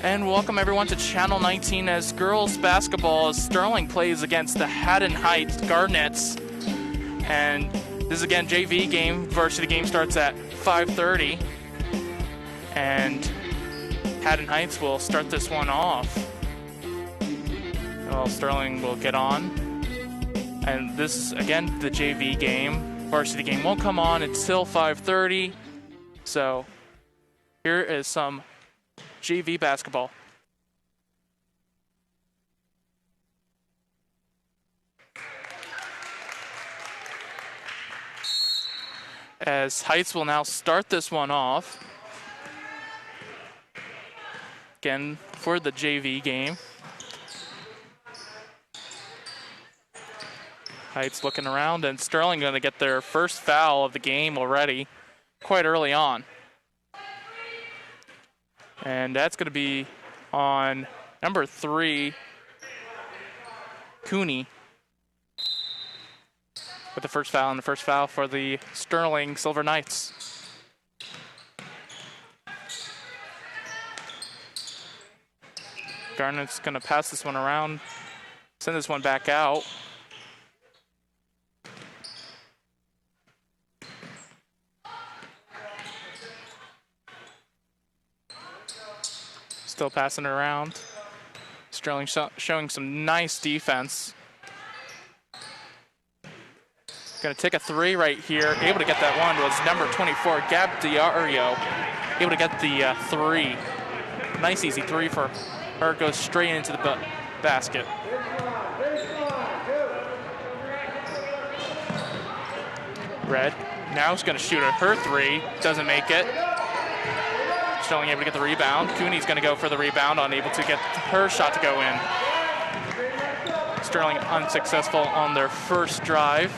And welcome everyone to Channel 19 as girls basketball as Sterling plays against the Haddon Heights Garnets. And this is again JV game. Varsity game starts at 5:30. And Haddon Heights will start this one off. Well, Sterling will get on. And this is again the JV game. Varsity game won't come on until 5:30. So here is some JV basketball. As Heights will now start this one off. Again, for the JV game. Heights looking around, and Sterling going to get their first foul of the game already, quite early on. And that's going to be on number 3, Cooney, with the first foul, and the first foul for the Sterling Silver Knights. Garnet's going to pass this one around, send this one back out. Still passing it around. Sterling showing some nice defense. Going to take a 3 right here. Able to get that one was number 24, Gab Diario. Able to get the 3. Nice easy 3 for her. Goes straight into the basket. Red now is going to shoot her 3. Doesn't make it. Sterling able to get the rebound. Cooney's going to go for the rebound, unable to get her shot to go in. Sterling unsuccessful on their first drive.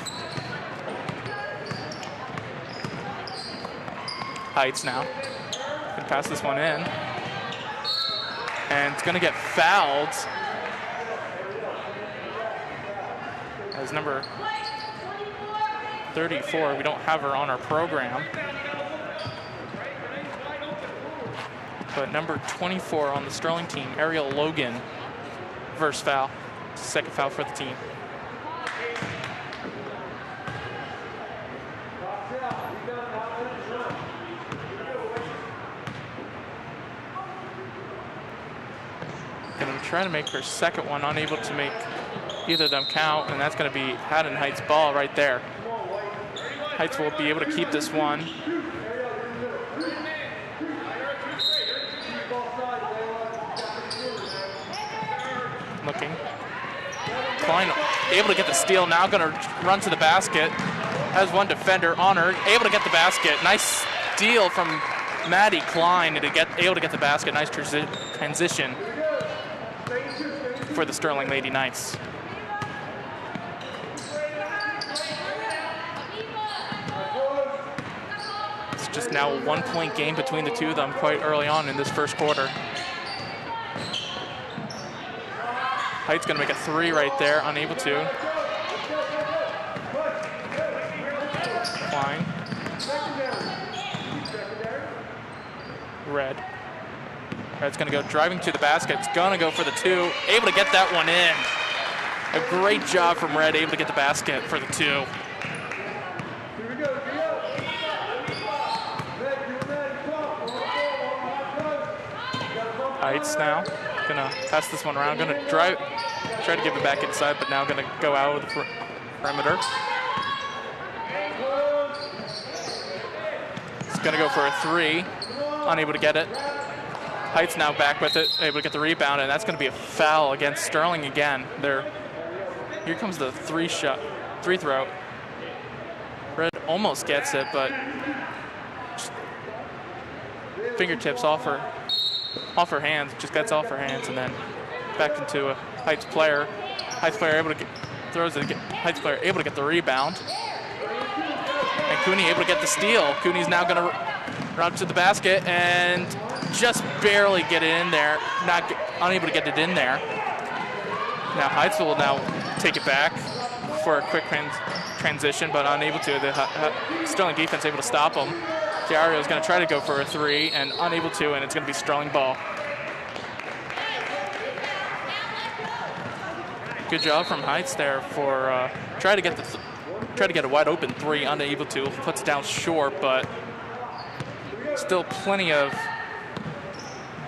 Heights now. Going to pass this one in. And it's going to get fouled. As number 34, we don't have her on our program. But number 24 on the Sterling team, Ariel Logan, first foul, second foul for the team. Going to try to make her second one, unable to make either of them count, and that's going to be Haddon Heights' ball right there. Heights will be able to keep this one. Looking. Klein able to get the steal, now going to run to the basket. Has one defender on her, able to get the basket. Nice steal from Maddie Klein to able to get the basket. Nice transition for the Sterling Lady Knights. It's just now a 1-point game between the two of them quite early on in this first quarter. Heights going to make a 3 right there, unable to. Klein. Red. Red's going to go driving to the basket. It's going to go for the 2. Able to get that one in. A great job from Red, able to get the basket for the 2. Heights now. Gonna pass this one around. Gonna try to give it back inside, but now gonna go out of the perimeter. It's gonna go for a 3. Unable to get it. Heights now back with it, able to get the rebound, and that's gonna be a foul against Sterling again. Here comes the 3 throw. Red almost gets it, but fingertips off her hands, just gets off her hands, and then back into a Heights player. Heights player able to throws it. Heights player able to get the rebound, and Cooney able to get the steal. Cooney's now going to run to the basket and just barely get it in there. Unable to get it in there. Now Heights will now take it back for a quick transition, but unable to. The Sterling defense able to stop them. Diario is going to try to go for a 3 and unable to, and it's going to be Sterling ball. Good job from Heights there for try to get a wide open three, unable to. Puts it down short, but still plenty of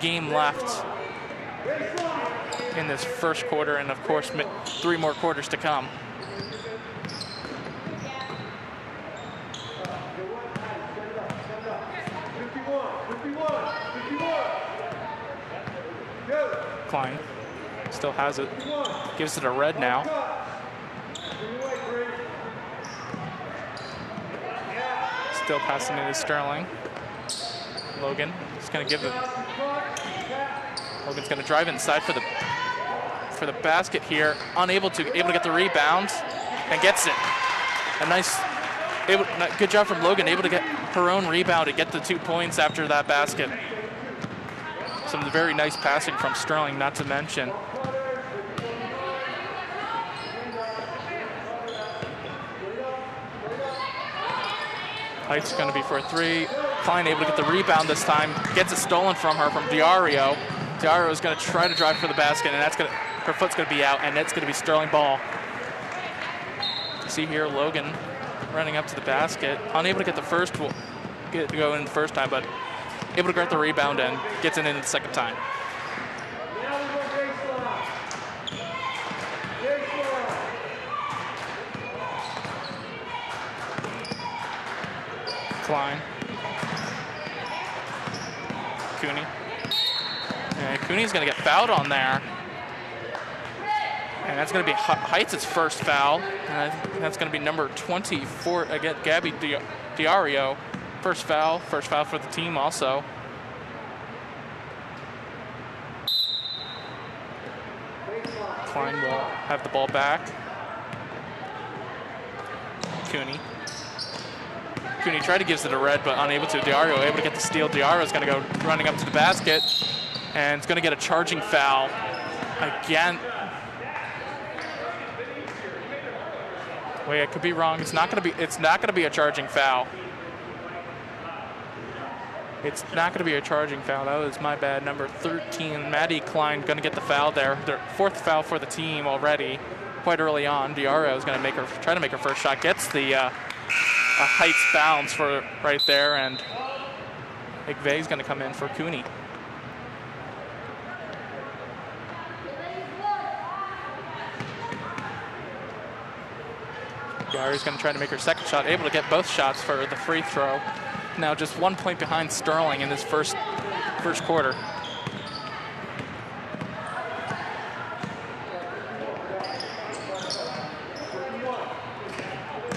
game left in this first quarter, and of course 3 more quarters to come. Klein still has it, gives it a red now. Still passing it to Sterling. Logan is going to give it. Logan's going to drive inside for the basket here. Able to get the rebound and gets it. A nice, good job from Logan. Able to get her own rebound and get the 2 points after that basket. Some very nice passing from Sterling, not to mention. Heights going to be for a 3. Klein able to get the rebound this time. Gets it stolen from her from Diario. Diario is going to try to drive for the basket, and her foot's going to be out, and it's going to be Sterling ball. See here, Logan running up to the basket, unable to get the first, go in the first time, but able to get the rebound and gets it in the second time. Klein. Cooney. And Cooney's going to get fouled on there. And that's going to be Heights' first foul. And that's going to be number 24, again, Gabby Diario. First foul for the team also. Klein will have the ball back. Cooney tried to give it a red, but unable to. Diario able to get the steal. Diario is going to go running up to the basket, and it's going to get a charging foul again. Wait, I could be wrong. It's not going to be a charging foul. It's not going to be a charging foul. That was my bad. Number 13, Maddie Klein, going to get the foul there. Their 4th foul for the team already, quite early on. Diario is going to try to make her first shot. Gets the Heights bounce for right there, and McVeigh's going to come in for Cooney. Diario's going to try to make her second shot, able to get both shots for the free throw. Now just 1 point behind Sterling in this first quarter.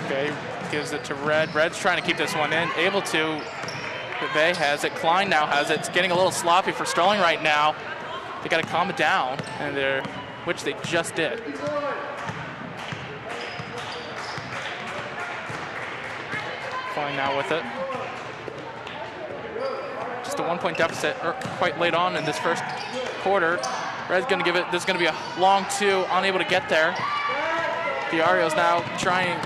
Okay, gives it to Red. Red's trying to keep this one in. Able to. McVeigh has it. Klein now has it. It's getting a little sloppy for Sterling right now. They got to calm it down, which they just did. Klein now with it. Just a 1 point deficit quite late on in this first quarter. Red's going to give it. This is going to be a long 2, unable to get there. Diario's now trying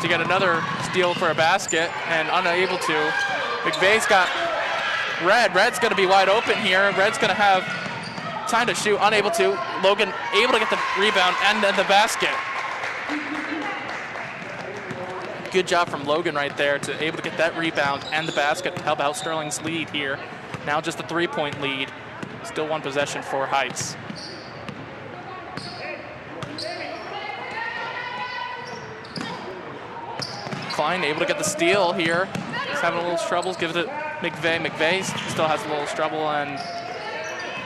to get another steal for a basket and unable to. McVeigh's got Red. Red's going to be wide open here. Red's going to have time to shoot, unable to. Logan able to get the rebound and then the basket. Good job from Logan right there to able to get that rebound and the basket to help out Sterling's lead here. Now just a 3-point lead. Still 1 possession for Heights. Klein able to get the steal here. He's having a little troubles, gives it McVeigh. McVeigh still has a little trouble, and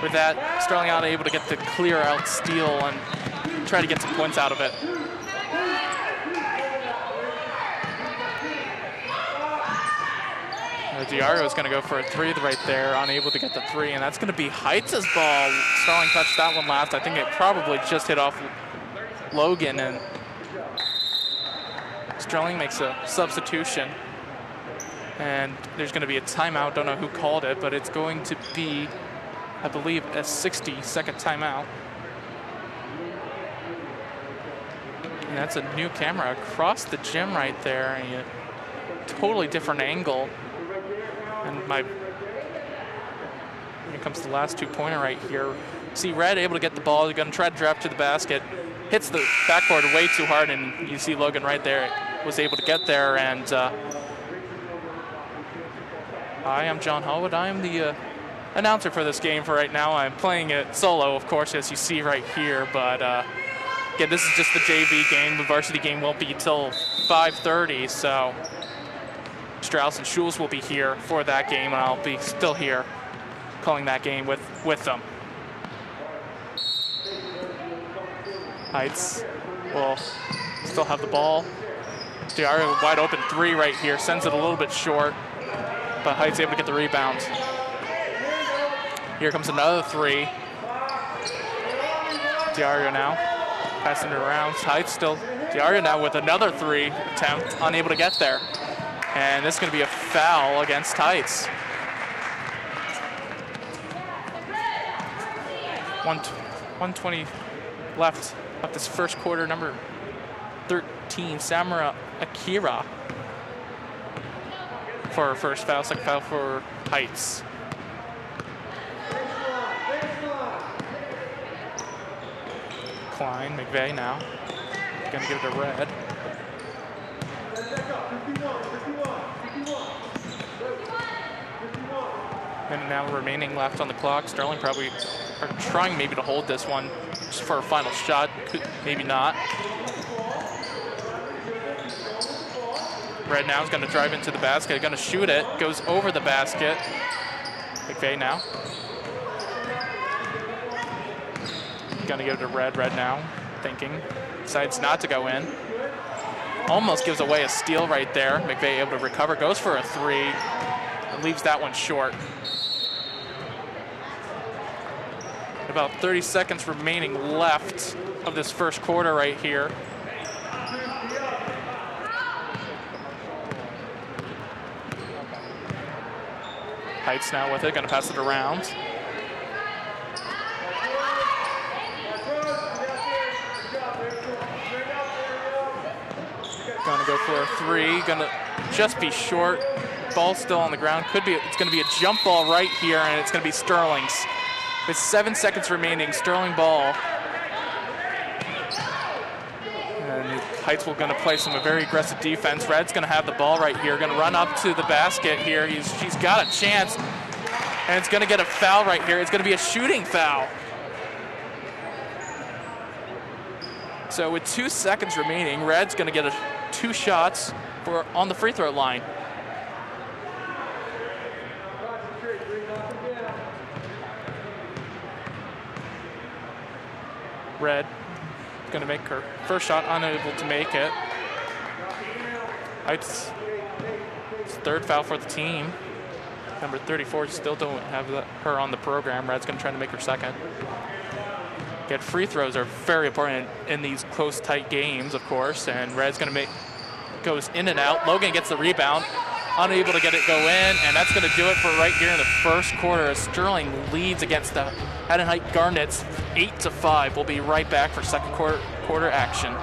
with that, Sterling not able to get the clear out steal and try to get some points out of it. Diario is going to go for a 3 right there, unable to get the 3, and that's going to be Heights' ball. Sterling touched that one last. I think it probably just hit off Logan, and Sterling makes a substitution. And there's going to be a timeout. Don't know who called it, but it's going to be, I believe, a 60-second timeout. And that's a new camera across the gym right there, and a totally different angle. And here comes the last 2-pointer right here. See Red able to get the ball. They're going to try to drive to the basket. hits the backboard way too hard, and you see Logan right there was able to get there. And I am John Hallwood. I am the announcer for this game for right now. I'm playing it solo, of course, as you see right here. But again, this is just the JV game. The varsity game won't be till 5:30, so Strauss and Schulz will be here for that game, and I'll be still here calling that game with them. Heights will still have the ball. Diario wide open three right here, sends it a little bit short, but Heights able to get the rebound. Here comes another three. Diario now passing it around. Heights still. Diario now with another three attempt, unable to get there. And this is going to be a foul against Heights. 1:20 left of this first quarter. Number 13, Samara Akira for her first foul. Second foul for Heights. Klein, McVeigh now. Gonna give it to Red. And now remaining left on the clock. Sterling probably are trying maybe to hold this one just for a final shot. Could, maybe not. Red now is going to drive into the basket. Going to shoot it. Goes over the basket. McVeigh now. Going to give it to Red. Red now thinking. Decides not to go in. Almost gives away a steal right there. McVeigh able to recover. Goes for a three. And leaves that one short. About 30 seconds remaining left of this first quarter right here. Heights now with it, gonna pass it around. Gonna go for a three, gonna just be short. Ball still on the ground, it's gonna be a jump ball right here, and it's gonna be Sterling's. With 7 seconds remaining, Sterling ball. And Heights will gonna play some very aggressive defense. Red's gonna have the ball right here, gonna run up to the basket here. She's got a chance, and it's gonna get a foul right here. It's gonna be a shooting foul. So with 2 seconds remaining, Red's gonna get 2 shots on the free throw line. Red going to make her first shot, unable to make it. Heights, third foul for the team. Number 34 still don't have her on the program. Red's going to try to make her second. Get free throws are very important in these close, tight games, of course. And Red's going to goes in and out. Logan gets the rebound, unable to get it go in, and that's going to do it for right here in the first quarter as Sterling leads against the Haddon Heights Garnets 8-5. We'll be right back for second quarter action.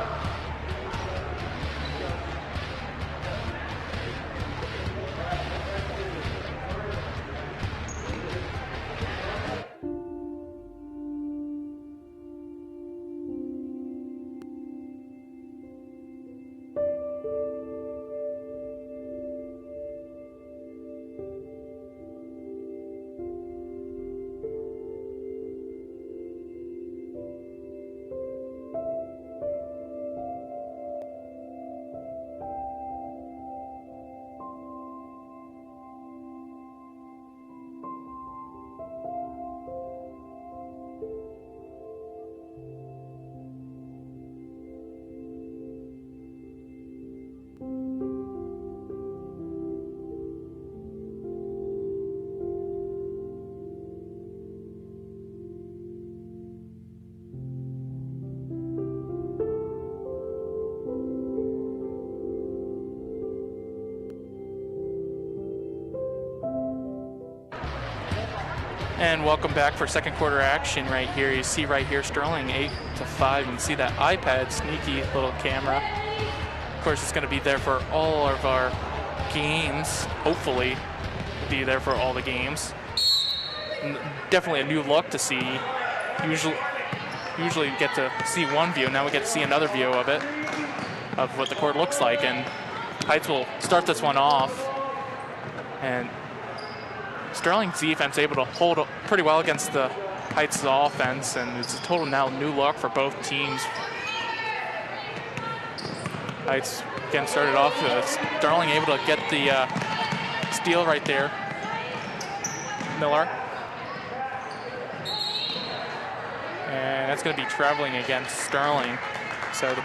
And welcome back for second quarter action right here. You see right here, Sterling 8-5. You can see that iPad sneaky little camera. Of course, it's going to be there for all of our games. Hopefully, be there for all the games. And definitely a new look to see. usually get to see one view. Now we get to see another view of it, of what the court looks like. And Heights will start this one off. And Sterling's defense able to hold up pretty well against the Heights' offense, and it's a total now new look for both teams. Heights again started off. Sterling able to get the steal right there. Miller. And that's going to be traveling against Sterling, so the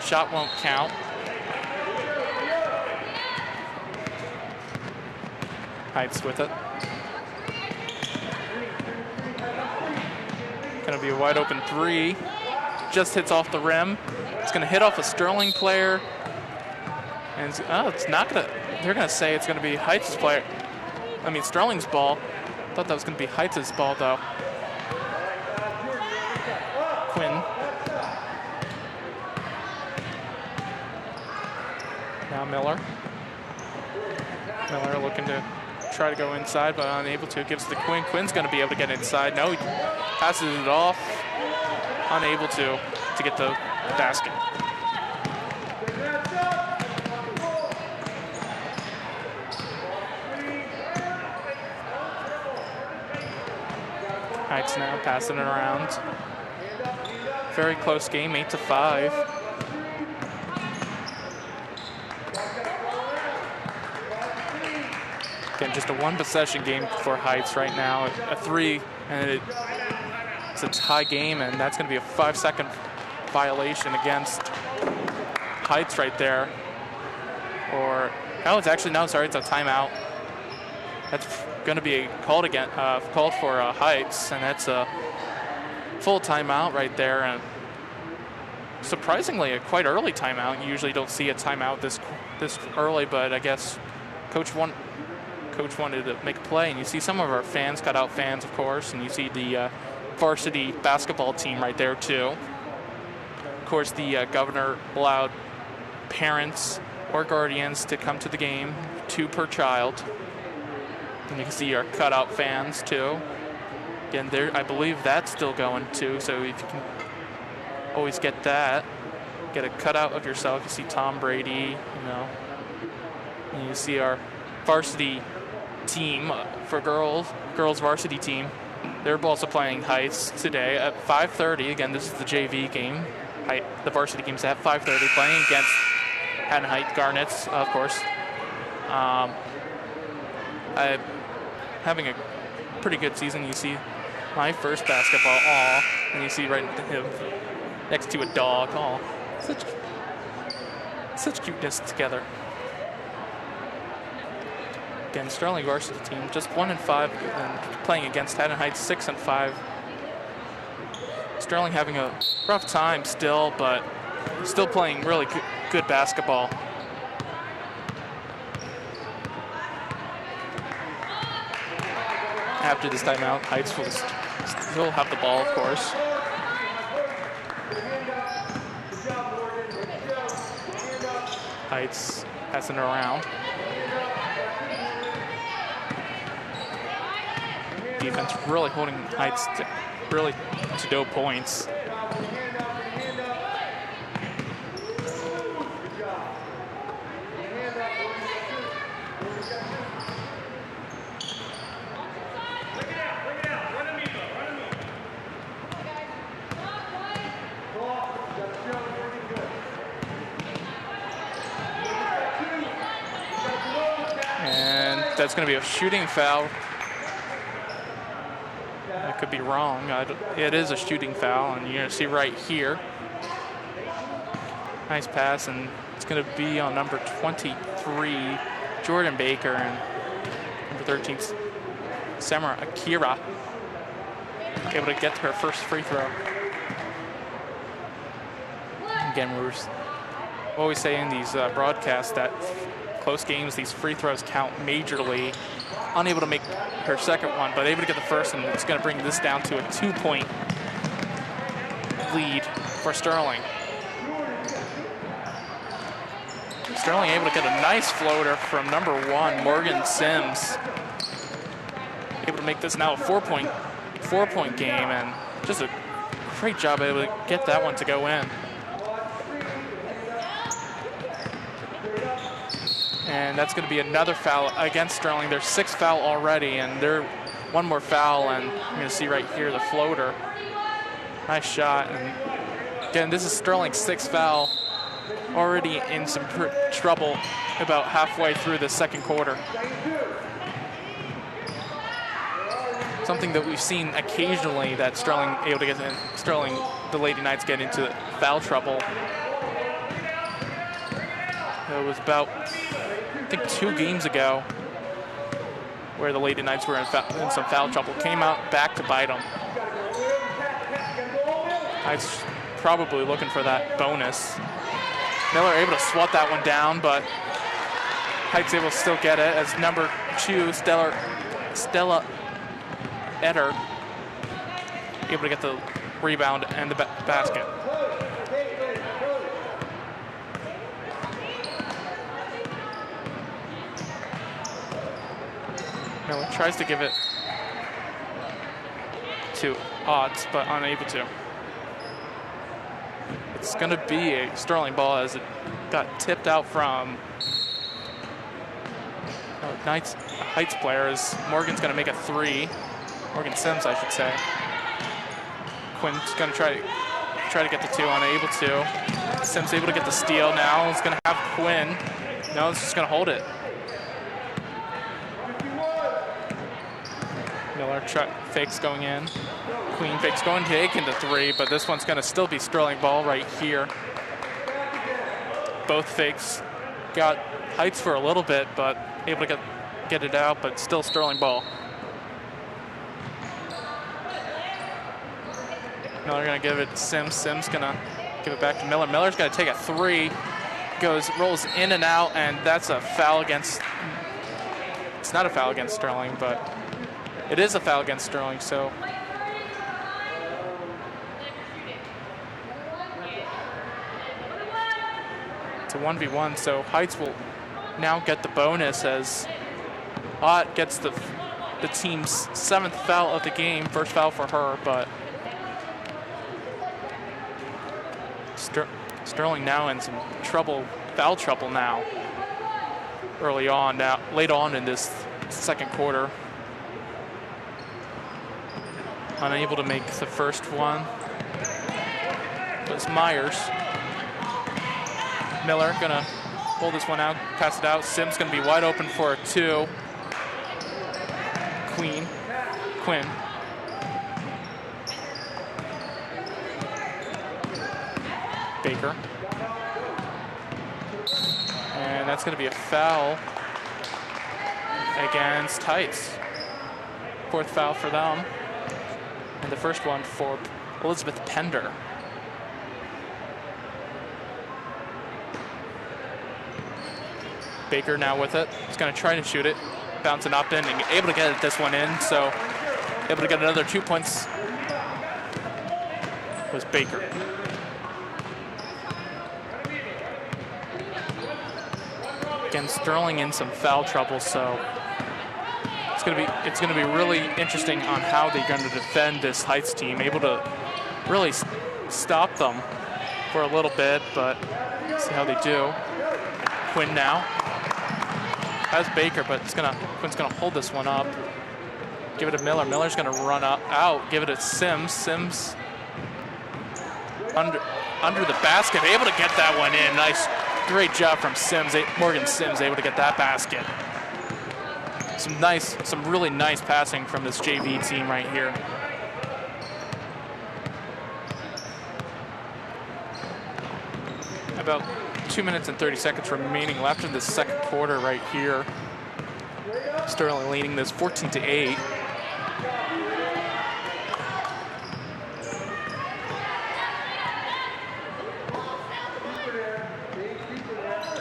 shot won't count. Heights with it. Going to be a wide open three. Just hits off the rim. It's going to hit off a Sterling player. And it's not going to, they're going to say it's going to be Heights' player. I mean, Sterling's ball. I thought that was going to be Heights' ball, though. Quinn. Now Miller. Miller looking to try to go inside, but unable to. Gives it to Quinn. Quinn's going to be able to get inside. No, he passes it off. Unable to get the basket. Heights now passing it around. Very close game, 8-5. Again, just a one possession game for Heights right now. A three, and it's a tie game, and that's going to be a 5-second violation against Heights right there. Or, no, it's actually, no, sorry, it's a timeout. That's going to be called for Heights, and that's a full timeout right there. And surprisingly, a quite early timeout. You usually don't see a timeout this early, but I guess Coach wanted to make a play, and you see some of our fans, cutout fans, of course, and you see the varsity basketball team right there too. Of course, the governor allowed parents or guardians to come to the game, 2 per child. And you can see our cutout fans too. Again, I believe that's still going too, so if you can always get that, get a cutout of yourself. You see Tom Brady, and you see our varsity team for girls varsity team. They're also playing Heights today at 5:30. Again, this is the JV game. The varsity game's at 5:30, playing against Haddon Heights Garnets, of course. I'm having a pretty good season. You see my first basketball, and you see right next to a dog. Such cuteness together. Again, Sterling varsity team just 1-5, and playing against Haddon Heights 6-5. Sterling having a rough time still, but still playing really good basketball. After this timeout, Heights will still have the ball, of course. Heights passing it around. Defense really holding Heights to no points. And that's going to be a shooting foul. I could be wrong. It is a shooting foul, and you're going to see right here. Nice pass, and it's going to be on number 23, Jordan Baker, and number 13, Samara Akira, able to get to her first free throw. Again, we're always saying these broadcasts that close games, these free throws count majorly. Unable to make her second one, but able to get the first, and it's going to bring this down to a 2-point lead for Sterling. Sterling able to get a nice floater from number 1, Morgan Sims. Able to make this now a four-point game, and just a Great job able to get that one to go in. And that's going to be another foul against Sterling. Their 6th foul already, and they're one more foul, and I'm going to see right here the floater. Nice shot. And again, this is Sterling's 6th foul, already in some trouble about halfway through the second quarter. Something that we've seen occasionally that Sterling able to get in. Sterling, the Lady Knights get into foul trouble. It was about, I think, 2 games ago where the Lady Knights were in some foul trouble. Came out back to bite them. Knights probably looking for that bonus. Miller able to swat that one down, but Heights able to still get it as number 2, Stella Etter, able to get the rebound and the basket. Miller tries to give it to Odds, but unable to. It's going to be a Sterling ball as it got tipped out from Heights player. As Morgan's going to make a 3. Morgan Sims, I should say. Quinn's going to try to get the 2, unable to. Sims able to get the steal now. He's going to have Quinn. No, he's just going to hold it. Miller fakes going in. Queen fakes going, taking the 3, but this one's going to still be Sterling ball right here. Both fakes got Heights for a little bit, but able to get it out, but still Sterling ball. Miller going to give it to Sims. Sims going to give it back to Miller. Miller's going to take a 3. Rolls in and out, and that's a foul against... It's not a foul against Sterling, but it is a foul against Sterling, so... It's a 1v1, so Heights will now get the bonus as Ott gets the team's 7th foul of the game. First foul for her, but... Sterling now in some foul trouble now, late on in this second quarter. Unable to make the first one was Myers. Miller gonna pull this one out, pass it out. Sims gonna be wide open for a 2. Quinn. Baker. And that's going to be a foul against Heights. 4th foul for them. And the first one for Elizabeth Pender. Baker now with it. He's going to try to shoot it. Bouncing up in and able to get this one in. So able to get another 2 points was Baker. Again, Sterling in some foul trouble, so it's going to be really interesting on how they're going to defend this Heights team. Able to really stop them for a little bit, but see how they do. Quinn now has Baker, but Quinn's going to hold this one up. Give it to Miller. Miller's going to run out. Give it to Sims. Sims under the basket, able to get that one in. Nice. Great job from Sims, Morgan Sims, able to get that basket. Some really nice passing from this JV team right here. About 2 minutes and 30 seconds remaining left in the second quarter right here. Sterling leading this 14-8.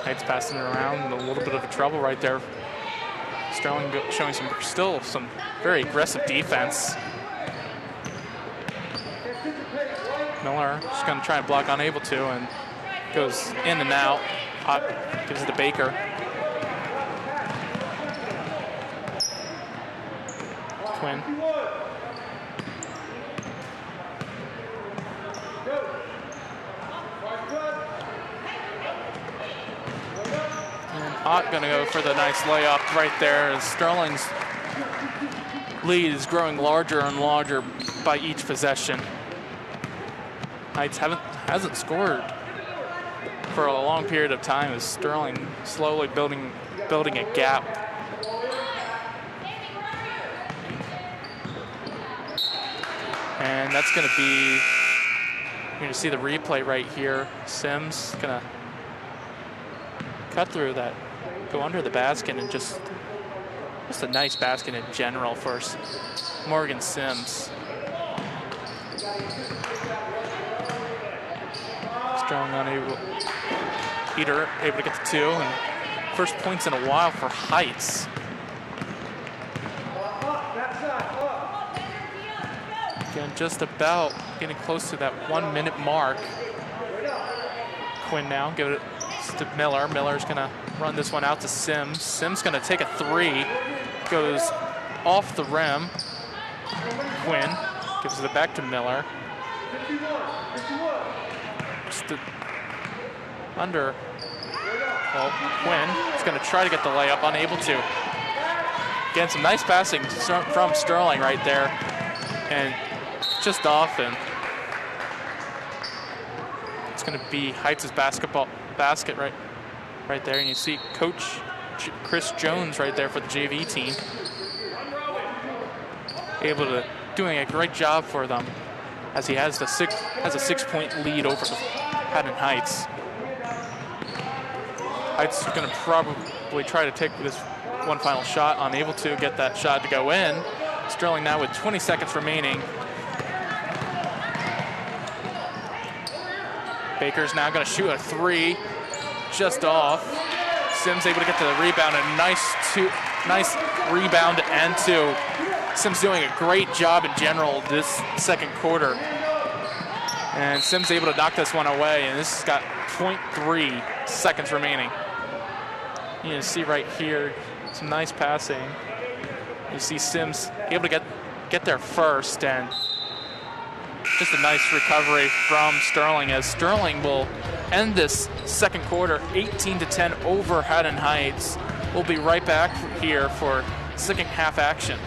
Heights passing it around, a little bit of a trouble right there. Sterling showing some very aggressive defense. Miller just going to try and block, unable to, and goes in and out. Gives it to Baker. Quinn. not going to go for the nice layup right there, as Sterling's lead is growing larger and larger by each possession. Heights hasn't scored for a long period of time, as Sterling slowly building a gap. And that's going to be, you're going to see the replay right here. Sims going to cut through that, go under the basket, and just a nice basket in general for Morgan Sims. Strong unable, Peter able to get the 2, and first points in a while for Heights. Again, just about getting close to that 1 minute mark. Quinn now, give it to Miller. Miller's gonna run this one out to Sims. Sims gonna take a 3, goes off the rim. Quinn gives it back to Miller. Just under. Well, Quinn is gonna try to get the layup, unable to. Again, some nice passing from Sterling right there, and just off, and it's going to be Heights' basket right there, and you see Coach Chris Jones right there for the JV team, doing a great job for them, as he has a 6-point lead over Haddon Heights. Heights is going to probably try to take this one final shot, unable to get that shot to go in. Sterling now with 20 seconds remaining. Baker's now going to shoot a 3, just off. Sims able to get to the rebound, a nice rebound and 2. Sims doing a great job in general this second quarter. And Sims able to knock this one away, and this has got 0.3 seconds remaining. You can see right here, some nice passing. You see Sims able to get there first, and just a nice recovery from Sterling, as Sterling will end this second quarter 18-10 over Haddon Heights. We'll be right back here for second half action.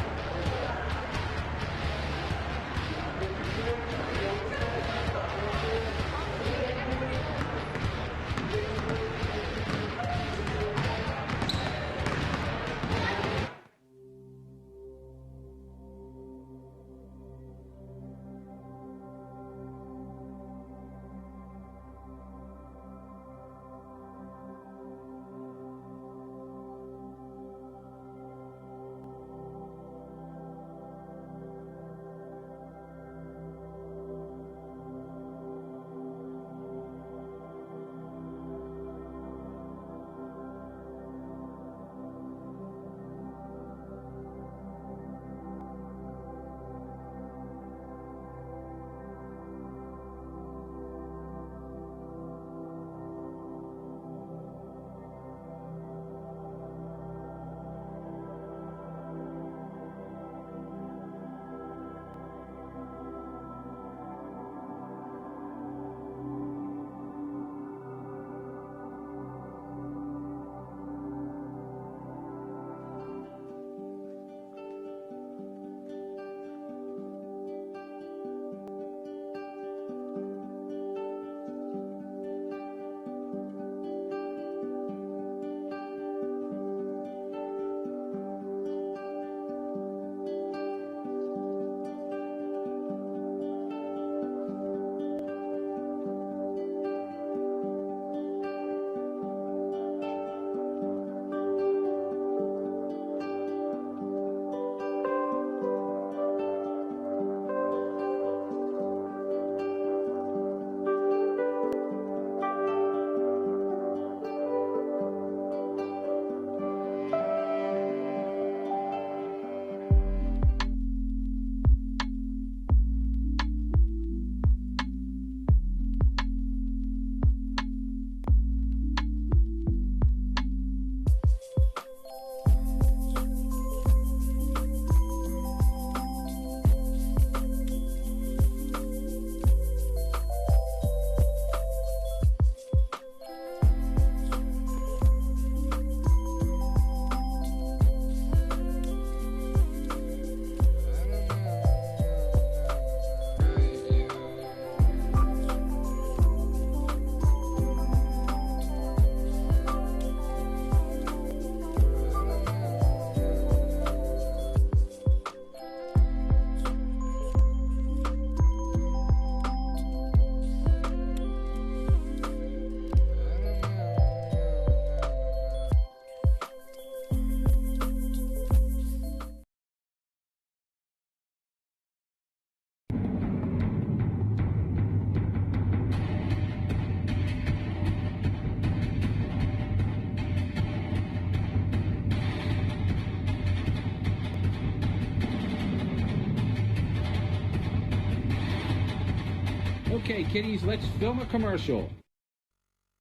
Okay, kiddies, let's film a commercial.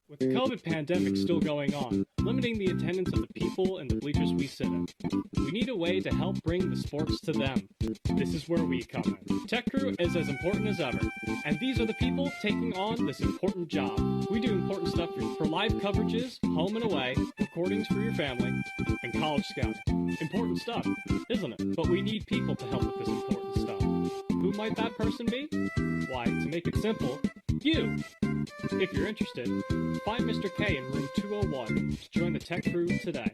With the COVID pandemic still going on, limiting the attendance of the people in the bleachers we sit in, we need a way to help bring the sports to them. This is where we come in. Tech Crew is as important as ever, and these are the people taking on this important job. We do important stuff for live coverages, home and away, recordings for your family, and college scouting. Important stuff, isn't it? But we need people to help with this important stuff. Who might that person be? Why, to make it simple, you! If you're interested, find Mr. K in room 201 to join the Tech Crew today.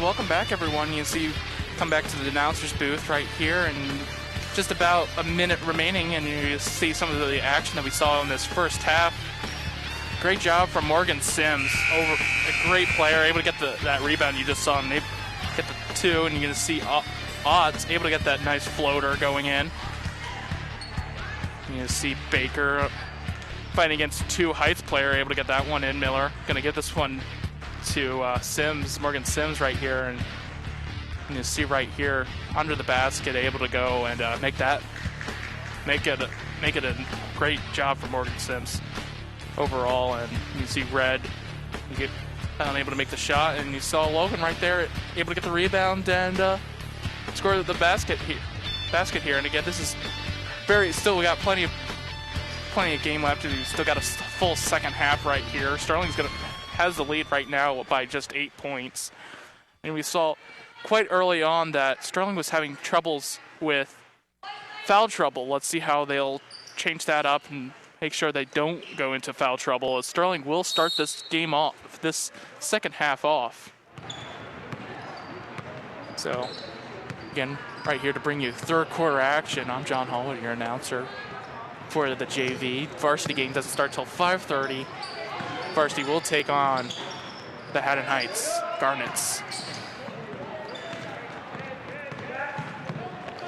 welcome back, everyone. You see, come back to the announcer's booth right here, and just about a minute remaining, and you see some of the action that we saw in this first half. Great job from Morgan Sims, a great player, able to get that rebound you just saw him get the two, and you're going to see Odds able to get that nice floater going in. You see Baker fighting against two Heights player, able to get that one in. Miller going to get this one to Sims, Morgan Sims right here, and you see right here under the basket, able to go and make it a great job for Morgan Sims overall. And you see Red unable to make the shot, and you saw Logan right there able to get the rebound and score the basket here. And again, this is still we got plenty of game left. We still got a full second half right here. Sterling's has the lead right now by just 8 points, and we saw quite early on that Sterling was having troubles with foul trouble. Let's see how they'll change that up and make sure they don't go into foul trouble, as Sterling will start this game off, this second half off. So, again, right here to bring you third quarter action. I'm John Hall, your announcer for the JV. Varsity game doesn't start till 5:30. Varsity will take on the Haddon Heights Garnets.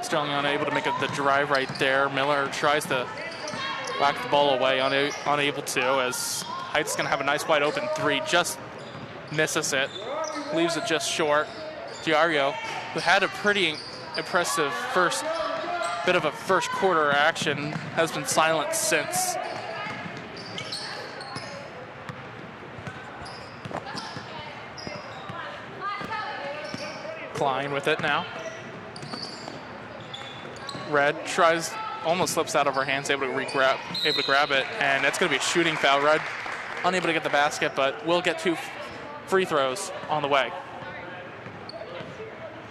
Sterling unable to make the drive right there. Miller tries to whack the ball away, unable to, as Heights is going to have a nice wide open three, just misses it, leaves it just short. Diario, who had a pretty impressive first quarter action, has been silent since. Klein with it now. Red almost slips out of her hands, able to grab it, and that's going to be a shooting foul. Red unable to get the basket, but will get 2 free throws on the way.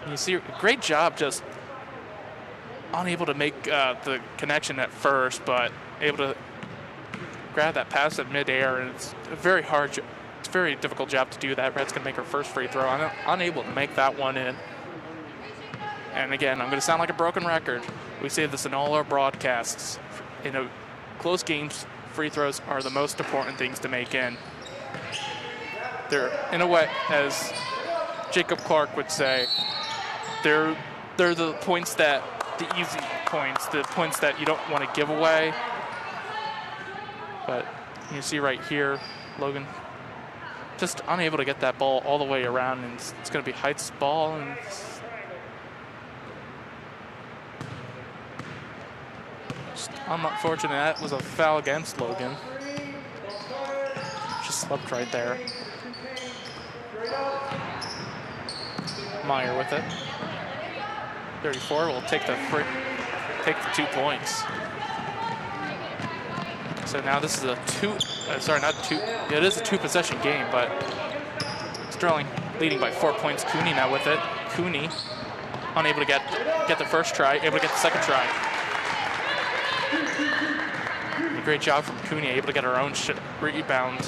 And you see, great job, just unable to make the connection at first, but able to grab that pass at midair, and it's a very difficult job to do that. Red's going to make her first free throw, unable to make that one in. And again, I'm going to sound like a broken record. We say this in all our broadcasts. In close games, free throws are the most important things to make in. They're, in a way, as Jacob Clark would say, they're the points the easy points, the points that you don't want to give away. But you see right here, Logan just unable to get that ball all the way around, and it's going to be Heights' ball. And unfortunately, that was a foul against Logan. Just slipped right there. Meyer with it. 34 will take the 2 points. So now this is it is a 2-possession game, but Sterling leading by 4 points. Cooney now with it. Cooney unable to get the first try, able to get the second try. A great job from Cooney, able to get her own rebound.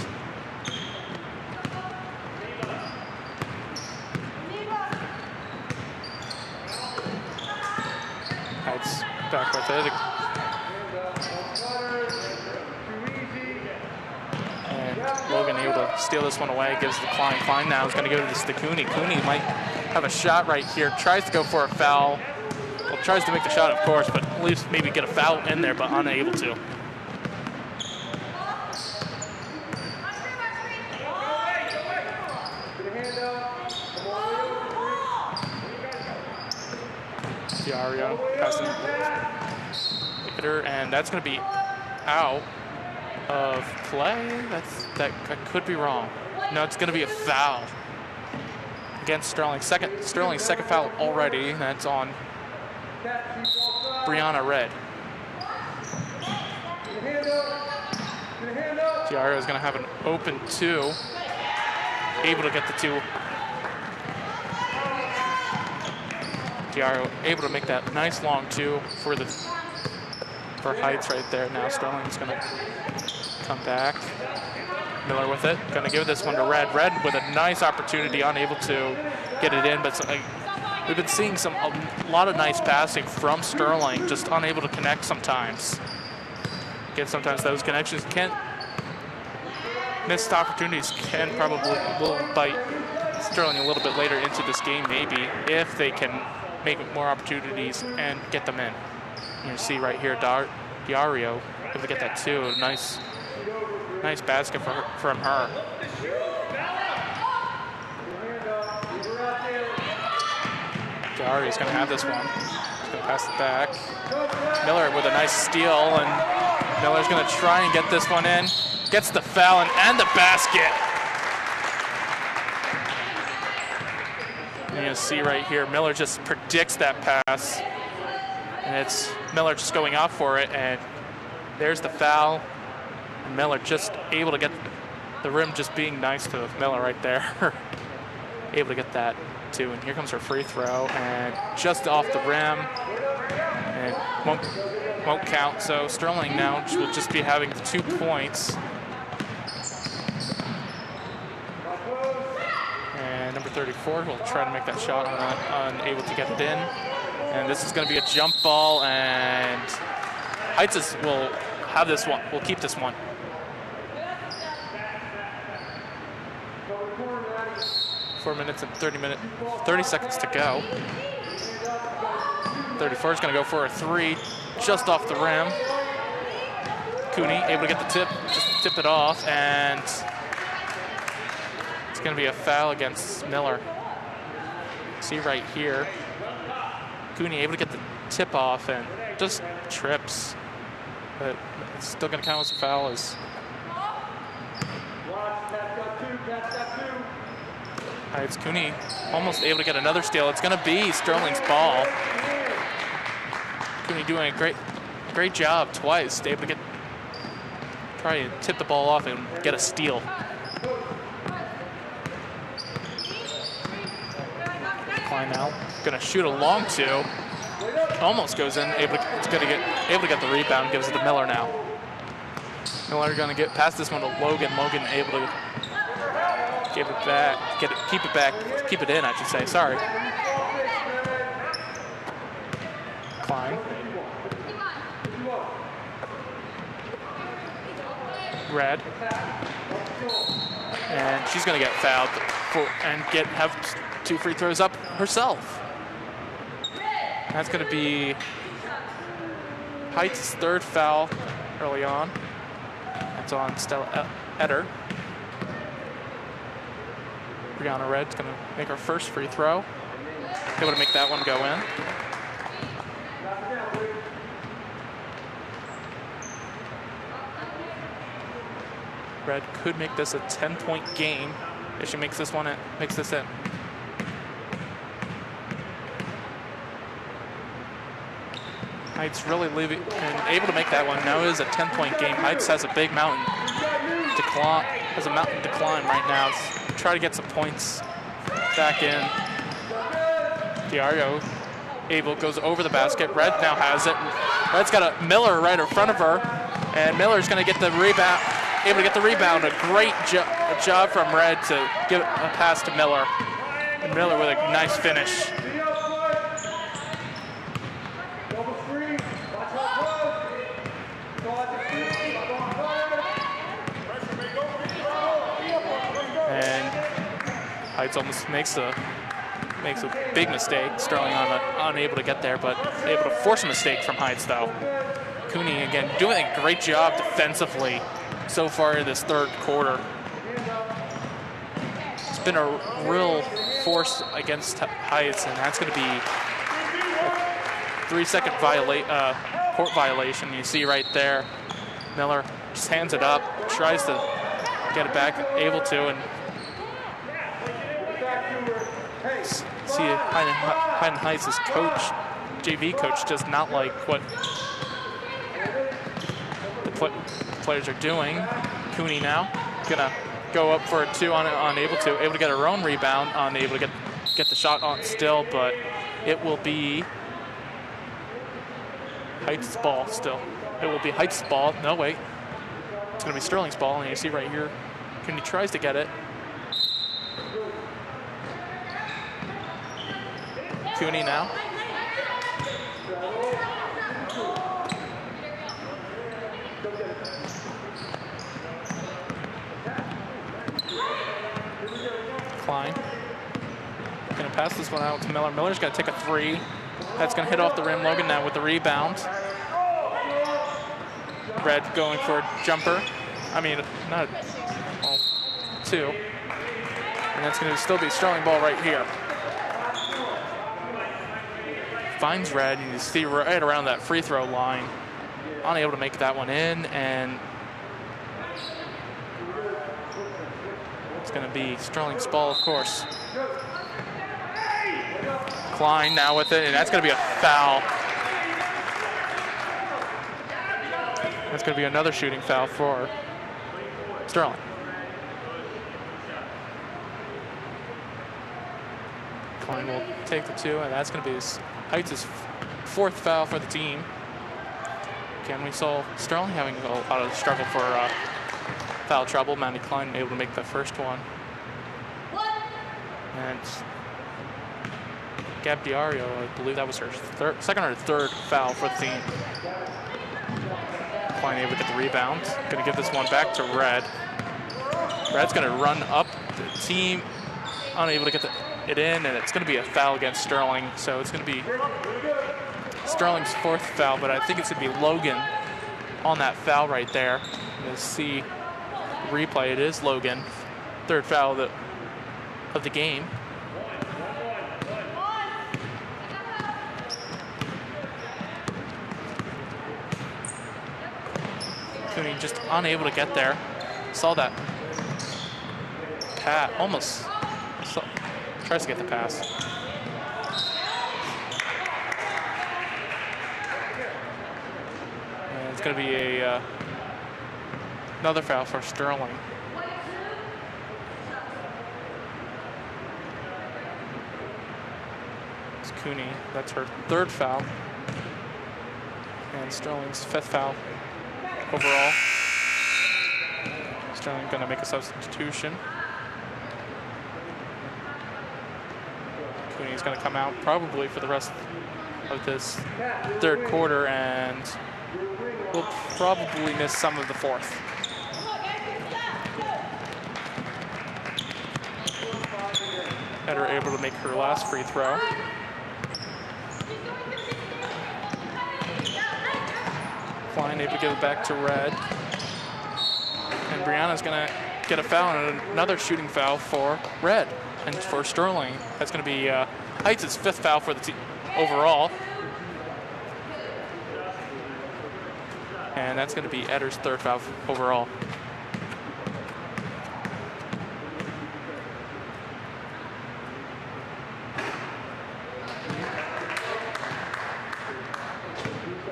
Heights back with it. And Logan able to steal this one away, gives the Klein. Klein now is going to go to this to Cooney. Cooney might have a shot right here, tries to go for a foul. Well, tries to make the shot, of course, but at least maybe get a foul in there, but unable to. Diario passing hitter, and that's going to be out of play. That could be wrong. No, it's going to be a foul against Sterling. Sterling's second foul already. That's on Brianna Red. Diario is going to have an open 2. Able to get the 2. Diario able to make that nice long 2 for Heights right there. Now Sterling's going to come back. Miller with it, gonna give this one to Red. Red with a nice opportunity, unable to get it in, but we've been seeing a lot of nice passing from Sterling, just unable to connect sometimes. Again, sometimes those connections missed opportunities will bite Sterling a little bit later into this game, maybe, if they can make more opportunities and get them in. You see right here, Diario able to get that too. Nice basket from her. Diario's going to have this one. He's going to pass it back. Miller with a nice steal, and Miller's going to try and get this one in. Gets the foul and the basket. And you see right here, Miller just predicts that pass. And it's Miller just going out for it, and there's the foul. And Miller just able to get the rim, just being nice to Miller right there. Able to get that too. And here comes her free throw, and just off the rim, and won't count. So Sterling now will just be having 2 points. And number 34 will try to make that shot, unable to get it in. And this is going to be a jump ball, and Heights will have this one. We'll keep this one. Four minutes and 30 seconds to go. 34 is going to go for a three, just off the rim. Cooney able to get the tip, just tip it off, and it's going to be a foul against Miller. See right here, Cooney able to get the tip off and just trips, but it's still going to count as a foul. It's Cooney almost able to get another steal. It's going to be Sterling's ball. Cooney doing a great job twice. Able to try and tip the ball off and get a steal. Klein now going to shoot a long two. Almost goes in. Able to get the rebound. Gives it to Miller now. Miller going to get past this one to Logan. Logan able to give it back. Keep it in, I should say. Sorry. Klein. Red. And she's going to get fouled and have 2 free throws up herself. That's going to be Heights' 3rd foul early on. That's on Stella Eder. Brianna Red's going to make her 1st free throw. Able to make that one go in. Red could make this a 10-point game if she makes this in. Heights really leaving and able to make that one. Now it is a 10-point game. Heights has a big mountain decline right now. Try to get some points back in. Diario goes over the basket. Red now has it. Red's got a Miller right in front of her, and Miller's going to get the rebound. Able to get the rebound. A great job from Red to give a pass to Miller, and Miller with a nice finish. Heights almost makes a big mistake. Sterling unable to get there, but able to force a mistake from Heights though. Cooney again doing a great job defensively so far in this 3rd quarter. It's been a real force against Heights, and that's going to be a 3-second court violation. You see right there, Miller just hands it up, tries to get it back, able to, and see Haddon Heights' JV coach does not like what the players are doing. Cooney now gonna go up for a 2 able to get her own rebound, unable to get the shot on still, but it will be Heights' ball still. It will be Heights' ball. No, wait. It's gonna be Sterling's ball, and you see right here, Cooney tries to get it. Cooney now. Klein. Gonna pass this one out to Miller. Miller's gonna take a three. That's gonna hit off the rim. Logan now with the rebound. Red going for a jumper. I mean, not, well, two. And that's gonna still be Sterling ball right here. Finds Red, and you see right around that free throw line. Unable to make that one in, and it's gonna be Sterling's ball, of course. Klein now with it, and that's gonna be a foul. That's gonna be another shooting foul for Sterling. Klein will take the two, and that's gonna be Heights' fourth foul for the team. Again, we saw Sterling having a lot of struggle for foul trouble. Manny Klein able to make the first one. And Gab Diario, I believe that was her second or third foul for the team. Klein able to get the rebound. Gonna give this one back to Red. Red's gonna run up the team, unable to get it in, and it's gonna be a foul against Sterling. So it's gonna be Sterling's fourth foul, but I think it's gonna be Logan on that foul right there. You'll see the replay, it is Logan. Third foul of the game. Cooney just unable to get there. Saw that pat, almost tries to get the pass. And it's going to be another foul for Sterling. It's Cooney, that's her third foul. And Sterling's fifth foul overall. Sterling going to make a substitution. Cooney's going to come out probably for the rest of this third quarter, and will probably miss some of the fourth. Header able to make her last free throw. Klein able to give it back to Red. And Brianna's gonna get a foul and another shooting foul for Red. And for Sterling, that's gonna be Heights' fifth foul for the team overall. And that's gonna be Eder's third foul overall.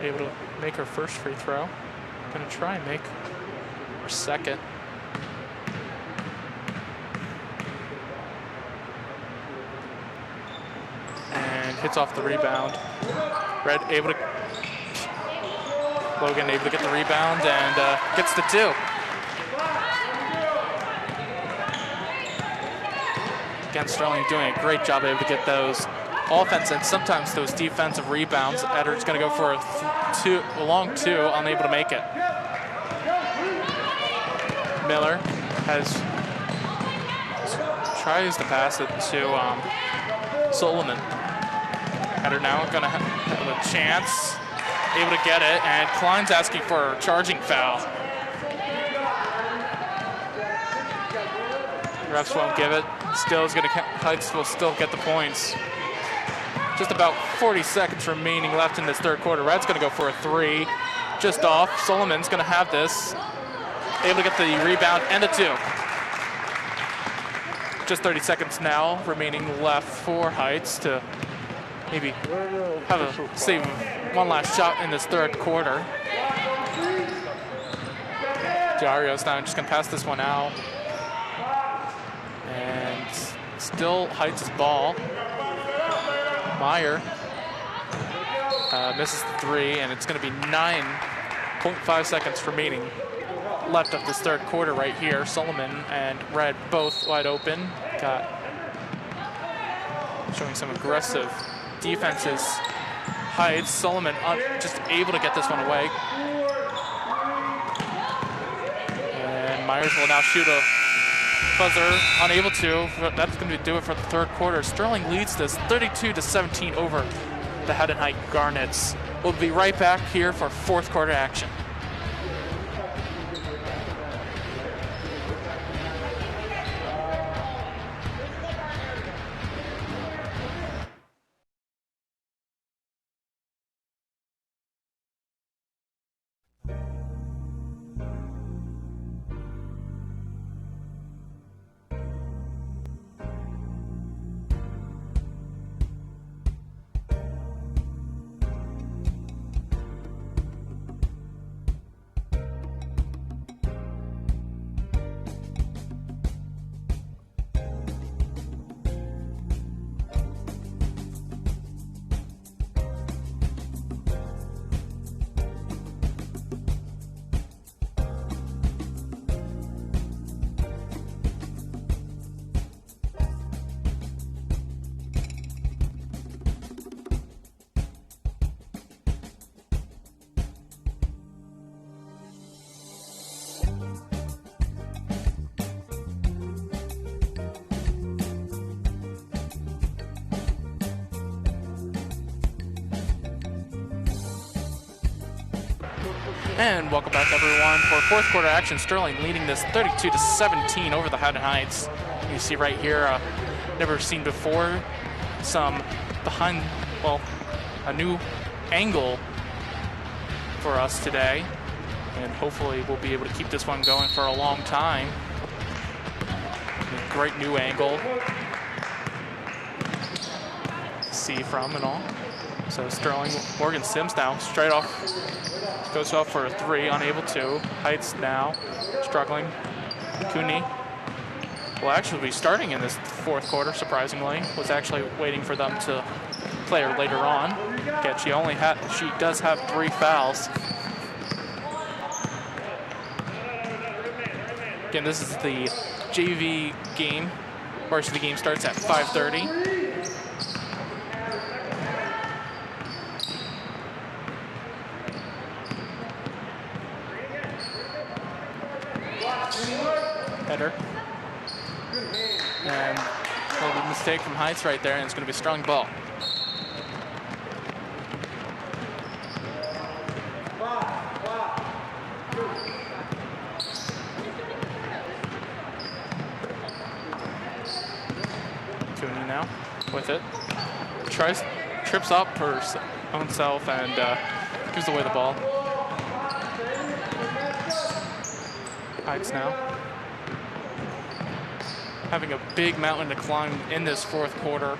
Able to make her first free throw. Gonna try and make her second. And hits off the rebound. Red able to, Logan able to get the rebound and gets the two. Again, Sterling doing a great job able to get those offense and sometimes those defensive rebounds. Eder's going to go for a long two, unable to make it. Miller tries to pass it to Solomon. Eder now going to have a chance, able to get it, and Klein's asking for a charging foul. Refs won't give it. Still is going to, Heights will still get the points. Just about 40 seconds remaining left in this third quarter. Red's going to go for a three, just off. Solomon's going to have this, able to get the rebound and a two. Just 30 seconds now remaining left for Heights to maybe have a save one last shot in this third quarter. Diario's now just going to pass this one out. And still Heights' ball. Meyer misses the three, and it's going to be 9.5 seconds remaining left of this third quarter right here. Solomon and Red both wide open. Got showing some aggressive defenses. Heights, Solomon just able to get this one away. And Myers will now shoot a buzzer, unable to. That's going to do it for the third quarter. Sterling leads this 32-17 over the Haddon Heights Garnets. We'll be right back here for fourth quarter action. And welcome back, everyone, for fourth quarter action. Sterling leading this 32-17 over the Haddon Heights. You see right here, never seen before, some behind, well, a new angle for us today. And hopefully we'll be able to keep this one going for a long time. A great new angle to see from and all. So Sterling, Morgan Sims now straight off, goes off for a three, unable to. Heights now struggling. Cooney will actually be starting in this fourth quarter, surprisingly. Was actually waiting for them to play her later on. Yet she does have 3 fouls. Again, this is the JV game. Varsity game starts at 5:30. Header. And a little mistake from Heights right there, and it's going to be a strong ball. Cooney now with it. Trips up her own self and gives away the ball. Heights now having a big mountain to climb in this fourth quarter.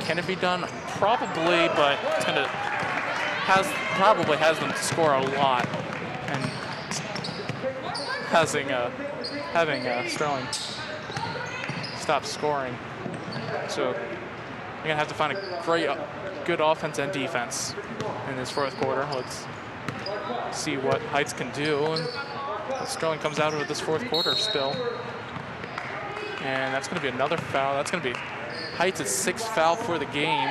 Can it be done? Probably, but it's probably has them to score a lot, and having Sterling stop scoring. So you're gonna have to find a good offense and defense in this fourth quarter. Let's see what Heights can do. And Sterling comes out of this fourth quarter still. And that's going to be another foul. That's going to be Heights' 6th foul for the game.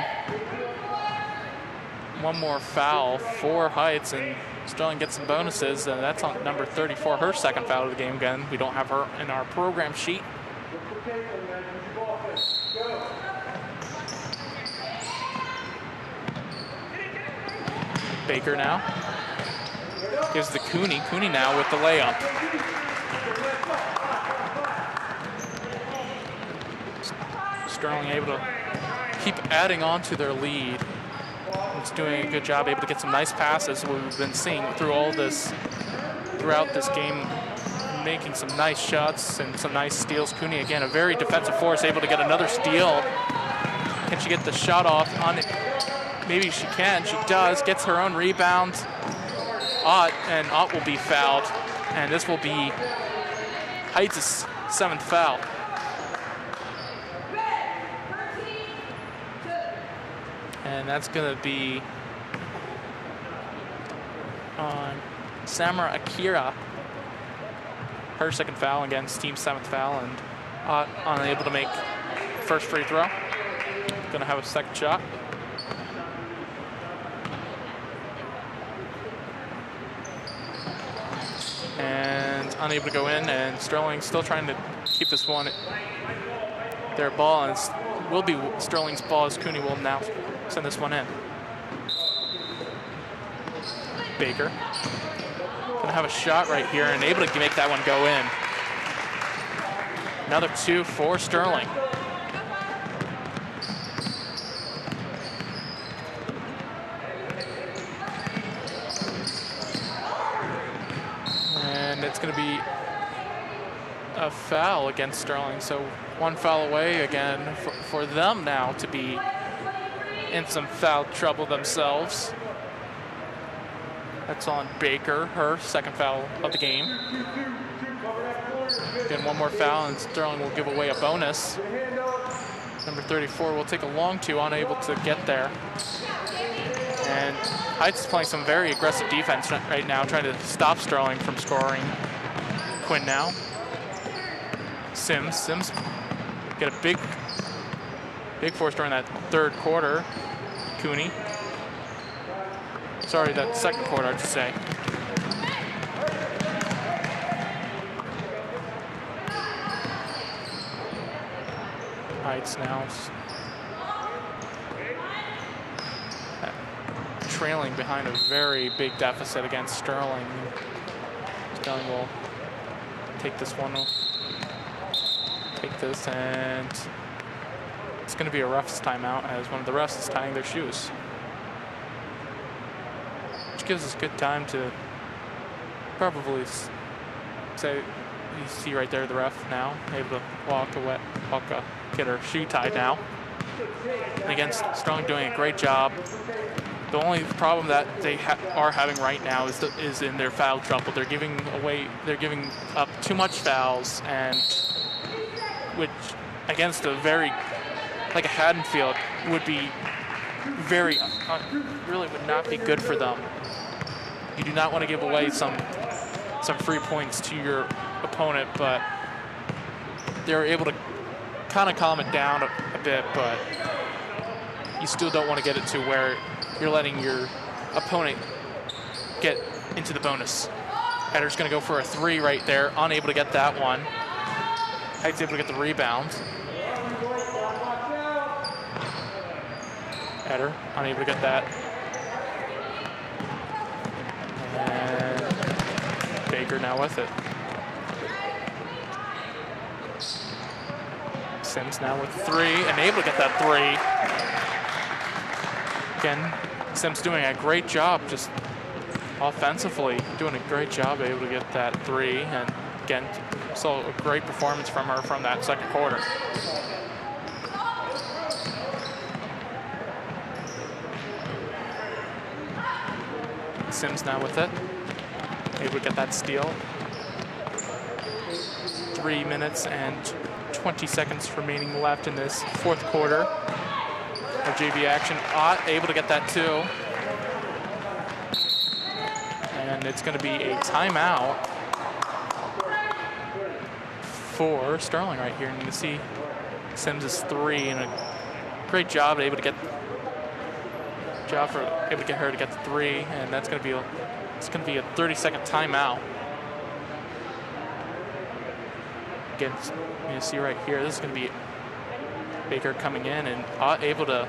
One more foul for Heights, and Sterling gets some bonuses, and that's on number 34, her 2nd foul of the game. Again, we don't have her in our program sheet. Baker now gives the Cooney. Cooney now with the layup. Sterling able to keep adding on to their lead. It's doing a good job, able to get some nice passes. We've been seeing throughout this game, making some nice shots and some nice steals. Cooney, again, a very defensive force, able to get another steal. Can she get the shot off on it? Maybe she can. She does. Gets her own rebound. Ott will be fouled. And this will be Heights' 7th foul. And that's going to be on Samara Akira her second foul against team 7th foul, and unable to make first free throw. Gonna have a second shot. And unable to go in, and Sterling still trying to keep this one their ball, and it will be Sterling's ball as Cooney will now send this one in. Baker gonna have a shot right here and able to make that one go in. Another 2 for Sterling. And it's gonna be a foul against Sterling. So 1 foul away again for them now to be in some foul trouble themselves. That's on Baker, her second foul of the game. Again, 1 more foul and Sterling will give away a bonus. Number 34 will take a long 2, unable to get there. And Heights is playing some very aggressive defense right now, trying to stop Sterling from scoring. Quinn now. Sims get a big force during that 3rd quarter. Cooney. Sorry, that 2nd quarter, I should say. Heights now trailing behind a very big deficit against Sterling. Sterling will take this one. Take this, and it's going to be a refs timeout as one of the refs is tying their shoes. Gives us good time to probably say, you see right there the ref now able to get her shoe tied now. And again, Sterling doing a great job. The only problem that they are having right now is in their foul trouble. They're giving up too much fouls, and which against a very like a Haddon field would be very really would not be good for them. You do not want to give away some free points to your opponent, but they're able to kind of calm it down a bit, but you still don't want to get it to where you're letting your opponent get into the bonus. Header's going to go for a 3 right there, unable to get that one. Heights able to get the rebound. Header, unable to get that. And Baker now with it. Sims now with 3, and able to get that 3. Again, Sims doing a great job just offensively, doing a great job able to get that 3, and again, so a great performance from her from that 2nd quarter. Sims now with it, able to get that steal. 3 minutes and 20 seconds remaining left in this 4th quarter of JV action. Ott able to get that too. And it's going to be a timeout for Sterling right here. And you can see Sims' 3 and a great job able to get her to get the 3, and that's going to be a 30-second timeout. Again, you see right here, this is going to be Baker coming in and able to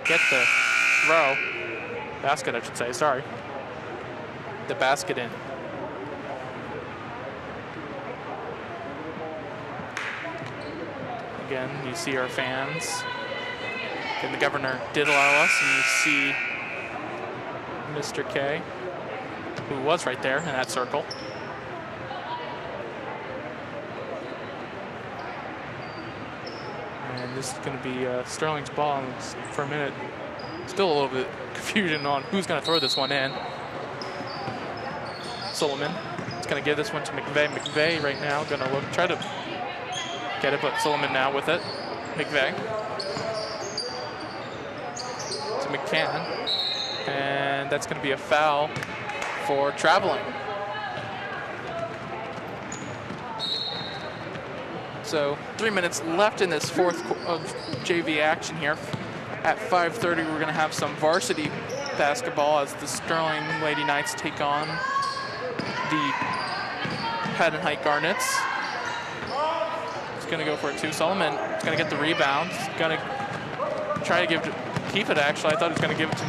get the basket, I should say, sorry. The basket in. Again, you see our fans. And the governor did allow us, and you see Mr. K, who was right there in that circle. And this is going to be Sterling's ball for a minute. Still a little bit confusion on who's going to throw this one in. Solomon is going to give this one to McVeigh. McVeigh right now going to try to get it, but Solomon now with it. McVeigh to McCann, and that's going to be a foul for traveling. So 3 minutes left in this fourth of JV action here. At 5:30, we're going to have some varsity basketball as the Sterling Lady Knights take on the Haddon Height Garnets. He's going to go for it too. Solomon is going to get the rebound. He's going to try to keep it. Actually, I thought he was going to give it to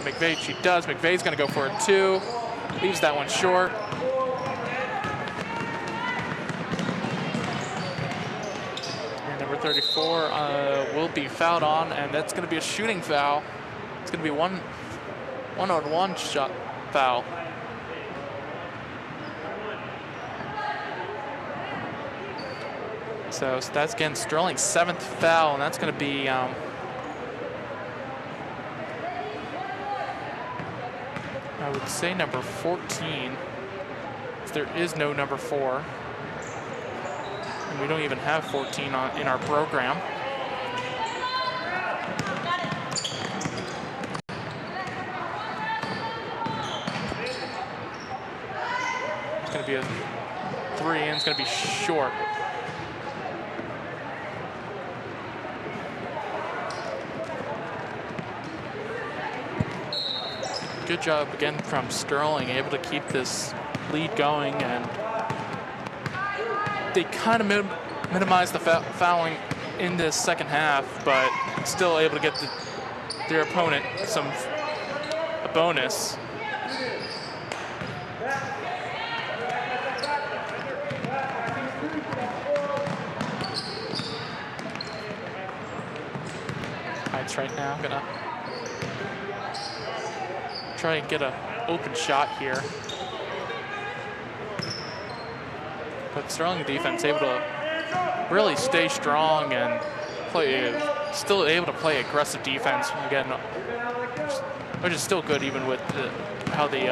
McVeigh. She does. McVeigh's going to go for it too. Leaves that one short. And number 34 will be fouled on, and that's going to be a shooting foul. It's going to be one-on-one shot foul. So that's again Sterling's 7th foul, and that's going to be I would say number 14. There is no number 4, and we don't even have 14 in our program. It's going to be a 3, and it's going to be short. Good job again from Sterling, able to keep this lead going, and they kind of minimized the fouling in this second half, but still able to get their opponent a bonus. Heights right now gonna try and get an open shot here. But Sterling defense able to really stay strong and still able to play aggressive defense again, which is still good even with how they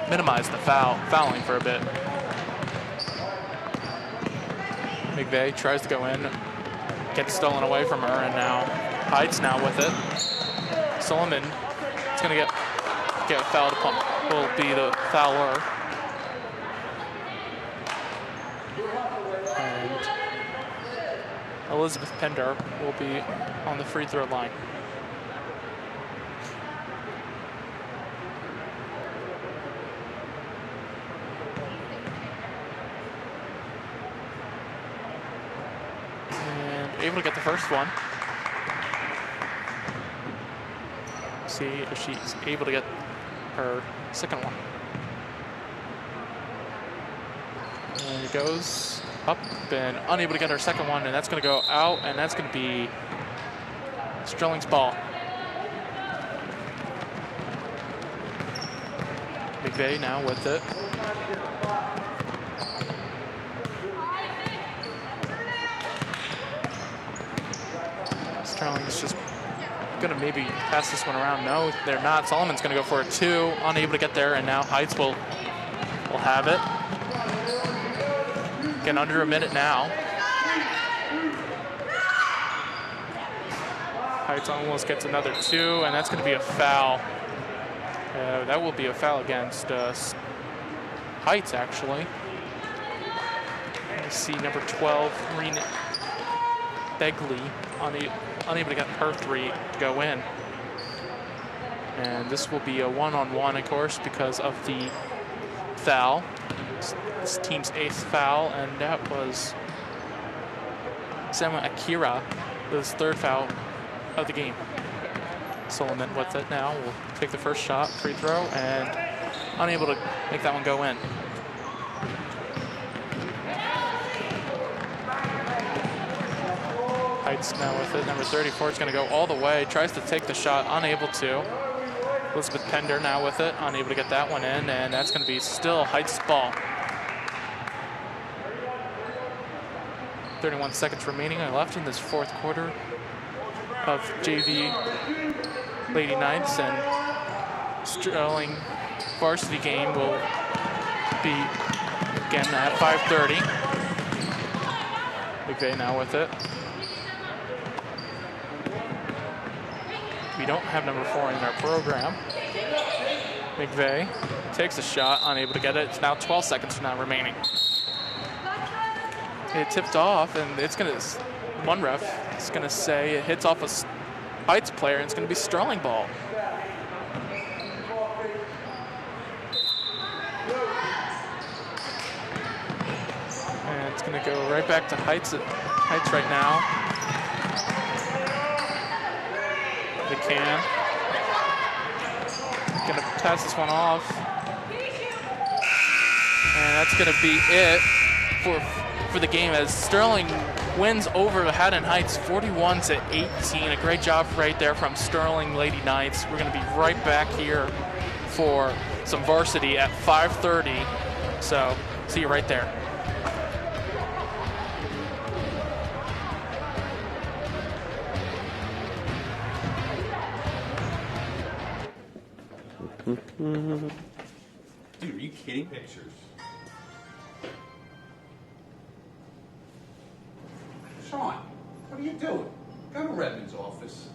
minimize the fouling for a bit. McVeigh tries to go in, gets stolen away from her, and now Heights now with it. Solomon is going to get fouled upon, will be the fouler. And Elizabeth Pender will be on the free throw line. And able to get the first one. See if she's able to get her second one. And it goes up and unable to get her second one, and that's going to go out, and that's going to be Sterling's ball. McVeigh now with it. Sterling's just going to maybe pass this one around. No, they're not. Solomon's going to go for it too. Unable to get there, and now Heights will have it. Again, under a minute now. Heights almost gets another 2, and that's going to be a foul. That will be a foul against Heights, actually. I see number 12, Rena Begley, unable to get her 3 to go in. And this will be a one-on-one, of course, because of the foul. This team's 8th foul, and that was Sama Akira, his 3rd foul of the game. Solomon with it now will take the first shot, free throw, and unable to make that one go in. Heights now with it. Number 34 is going to go all the way, tries to take the shot, unable to. Elizabeth Pender now with it, unable to get that one in, and that's going to be still Heights' ball. 31 seconds remaining left in this 4th quarter of JV Lady Knights, and Sterling varsity game will be again at 5:30. McVeigh now with it. We don't have number 4 in our program. McVeigh takes a shot, unable to get it. It's now 12 seconds now remaining. It tipped off, and it's going to, one ref is going to say it hits off a Heights player, and it's going to be Sterling ball. And it's going to go right back to Heights right now. They can. Going to pass this one off. And that's going to be it for the game as Sterling wins over Haddon Heights 41-18. A great job right there from Sterling Lady Knights. We're going to be right back here for some varsity at 5:30. So see you right there. Dude, are you kidding? Pictures. Sean, what are you doing? Go to Redmond's office.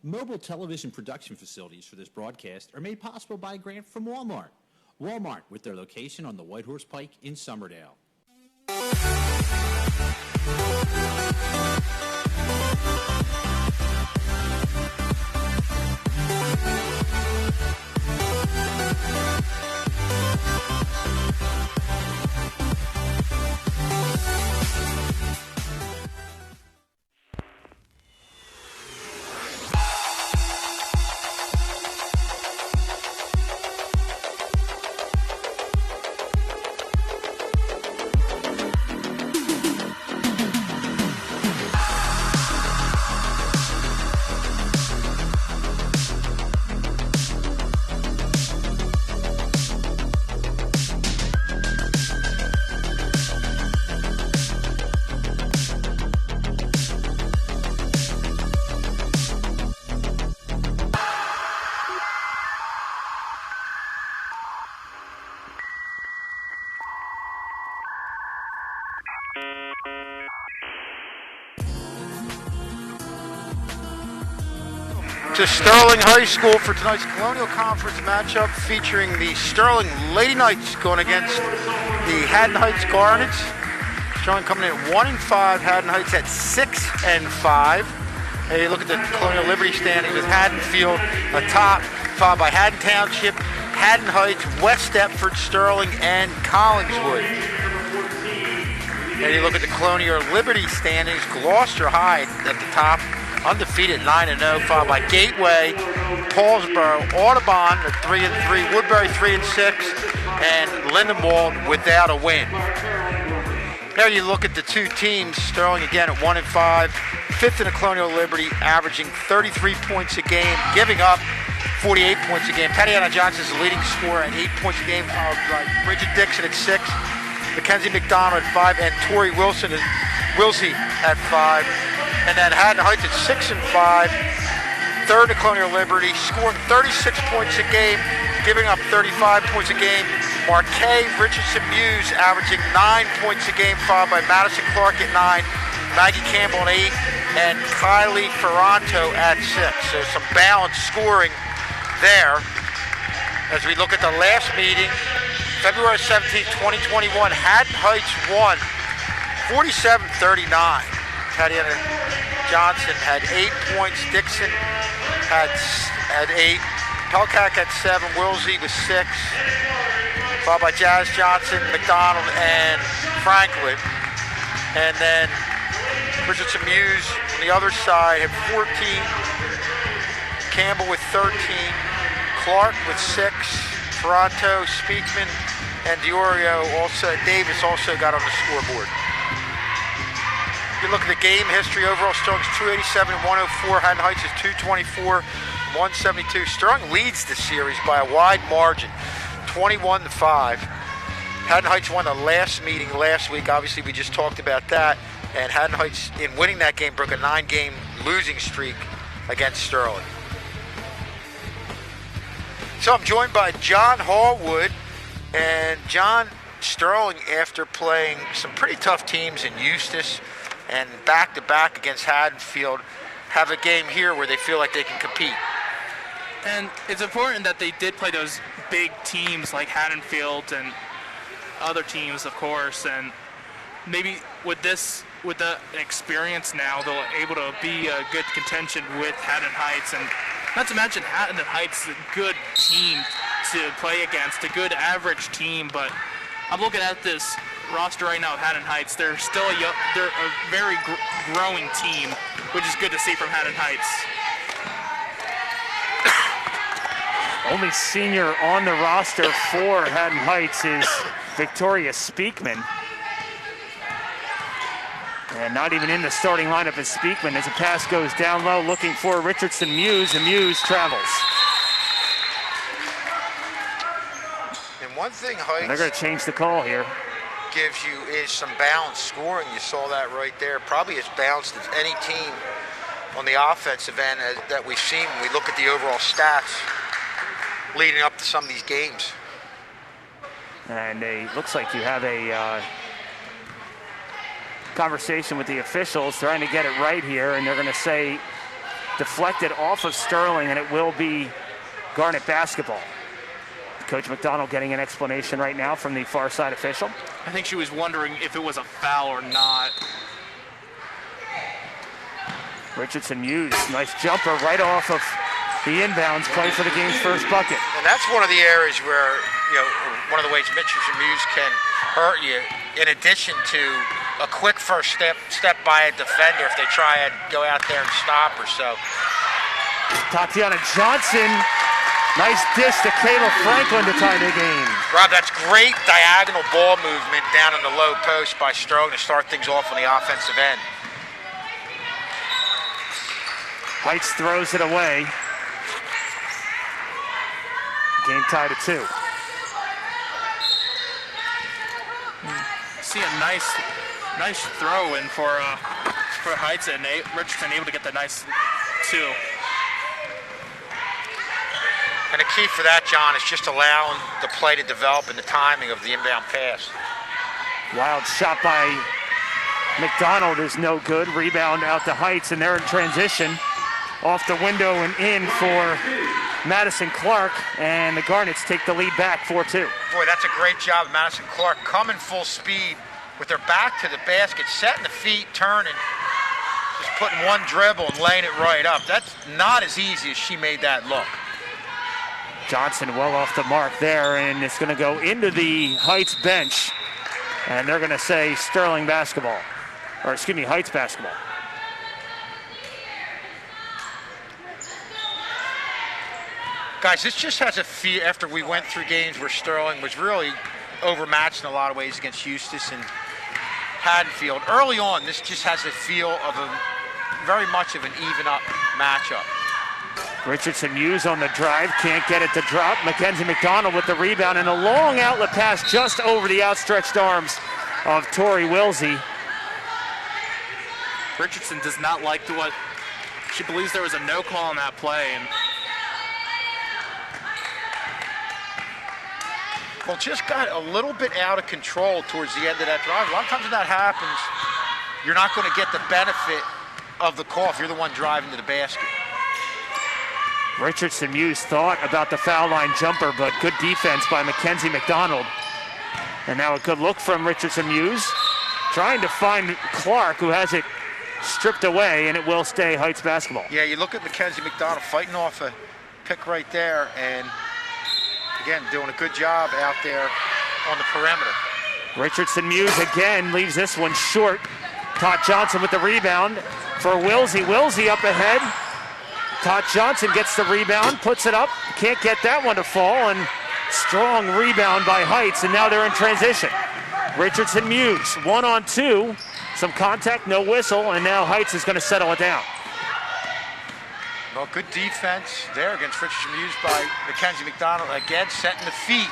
Mobile television production facilities for this broadcast are made possible by a grant from Walmart. Walmart, with their location on the White Horse Pike in Somerdale. To Sterling High School for tonight's Colonial Conference matchup featuring the Sterling Lady Knights going against the Haddon Heights Garnets. Sterling coming in at 1-5, Haddon Heights at 6-5. Hey, look at the Colonial Liberty standings with Haddonfield atop, followed by Haddon Township, Haddon Heights, West Deptford, Sterling, and Collingswood. And you look at the Colonial Liberty standings, Gloucester High at the top, undefeated 9-0, followed by Gateway, Paulsboro, Audubon at 3-3, Woodbury 3-6, and Lindenwold without a win. There you look at the two teams, Sterling again at 1-5, fifth in the Colonial Liberty, averaging 33 points a game, giving up 48 points a game. Tatiana Johnson is the leading scorer at 8 points a game, followed by Bridget Dixon at 6, Mackenzie McDonald at 5, and Tori Wilson at 5. And then Haddon Heights at 6-5, third in Colonial Liberty, scoring 36 points a game, giving up 35 points a game. Marquet Richardson Muse averaging 9 points a game, followed by Madison Clark at 9, Maggie Campbell at 8, and Kylie Ferranto at 6. So some balanced scoring there. As we look at the last meeting, February 17, 2021, Haddon Heights won 47-39. Tatiana Johnson had 8 points, Dixon had 8, Pelkak had 7, Wilsey was 6, followed by Jazz Johnson, McDonald, and Franklin. And then Richardson Muse on the other side had 14, Campbell with 13, Clark with 6, Toronto, Speakman, and Davis also got on the scoreboard. If you look at the game history, overall Sterling's 287-104, Haddon Heights is 224-172. Sterling leads the series by a wide margin, 21-5. Haddon Heights won the last meeting last week. Obviously, we just talked about that. And Haddon Heights, in winning that game, broke a 9-game losing streak against Sterling. So I'm joined by John Hallwood. And John, Sterling, after playing some pretty tough teams in Eustis and back-to-back against Haddonfield, have a game here where they feel like they can compete. And it's important that they did play those big teams like Haddonfield and other teams, of course, and maybe with the experience now, they'll able to be a good contention with Haddon Heights, and not to mention Haddon Heights is a good team to play against, a good average team, but I'm looking at this roster right now of Haddon Heights. They're still they're a very growing team, which is good to see from Haddon Heights. Only senior on the roster for Haddon Heights is Victoria Speakman. And not even in the starting lineup is Speakman as a pass goes down low looking for Richardson Muse, and Muse travels. And one thing Heights... And they're going to change the call here. ...gives you is some balanced scoring. You saw that right there. Probably as balanced as any team on the offensive end that we've seen when we look at the overall stats leading up to some of these games. And it looks like you have a conversation with the officials trying to get it right here, and they're going to say deflected off of Sterling, and it will be Garnet basketball. Coach McDonald getting an explanation right now from the far side official. I think she was wondering if it was a foul or not. Richardson Muse, nice jumper right off of the inbounds play for the game's first bucket. And that's one of the areas where, one of the ways Richardson Muse can hurt you, in addition to a quick first step by a defender if they try and go out there and stop her. So Tatiana Johnson, nice dish to Kayla Franklin to tie the game. Rob, that's great diagonal ball movement down in the low post by Sterling to start things off on the offensive end. Heights throws it away. Game tied at 2. See a nice throw in for Heights, and Richardson able to get the nice 2. And the key for that, John, is just allowing the play to develop and the timing of the inbound pass. Wild shot by McDonald is no good. Rebound out to Heights, and they're in transition. Off the window and in for Madison Clark, and the Garnets take the lead back 4-2. Boy, that's a great job of Madison Clark, coming full speed with their back to the basket, setting the feet, turning, just putting one dribble and laying it right up. That's not as easy as she made that look. Johnson well off the mark there, and it's going to go into the Heights bench, and they're going to say Sterling basketball, or excuse me, Heights basketball. Guys, this just has a feel, after we went through games where Sterling was really overmatched in a lot of ways against Eustis and Haddonfield. Early on, this just has a feel of very much of an even-up matchup. Richardson Muse on the drive, can't get it to drop. Mackenzie McDonald with the rebound, and a long outlet pass just over the outstretched arms of Tori Wilsey. Richardson does not like what she believes there was a no call on that play, and well, just got a little bit out of control towards the end of that drive. A lot of times when that happens, you're not going to get the benefit of the call if you're the one driving to the basket. Richardson Muse thought about the foul line jumper, but good defense by Mackenzie McDonald. And now a good look from Richardson Muse, trying to find Clark, who has it stripped away, and it will stay Heights basketball. Yeah, you look at Mackenzie McDonald fighting off a pick right there, and again, doing a good job out there on the perimeter. Richardson Muse again leaves this one short. Tot Johnson with the rebound for Wilsey. Wilsey up ahead. Tot Johnson gets the rebound, puts it up. Can't get that one to fall, and strong rebound by Heights, and now they're in transition. Richardson Muse, 1-on-2. Some contact, no whistle, and now Heights is going to settle it down. Well, good defense there against Richardson Muse by Mackenzie McDonald. Again, setting the feet.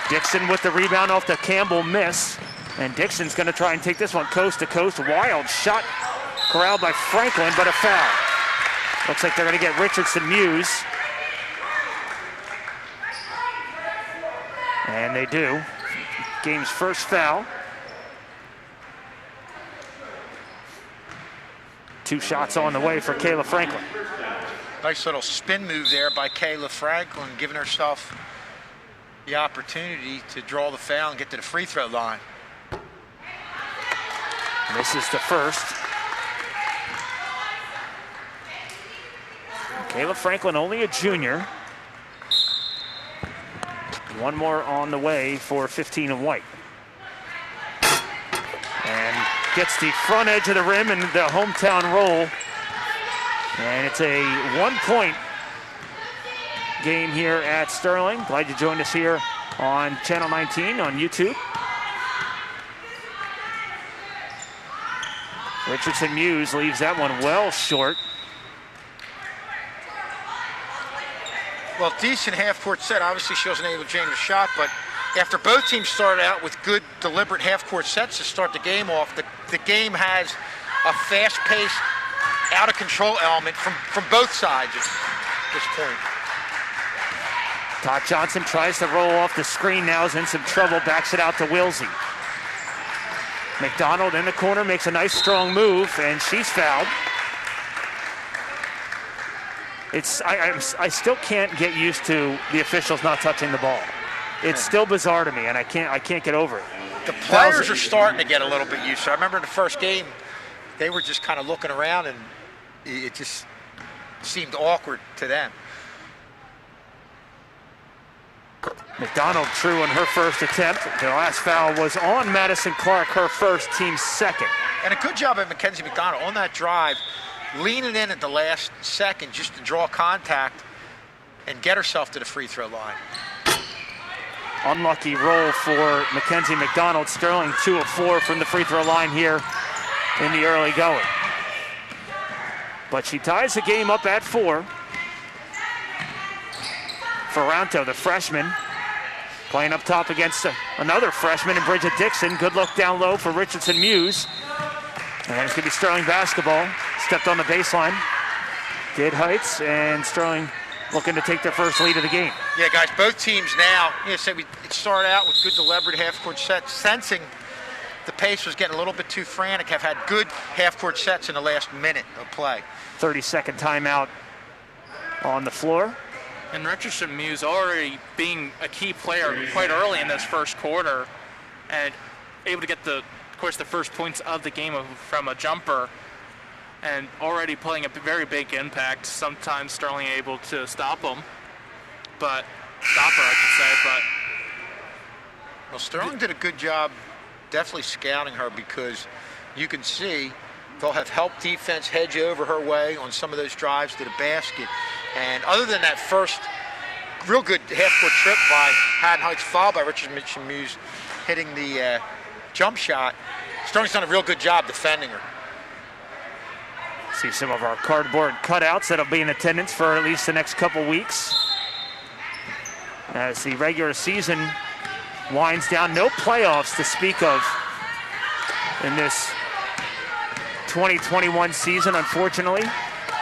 Dixon with the rebound off the Campbell miss. And Dixon's going to try and take this one coast to coast. Wild shot corralled by Franklin, but a foul. Looks like they're going to get Richardson Muse. And they do. Game's first foul. 2 shots on the way for Kayla Franklin. Nice little spin move there by Kayla Franklin, giving herself the opportunity to draw the foul and get to the free throw line. And this is the first. Kayla Franklin, only a junior. One more on the way for 15 and white. And gets the front edge of the rim and the hometown roll. And it's a 1-point game here at Sterling. Glad you joined us here on Channel 19 on YouTube. Richardson Muse leaves that one well short. Well, decent half-court set. Obviously, she wasn't able to change the shot, but after both teams started out with good, deliberate half-court sets to start the game off, the game has a fast-paced, out-of-control element from both sides at this point. Todd Johnson tries to roll off the screen now, is in some trouble, backs it out to Wilsey. McDonald in the corner makes a nice strong move, and she's fouled. I still can't get used to the officials not touching the ball. It's still bizarre to me, and I can't get over it. The players are starting to get a little bit used to it. I remember in the first game, they were just kind of looking around, and it just seemed awkward to them. McDonald true on her first attempt. The last foul was on Madison Clark, her first, team's second. And a good job by Mackenzie McDonald on that drive, leaning in at the last second just to draw contact and get herself to the free throw line. Unlucky roll for Mackenzie McDonald. Sterling 2 of 4 from the free throw line here in the early going. But she ties the game up at 4. Ferranto, the freshman, playing up top against another freshman in Bridget Dixon. Good look down low for Richardson Muse. And it's going to be Sterling basketball. Stepped on the baseline. Did Heights, and Sterling looking to take their first lead of the game. Yeah, guys, both teams now, it started out with good deliberate half-court sets, sensing the pace was getting a little bit too frantic, have had good half-court sets in the last minute of play. 30-second timeout on the floor. And Richardson Muse already being a key player quite early in this first quarter and able to get the first points of the game from a jumper and already playing a very big impact. Sometimes Sterling able to stop her, I should say. Well, Sterling did a good job definitely scouting her, because you can see they'll have helped defense hedge over her way on some of those drives to the basket. And other than that first real good half-court trip by Haddon Heights, fouled by Richardson Muse hitting the jump shot, Sterling's done a real good job defending her. See some of our cardboard cutouts that'll be in attendance for at least the next couple weeks. As the regular season winds down, no playoffs to speak of in this 2021 season, unfortunately.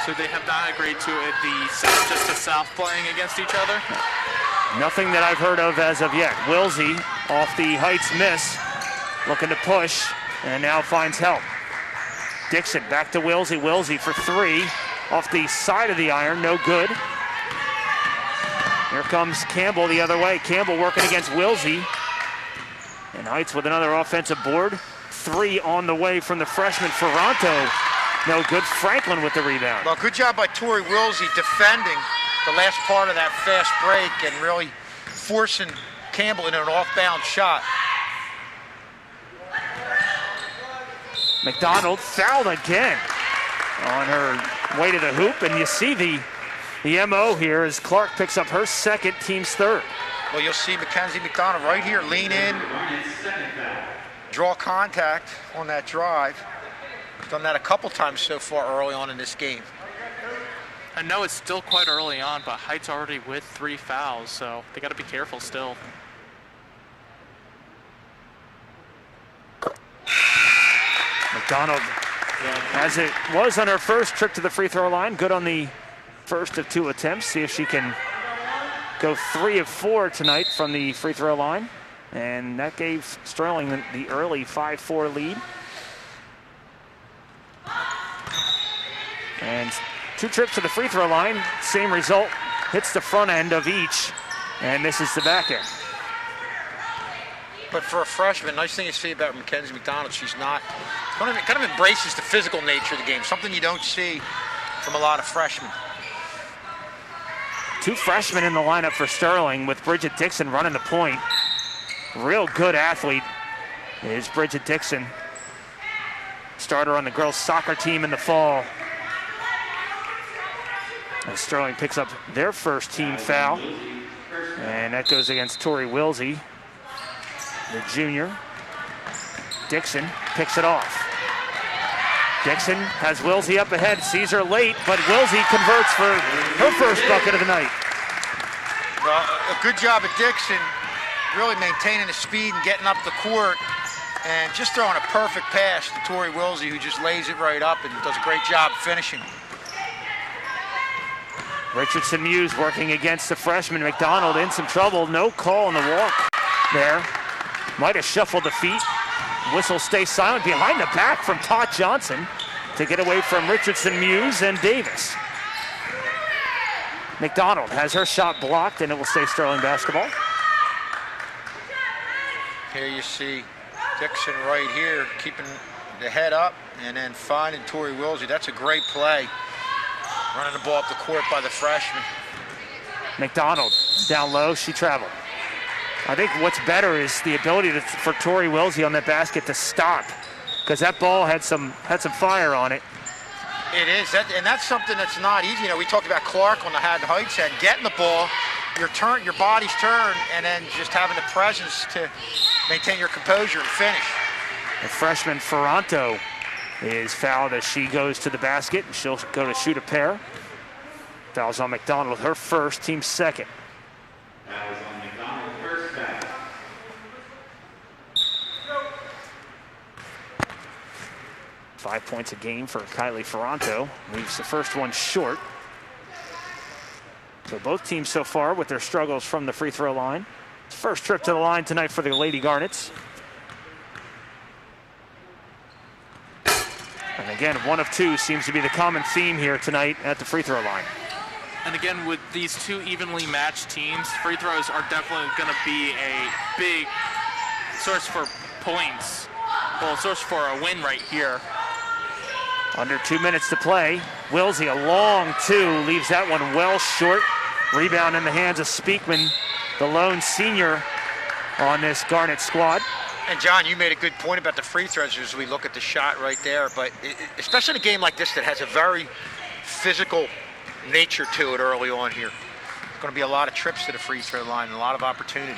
So they have not agreed to it, the South, just the South playing against each other? Nothing that I've heard of as of yet. Wilsey off the Heights miss, looking to push, and now finds help. Dixon back to Wilsey. Wilsey for 3 off the side of the iron, no good. Here comes Campbell the other way. Campbell working against Wilsey. And Heights with another offensive board. 3 on the way from the freshman Ferranto. No good. Franklin with the rebound. Well, good job by Tori Wilsey defending the last part of that fast break and really forcing Campbell into an off-bounds shot. McDonald fouled again on her way to the hoop, and you see the MO here as Clark picks up her second, team's third. Well, you'll see Mackenzie McDonald right here lean in, draw contact on that drive. He's done that a couple times so far early on in this game. I know it's still quite early on, but Heights already with 3 fouls, so they got to be careful still. McDonald, as it was on her first trip to the free throw line, good on the first of 2 attempts. See if she can go 3 of 4 tonight from the free throw line. And that gave Sterling the early 5-4 lead. And 2 trips to the free throw line, same result, hits the front end of each and misses the back end. But for a freshman, nice thing to see about Mackenzie McDonald, she's not, kind of embraces the physical nature of the game, something you don't see from a lot of freshmen. 2 freshmen in the lineup for Sterling, with Bridget Dixon running the point. Real good athlete is Bridget Dixon. Starter on the girls soccer team in the fall. And Sterling picks up their first team foul. And that goes against Tori Wilsey, the junior. Dixon picks it off. Dixon has Wilsey up ahead, sees her late, but Wilsey converts for her first bucket of the night. Well, a good job at Dixon, really maintaining the speed and getting up the court, and just throwing a perfect pass to Tori Wilsey, who just lays it right up and does a great job finishing. Richardson Muse working against the freshman. McDonald in some trouble. No call on the walk there. Might have shuffled the feet. Whistle stays silent. Behind the back from Todd Johnson to get away from Richardson Muse and Davis. McDonald has her shot blocked, and it will stay Sterling basketball. Here you see Dixon right here keeping the head up and then finding Tori Wilsey. That's a great play. Running the ball up the court by the freshman. McDonald down low, she traveled. I think what's better is the ability for Tori Wilsey on that basket to stop, because that ball had some fire on it. It is, and that's something that's not easy. You know, we talked about Clark on the Haddon Heights end, getting the ball, your body's turn, and then just having the presence to maintain your composure and finish. The freshman Ferranto is fouled as she goes to the basket, and she'll go to shoot a pair. Fouls on McDonald, her first, team second. Fouls on McDonald, first foul. 5 points a game for Kylie Ferranto. Leaves the first one short. So both teams so far with their struggles from the free throw line. First trip to the line tonight for the Lady Garnets. And again, 1 of 2 seems to be the common theme here tonight at the free throw line. And again, with these two evenly matched teams, free throws are definitely going to be a big source for points. Well, a source for a win right here. Under 2 minutes to play. Wilsey, a long 2, leaves that one well short. Rebound in the hands of Speakman, the lone senior on this Garnet squad. And John, you made a good point about the free throws as we look at the shot right there. But especially in a game like this that has a very physical nature to it early on here. There's going to be a lot of trips to the free throw line and a lot of opportunities.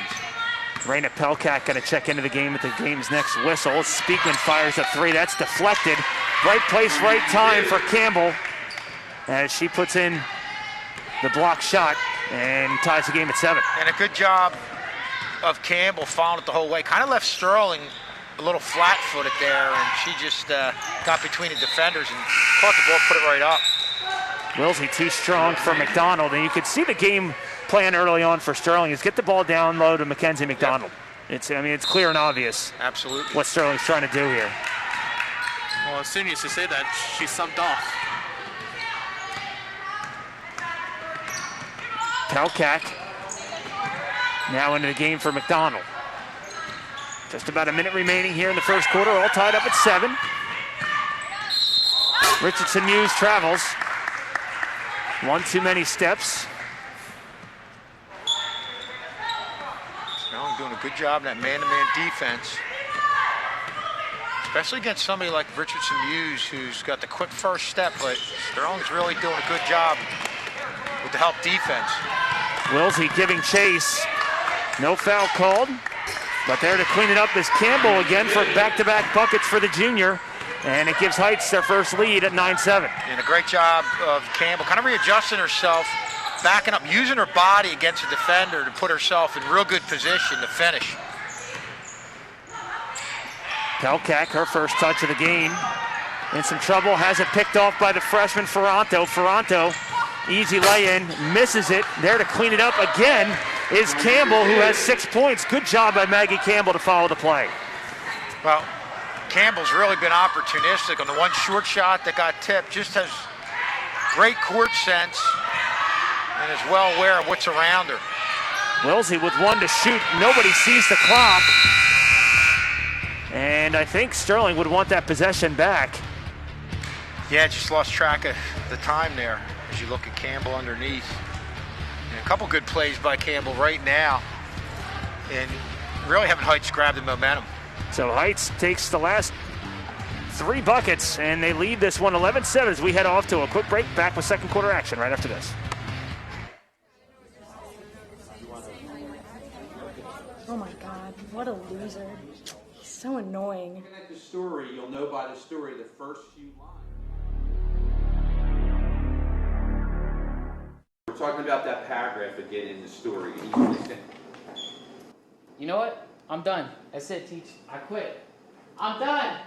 Raina Pelkat going to check into the game at the game's next whistle. Speakman fires a 3. That's deflected. Right place, right time for Campbell as she puts in the block shot and ties the game at 7. And a good job of Campbell following it the whole way. Kind of left Sterling a little flat-footed there, and she just got between the defenders and caught the ball, put it right up. Wilsey too strong for McDonald, and you could see the game plan early on for Sterling is get the ball down low to Mackenzie McDonald. Yep. It's clear and obvious. Absolutely. What Sterling's trying to do here. Well, as soon as you say that, she subbed off. Pelkat now into the game for McDonald. Just about a minute remaining here in the first quarter, all tied up at 7. Richardson Muse travels. 1 too many steps. Sterling doing a good job in that man-to-man defense. Especially against somebody like Richardson Muse, who's got the quick first step, but Sterling's really doing a good job with the help defense. Wilsey giving chase. No foul called, but there to clean it up is Campbell again for back-to-back buckets for the junior, and it gives Heights their first lead at 9-7. And a great job of Campbell, kind of readjusting herself, backing up, using her body against the defender to put herself in real good position to finish. Pelkat, her first touch of the game. In some trouble, has it picked off by the freshman Ferranto. Ferranto, easy lay-in, misses it. There to clean it up again is Campbell, who has 6 points. Good job by Maggie Campbell to follow the play. Well, Campbell's really been opportunistic on the one short shot that got tipped. Just has great court sense and is well aware of what's around her. Wilsey with 1 to shoot. Nobody sees the clock. And I think Sterling would want that possession back. Yeah, just lost track of the time there as you look at Campbell underneath. And a couple good plays by Campbell right now. And really having Heights grab the momentum. So Heights takes the last 3 buckets, and they lead this one 11-7 as we head off to a quick break. Back with second quarter action right after this. Oh my God, what a loser. He's so annoying. Looking at the story, you'll know by the story the first few lines. We're talking about that paragraph again in the story. You know what? I'm done. That's it, Teach. I quit. I'm done.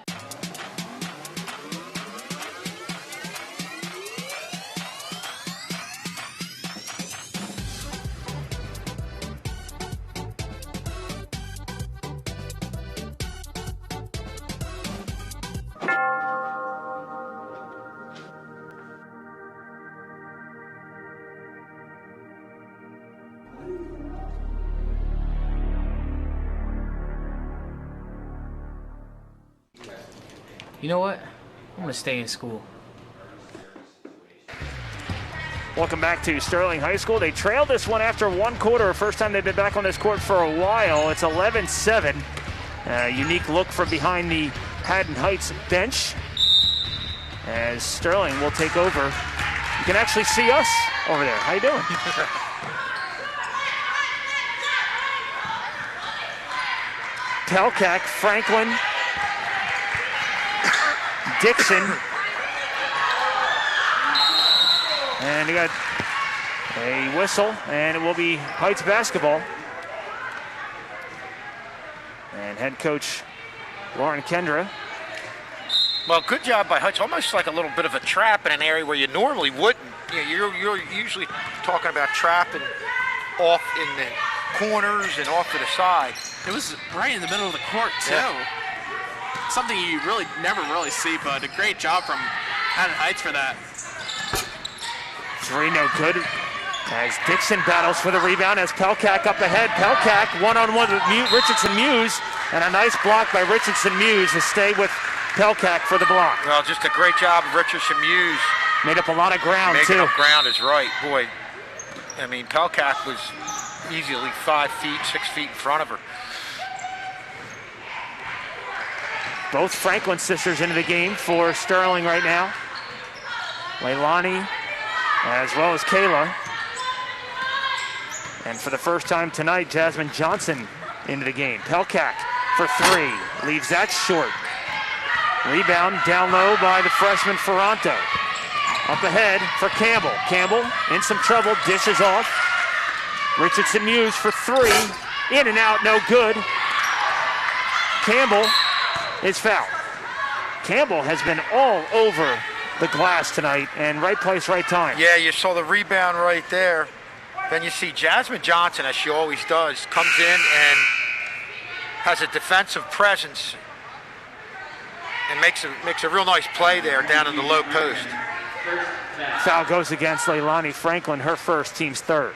You know what? I'm gonna stay in school. Welcome back to Sterling High School. They trailed this one after one quarter. First time they've been back on this court for a while. It's 11-7. Unique look from behind the Haddon Heights bench as Sterling will take over. You can actually see us over there. How you doing? Pelkak, Franklin, Dixon, and he got a whistle, and it will be Heights basketball. And head coach Lauren Kendra. Well, good job by Heights. Almost like a little bit of a trap in an area where you normally wouldn't. You know, you're usually talking about trapping off in the corners and off to the side. It was right in the middle of the court, too. Yeah. Something you really never really see, but a great job from Haddon Heights for that. Three no good as Dixon battles for the rebound as Pelkak up ahead. Pelkak one-on-one with Richardson Muse, and a nice block by Richardson Muse to stay with Pelkak for the block. Well, just a great job of Richardson Muse. Made up a lot of ground, Making too. up ground is right. Boy, I mean, Pelkak was easily 5 feet, 6 feet in front of her. Both Franklin sisters into the game for Sterling right now. Leilani as well as Kayla. And for the first time tonight, Jasmine Johnson into the game. Pelkak for three. Leaves that short. Rebound down low by the freshman Ferranto. Up ahead for Campbell. Campbell in some trouble, dishes off. Richardson Muse for three. In and out, no good. Campbell is fouled. Campbell has been all over the glass tonight, and right place, right time. Yeah, you saw the rebound right there. Then you see Jasmine Johnson, as she always does, comes in and has a defensive presence and makes a real nice play there down in the low post. Foul goes against Leilani Franklin, her first, team's third.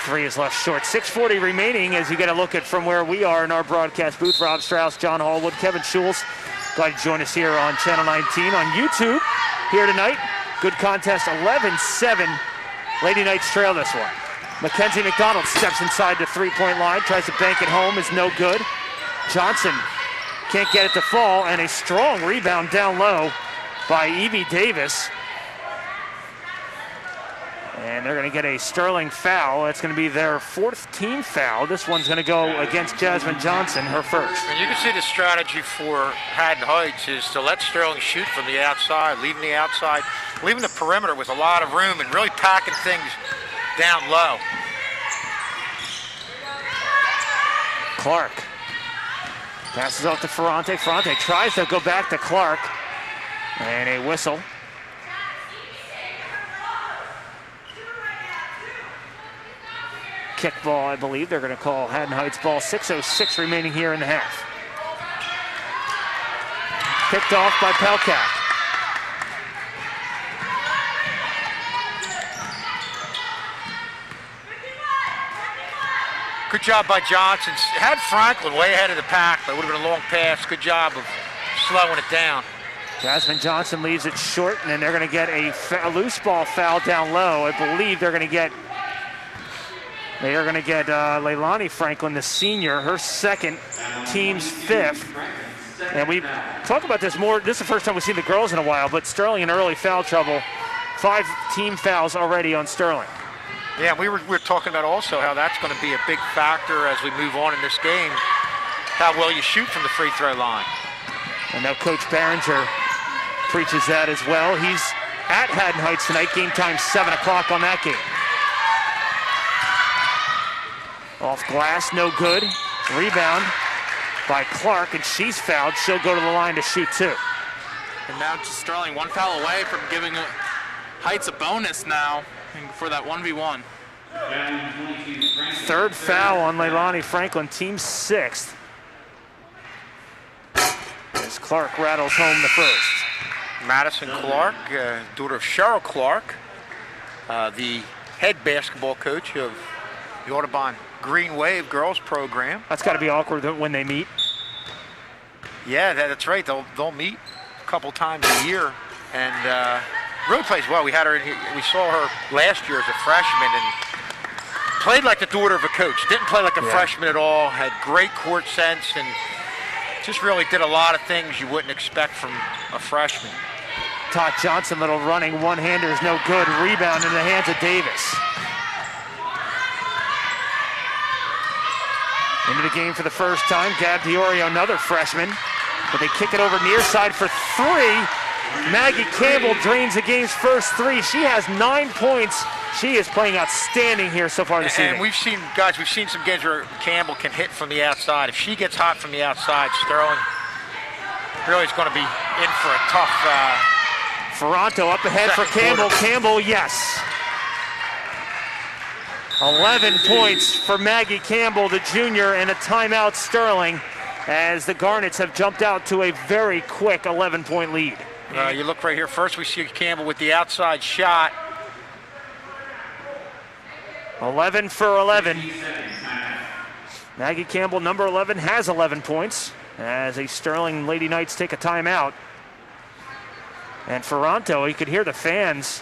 Three is left short. 6:40 remaining as you get a look at from where we are in our broadcast booth. Rob Strauss, John Hallwood, Kevin Schultz. Glad to join us here on Channel 19 on YouTube here tonight. Good contest, 11-7. Lady Knights trail this one. Mackenzie McDonald steps inside the three-point line, tries to bank it home, is no good. Johnson can't get it to fall, and a strong rebound down low by Evie Davis. And they're going to get a Sterling foul. That's going to be their fourth team foul. This one's going to go against Jasmine Johnson, her first. And you can see the strategy for Haddon Heights is to let Sterling shoot from the outside, leaving the perimeter with a lot of room and really packing things down low. Clark passes off to Ferrante. Ferrante tries to go back to Clark. And a whistle. Kick ball, I believe. They're going to call Haddon Heights ball. 6:06 remaining here in the half. Picked off by Pelkak. Good job by Johnson. Had Franklin way ahead of the pack, but it would have been a long pass. Good job of slowing it down. Jasmine Johnson leaves it short, and then they're going to get a loose ball foul down low. I believe they're going to get Leilani Franklin, the senior, her second, team's fifth. And we talk about this more. This is the first time we've seen the girls in a while, but Sterling in early foul trouble. 5 team fouls already on Sterling. Yeah, we were talking about also how that's going to be a big factor as we move on in this game, how well you shoot from the free throw line. And now Coach Barringer preaches that as well. He's at Haddon Heights tonight. Game time 7 o'clock on that game. Off glass, no good. Rebound by Clark, and she's fouled. She'll go to the line to shoot 2. And now just Sterling one foul away from giving Heights a bonus now for that 1v1. Third foul on Leilani Franklin, team 6th. As Clark rattles home the first. Madison Clark, daughter of Cheryl Clark, the head basketball coach of the Audubon Green Wave girls program. That's got to be awkward when they meet. Yeah, that's right. They'll meet a couple times a year, and really plays well. We saw her last year as a freshman, and played like the daughter of a coach. Didn't play like a freshman at all. Had great court sense, and just really did a lot of things you wouldn't expect from a freshman. Todd Johnson, little running one-hander is no good. Rebound in the hands of Davis. Into the game for the first time, Gab Diorio, another freshman. But they kick it over near side for 3. Maggie Campbell drains the game's first 3. She has 9 points. She is playing outstanding here so far this evening. And we've seen some games where Campbell can hit from the outside. If she gets hot from the outside, Sterling really is going to be in for a tough... Ferranto up ahead for Campbell. Quarter. Campbell, yes. 11 points for Maggie Campbell, the junior, and a timeout Sterling, as the Garnets have jumped out to a very quick 11-point lead. You look right here. First we see Campbell with the outside shot. 11 for 11. Maggie Campbell, number 11, has 11 points as the Sterling Lady Knights take a timeout. And Ferranto, you could hear the fans,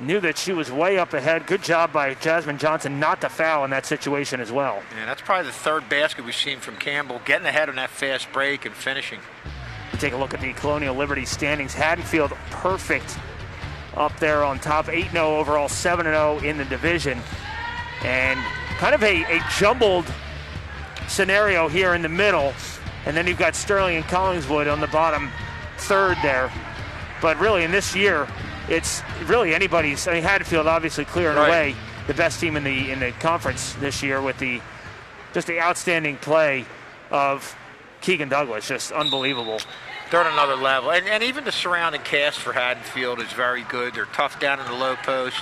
knew that she was way up ahead. Good job by Jasmine Johnson not to foul in that situation as well. Yeah, that's probably the third basket we've seen from Campbell, getting ahead on that fast break and finishing. Take a look at the Colonial Liberty standings. Haddonfield perfect up there on top, 8-0 overall, 7-0 in the division. And kind of a jumbled scenario here in the middle. And then you've got Sterling and Collingswood on the bottom third there. But really in this year, it's really anybody's. I mean, Haddonfield obviously clearing away the best team in the conference this year with just the outstanding play of Keegan Douglas, just unbelievable. They're on another level. And even the surrounding cast for Haddonfield is very good. They're tough down in the low post.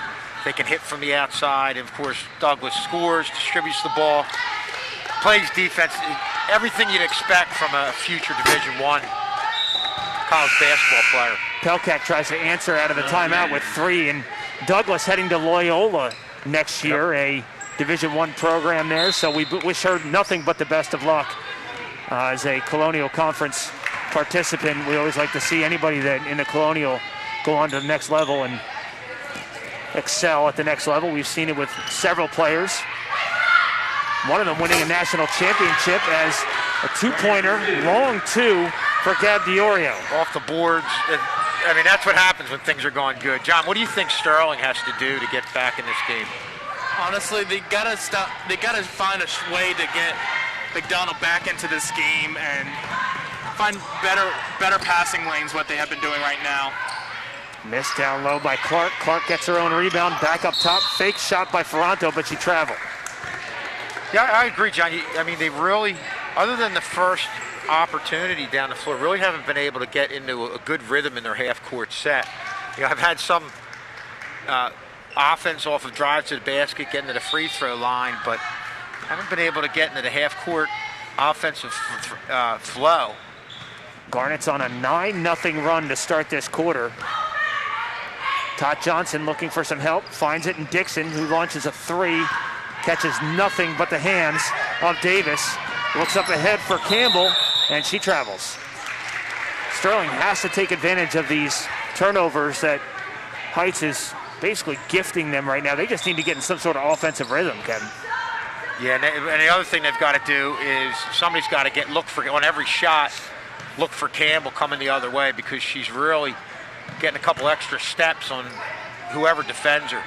They can hit from the outside. And, of course, Douglas scores, distributes the ball, plays defense. Everything you'd expect from a future Division I college basketball player. Pelkak tries to answer out of the timeout with 3. And Douglas heading to Loyola next year, a Division I program there. So we wish her nothing but the best of luck as a Colonial Conference participant. We always like to see anybody that in the Colonial go on to the next level and excel at the next level. We've seen it with several players. One of them winning a national championship as a 2-pointer, long 2 for Gab Diorio. Off the boards. I mean, that's what happens when things are going good. John, what do you think Sterling has to do to get back in this game? Honestly, they gotta stop. They gotta find a way to get McDonald back into this game and find better passing lanes, what they have been doing right now. Missed down low by Clark. Clark gets her own rebound, back up top. Fake shot by Ferranto, but she traveled. Yeah, I agree, John. I mean, they really, other than the first opportunity down the floor, really haven't been able to get into a good rhythm in their half-court set. You know, I've had some offense off of drives to the basket, getting to the free throw line, but haven't been able to get into the half-court offensive flow. Garnet's on a 9-0 run to start this quarter. Todd Johnson looking for some help, finds it in Dixon, who launches a 3, catches nothing but the hands of Davis. Looks up ahead for Campbell, and she travels. Sterling has to take advantage of these turnovers that Heights is basically gifting them right now. They just need to get in some sort of offensive rhythm, Kevin. Yeah, and the other thing they've got to do is somebody's got to look for, on every shot, look for Campbell coming the other way, because she's really getting a couple extra steps on whoever defends her.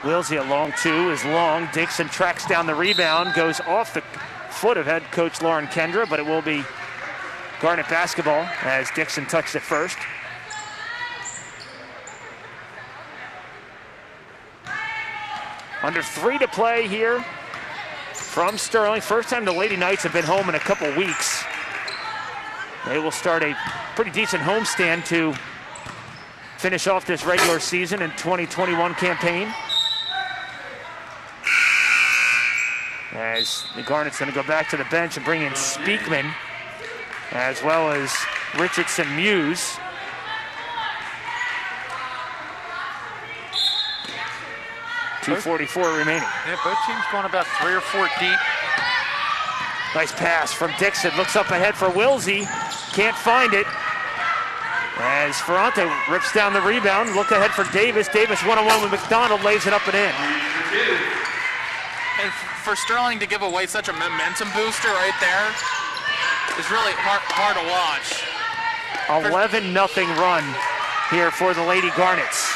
Wilsey, a long 2 is long. Dixon tracks down the rebound, goes off the foot of head coach Lauren Kendra, but it will be Garnet basketball as Dixon touched it first. Under 3 to play here from Sterling. First time the Lady Knights have been home in a couple weeks. They will start a pretty decent homestand to finish off this regular season and 2021 campaign. as the Garnet's going to go back to the bench and bring in Speakman, as well as Richardson Muse. .244 remaining. Yeah, both teams going about 3 or 4 deep. Nice pass from Dixon. Looks up ahead for Wilsey. Can't find it. As Ferrante rips down the rebound. Look ahead for Davis. Davis one-on-one with McDonald. Lays it up and in. And for Sterling to give away such a momentum booster right there is really hard to watch. 11-0 run here for the Lady Garnets.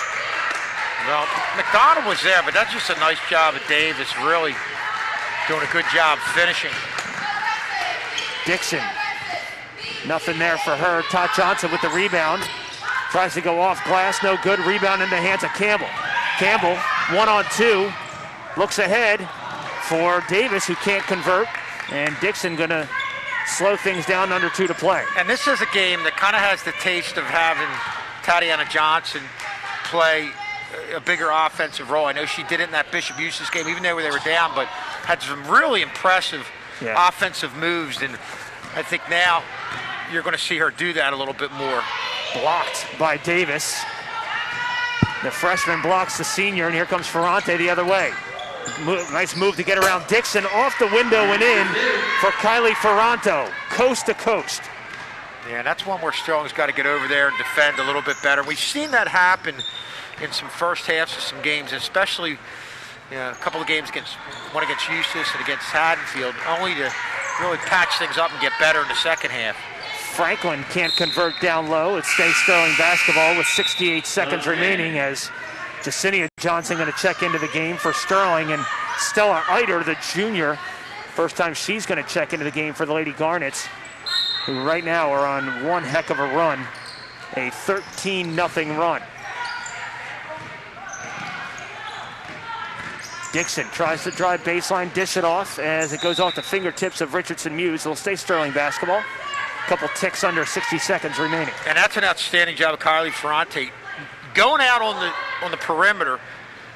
Well, McDonald was there, but that's just a nice job of Davis, really doing a good job finishing. Dixon, nothing there for her. Todd Johnson with the rebound. Tries to go off glass, no good. Rebound in the hands of Campbell. Campbell, 1-on-2, looks ahead for Davis, who can't convert, and Dixon gonna slow things down, under 2 to play. And this is a game that kind of has the taste of having Tatiana Johnson play a bigger offensive role. I know she did it in that Bishop Eustace game, even though they were down, but had some really impressive offensive moves, and I think now you're going to see her do that a little bit more. Blocked by Davis. The freshman blocks the senior, and here comes Ferrante the other way. Nice move to get around Dixon, off the window and in for Kylie Ferranto, coast to coast. Yeah, that's one where Sterling's got to get over there and defend a little bit better. We've seen that happen in some first halves of some games, especially a couple of games one against Eustis and against Haddonfield, only to really patch things up and get better in the second half. Franklin can't convert down low. It stays Sterling basketball with 68 seconds remaining, as Jacinia Johnson going to check into the game for Sterling, and Stella Eider, the junior, first time she's going to check into the game for the Lady Garnets, who right now are on one heck of a run, a 13-0 run. Dixon tries to drive baseline, dish it off as it goes off the fingertips of Richardson Muse. It'll stay Sterling basketball. A couple ticks under 60 seconds remaining. And that's an outstanding job of Kylie Ferrante, going out on the perimeter,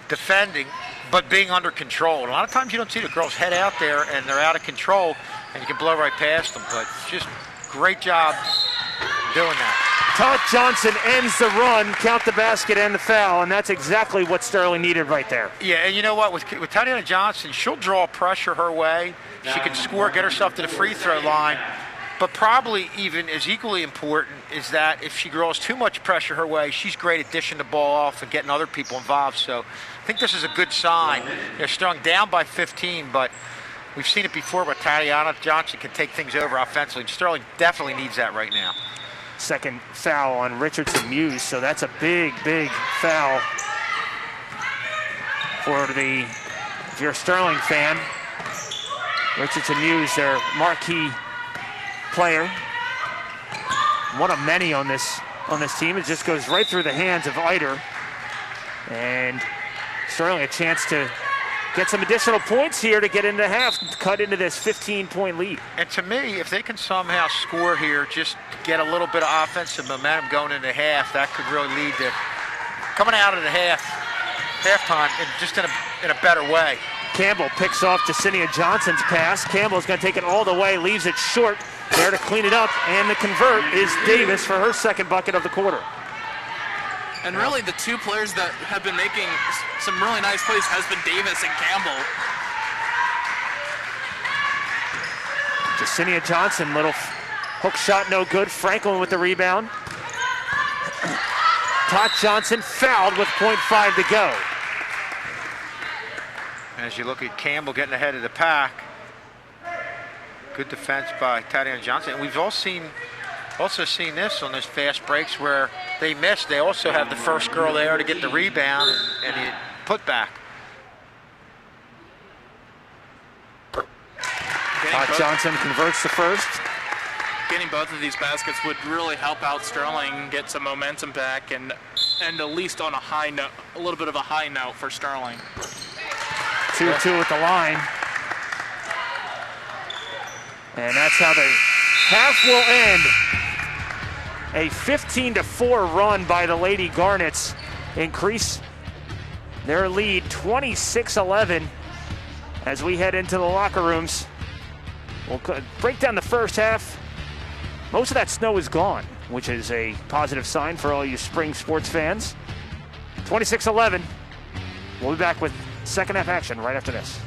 defending, but being under control. And a lot of times you don't see the girls head out there and they're out of control, and you can blow right past them. But just great job doing that. Todd Johnson ends the run, count the basket and the foul, and that's exactly what Sterling needed right there. Yeah, and you know what? With Tatiana Johnson, she'll draw pressure her way. She can score, get herself to the free throw line. But probably even as equally important is that if she draws too much pressure her way, she's great at dishing the ball off and getting other people involved. So I think this is a good sign. They're Sterling down by 15, but we've seen it before, but Tatiana Johnson can take things over offensively. Sterling definitely needs that right now. Second foul on Richardson Muse, so that's a big, big foul if you're a Sterling fan. Richardson Muse, their marquee player, one of many on this team. It just goes right through the hands of Eider, and Sterling a chance to get some additional points here to get into half, cut into this 15-point lead. And to me, if they can somehow score here, just get a little bit of offensive momentum going into half, that could really lead to coming out of the halftime and just in a better way. Campbell picks off Jacinia Johnson's pass. Campbell's going to take it all the way, leaves it short. There to clean it up, and the convert is Davis for her second bucket of the quarter. And really the two players that have been making some really nice plays has been Davis and Campbell. Jacinia Johnson, little hook shot, no good. Franklin with the rebound. Todd Johnson fouled with .5 to go. As you look at Campbell getting ahead of the pack, good defense by Tatiana Johnson. And we've also seen this on those fast breaks where they missed. They also have the first girl there to get the rebound and the putback. Todd Johnson converts the first. Getting both of these baskets would really help out Sterling get some momentum back and at least on a high note, a little bit of a high note for Sterling. 2-2 at the line. And that's how the half will end. A 15-4 run by the Lady Garnets. Increase their lead 26-11 as we head into the locker rooms. We'll break down the first half. Most of that snow is gone, which is a positive sign for all you spring sports fans. 26-11. We'll be back with second half action right after this.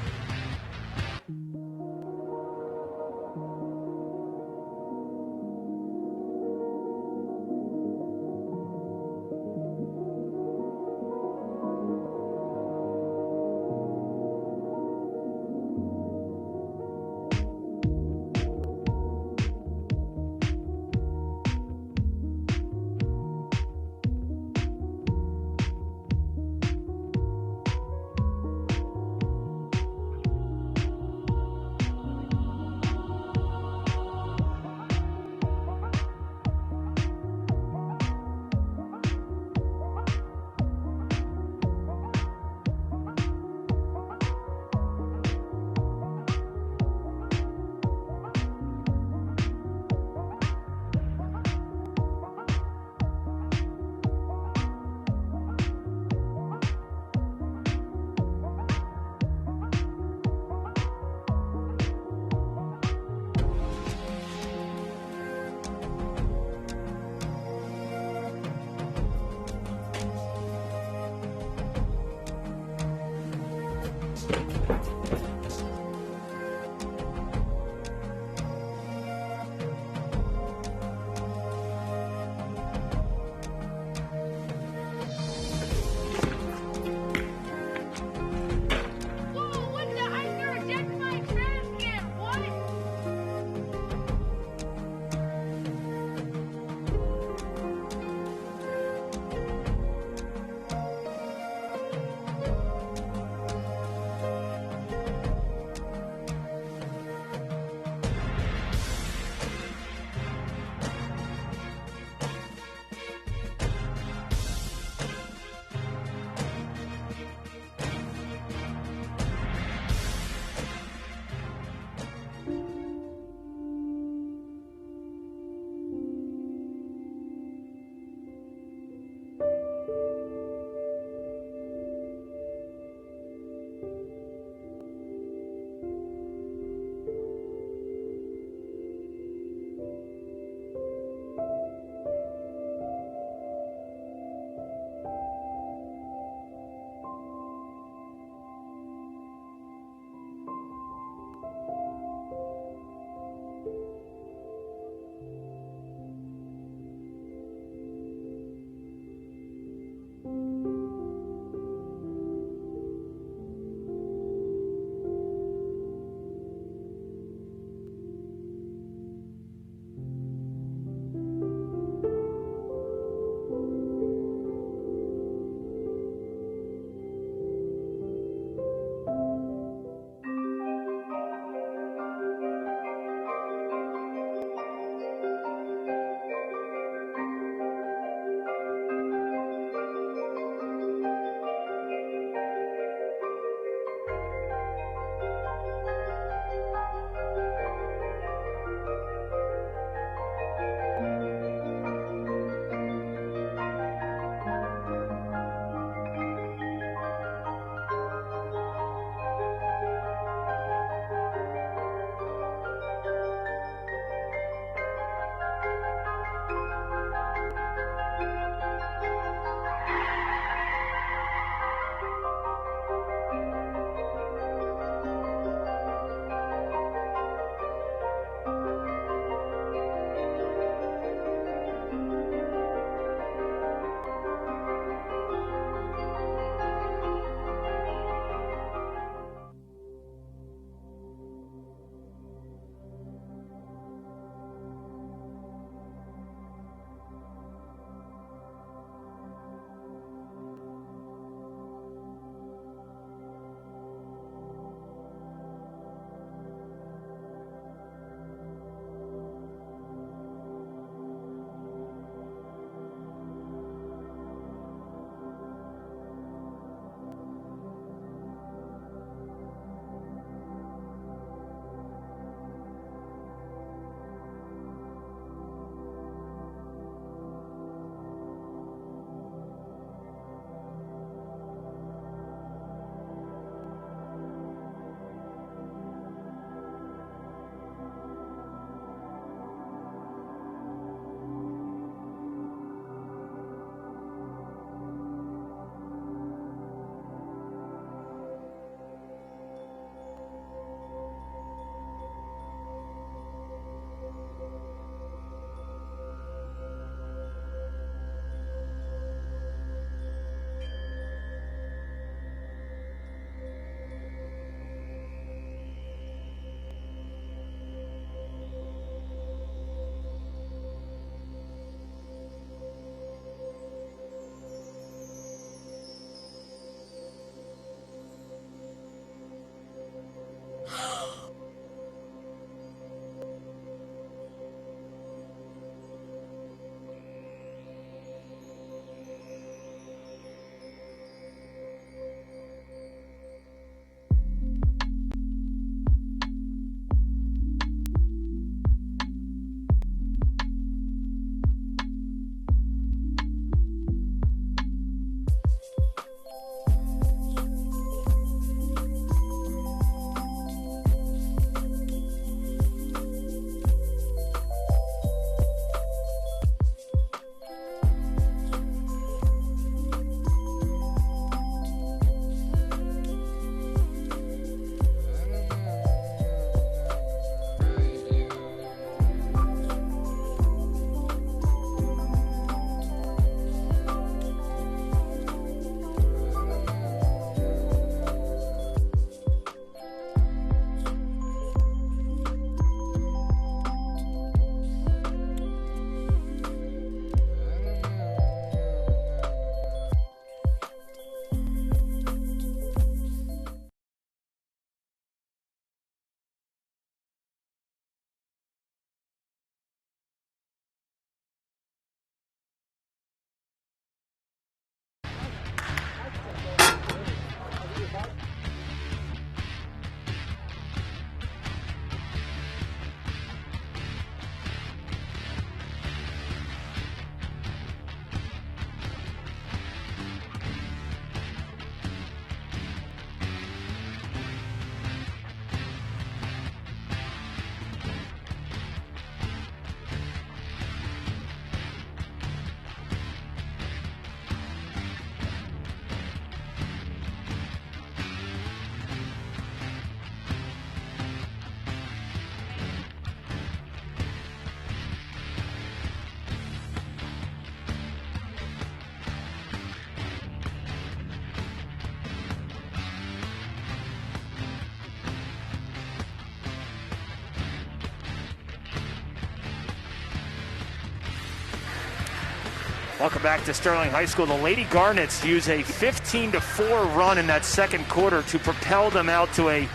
Welcome back to Sterling High School. The Lady Garnets use a 15-4 run in that second quarter to propel them out to a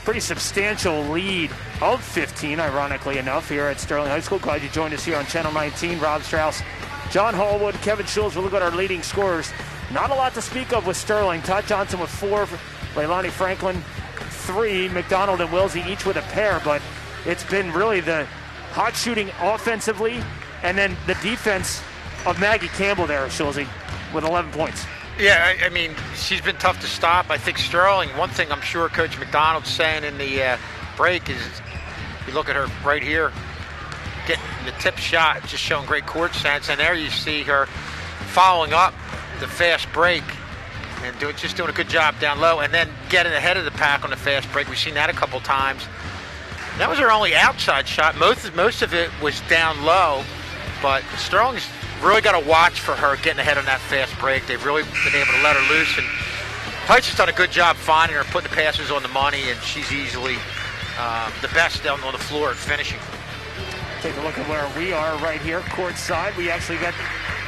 pretty substantial lead of 15, ironically enough, here at Sterling High School. Glad you joined us here on Channel 19. Rob Strauss, John Hallwood, Kevin Schultz. We'll look at our leading scorers. Not a lot to speak of with Sterling. Todd Johnson with 4, Leilani Franklin 3, McDonald and Wilsey each with a pair, but it's been really the hot shooting offensively and then the defense of Maggie Campbell there, Schulze, with 11 points. Yeah, I mean, she's been tough to stop. I think Sterling, one thing I'm sure Coach McDonald's saying in the break is, you look at her right here, getting the tip shot, just showing great court sense. And there you see her following up the fast break and just doing a good job down low and then getting ahead of the pack on the fast break. We've seen that a couple times. That was her only outside shot. Most of it was down low, but Sterling's really got to watch for her getting ahead on that fast break. They've really been able to let her loose, and Heights has done a good job finding her, putting the passes on the money, and she's easily the best down on the floor at finishing. Take a look at where we are right here, courtside. We actually got to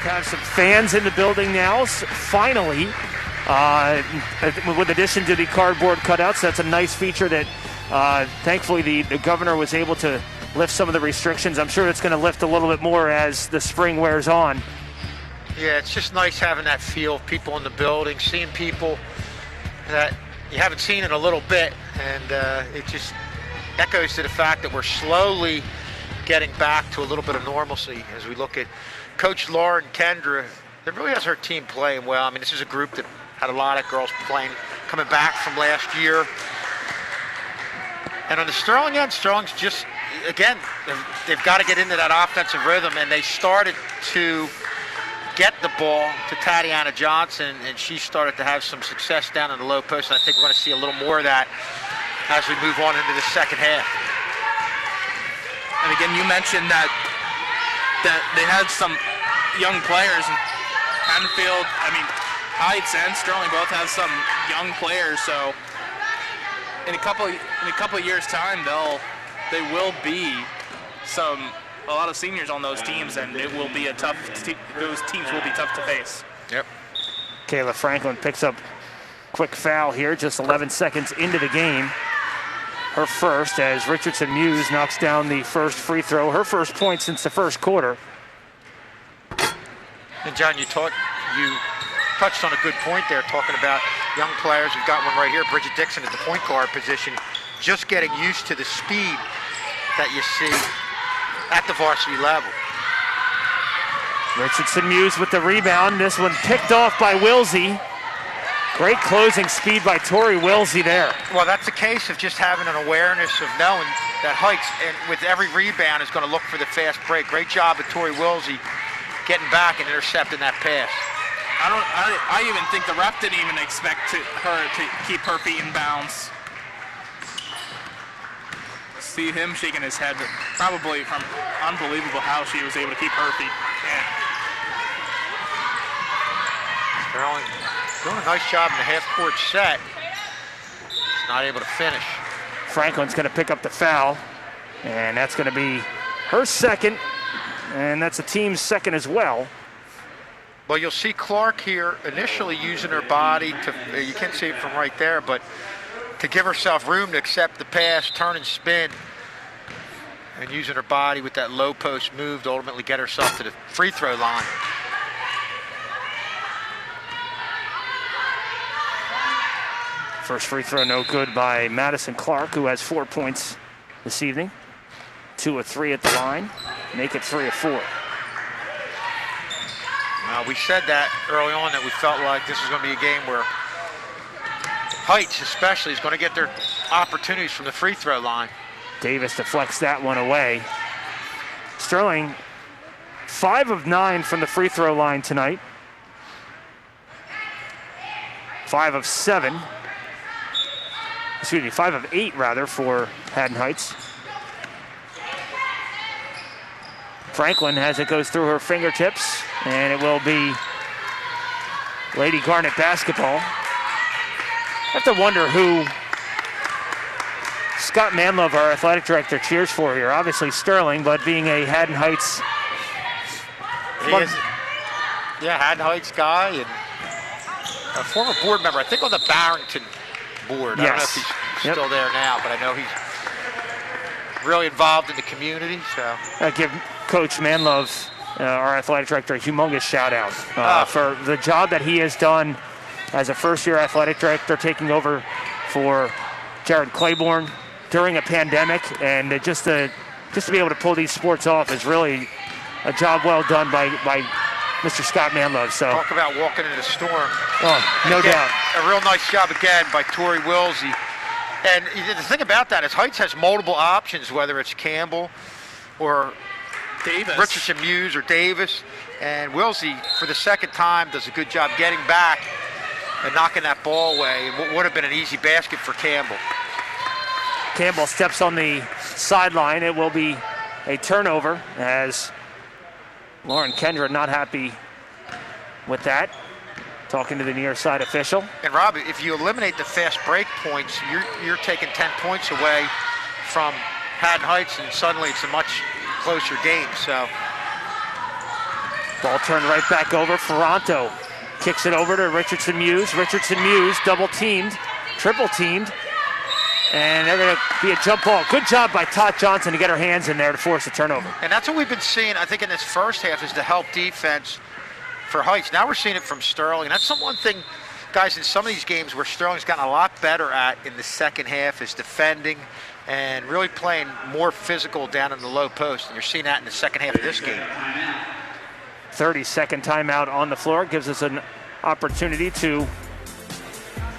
have some fans in the building now, finally, with addition to the cardboard cutouts. That's a nice feature that thankfully the governor was able to lift some of the restrictions. I'm sure it's going to lift a little bit more as the spring wears on. Yeah, it's just nice having that feel of people in the building, seeing people that you haven't seen in a little bit, and it just echoes to the fact that we're slowly getting back to a little bit of normalcy as we look at Coach Lauren Kendra. That really has her team playing well. I mean, this is a group that had a lot of girls playing, coming back from last year. And on the Sterling end, Sterling's just, again, they've got to get into that offensive rhythm, and they started to get the ball to Tatiana Johnson, and she started to have some success down in the low post, and I think we're going to see a little more of that as we move on into the second half. And again, you mentioned that they had some young players in Haddonfield. I mean, Heights and Sterling both have some young players, so in a couple of years' time, they will be a lot of seniors on those teams, and it will be those teams will be tough to face. Yep. Kayla Franklin picks up quick foul here, just 11 seconds into the game. Her first, as Richardson Muse knocks down the first free throw, her first point since the first quarter. And John, you touched on a good point there, talking about young players. We've got one right here, Bridget Dixon at the point guard position, just getting used to the speed that you see at the varsity level. Richardson Muse with the rebound. This one picked off by Wilsey. Great closing speed by Tori Wilsey there. Well, that's a case of just having an awareness of knowing that Heights, and with every rebound, is going to look for the fast break. Great job of Tori Wilsey getting back and intercepting that pass. I even think the ref didn't even expect her to keep her feet in bounds. See him shaking his head, probably from unbelievable how she was able to keep her feet in. Sterling doing a nice job in the half-court set. Just not able to finish. Franklin's going to pick up the foul, and that's going to be her second, and that's the team's second as well. Well, you'll see Clark here initially using her body to, you can't see it from right there, but to give herself room to accept the pass, turn and spin, and using her body with that low post move to ultimately get herself to the free throw line. First free throw no good by Madison Clark, who has 4 points this evening. 2 of 3 at the line. Make it 3 of 4. We said that early on, that we felt like this was going to be a game where Heights especially is going to get their opportunities from the free throw line. Davis deflects that one away. Sterling, 5 of 9 from the free throw line tonight. 5 of 7. Excuse me, 5 of 8 rather for Haddon Heights. Franklin, as it goes through her fingertips, and it will be Lady Garnet basketball. I have to wonder who Scott Manlove, our athletic director, cheers for here. Obviously Sterling, but being a Haddon Heights. Yeah, Haddon Heights guy and a former board member, I think on the Barrington board. I don't know if he's still there now, but I know he's really involved in the community. So I give Coach Manlove, our athletic director, a humongous shout out for the job that he has done as a first-year athletic director, taking over for Jared Claiborne during a pandemic, and just to be able to pull these sports off is really a job well done by Mr. Scott Manlove. So talk about walking in the storm. Oh, no doubt. A real nice job again by Tori Wilsey. And the thing about that is Heights has multiple options, whether it's Campbell or Davis, Richardson Muse or Davis. And Wilsey, for the second time, does a good job getting back and knocking that ball away. And what would have been an easy basket for Campbell. Campbell steps on the sideline. It will be a turnover as Lauren Kendra not happy with that. Talking to the near side official. And Rob, if you eliminate the fast break points, you're taking 10 points away from Haddon Heights, and suddenly it's a much closer game. So ball turned right back over. Ferranto kicks it over to Richardson Muse. Richardson Muse double teamed, triple teamed, and they're going to be a jump ball. Good job by Todd Johnson to get her hands in there to force a turnover. And that's what we've been seeing, I think, in this first half is the help defense for Heights. Now we're seeing it from Sterling. That's the one thing, guys, in some of these games where Sterling's gotten a lot better at in the second half is defending and really playing more physical down in the low post. And you're seeing that in the second half of this game. 30-second timeout on the floor gives us an opportunity to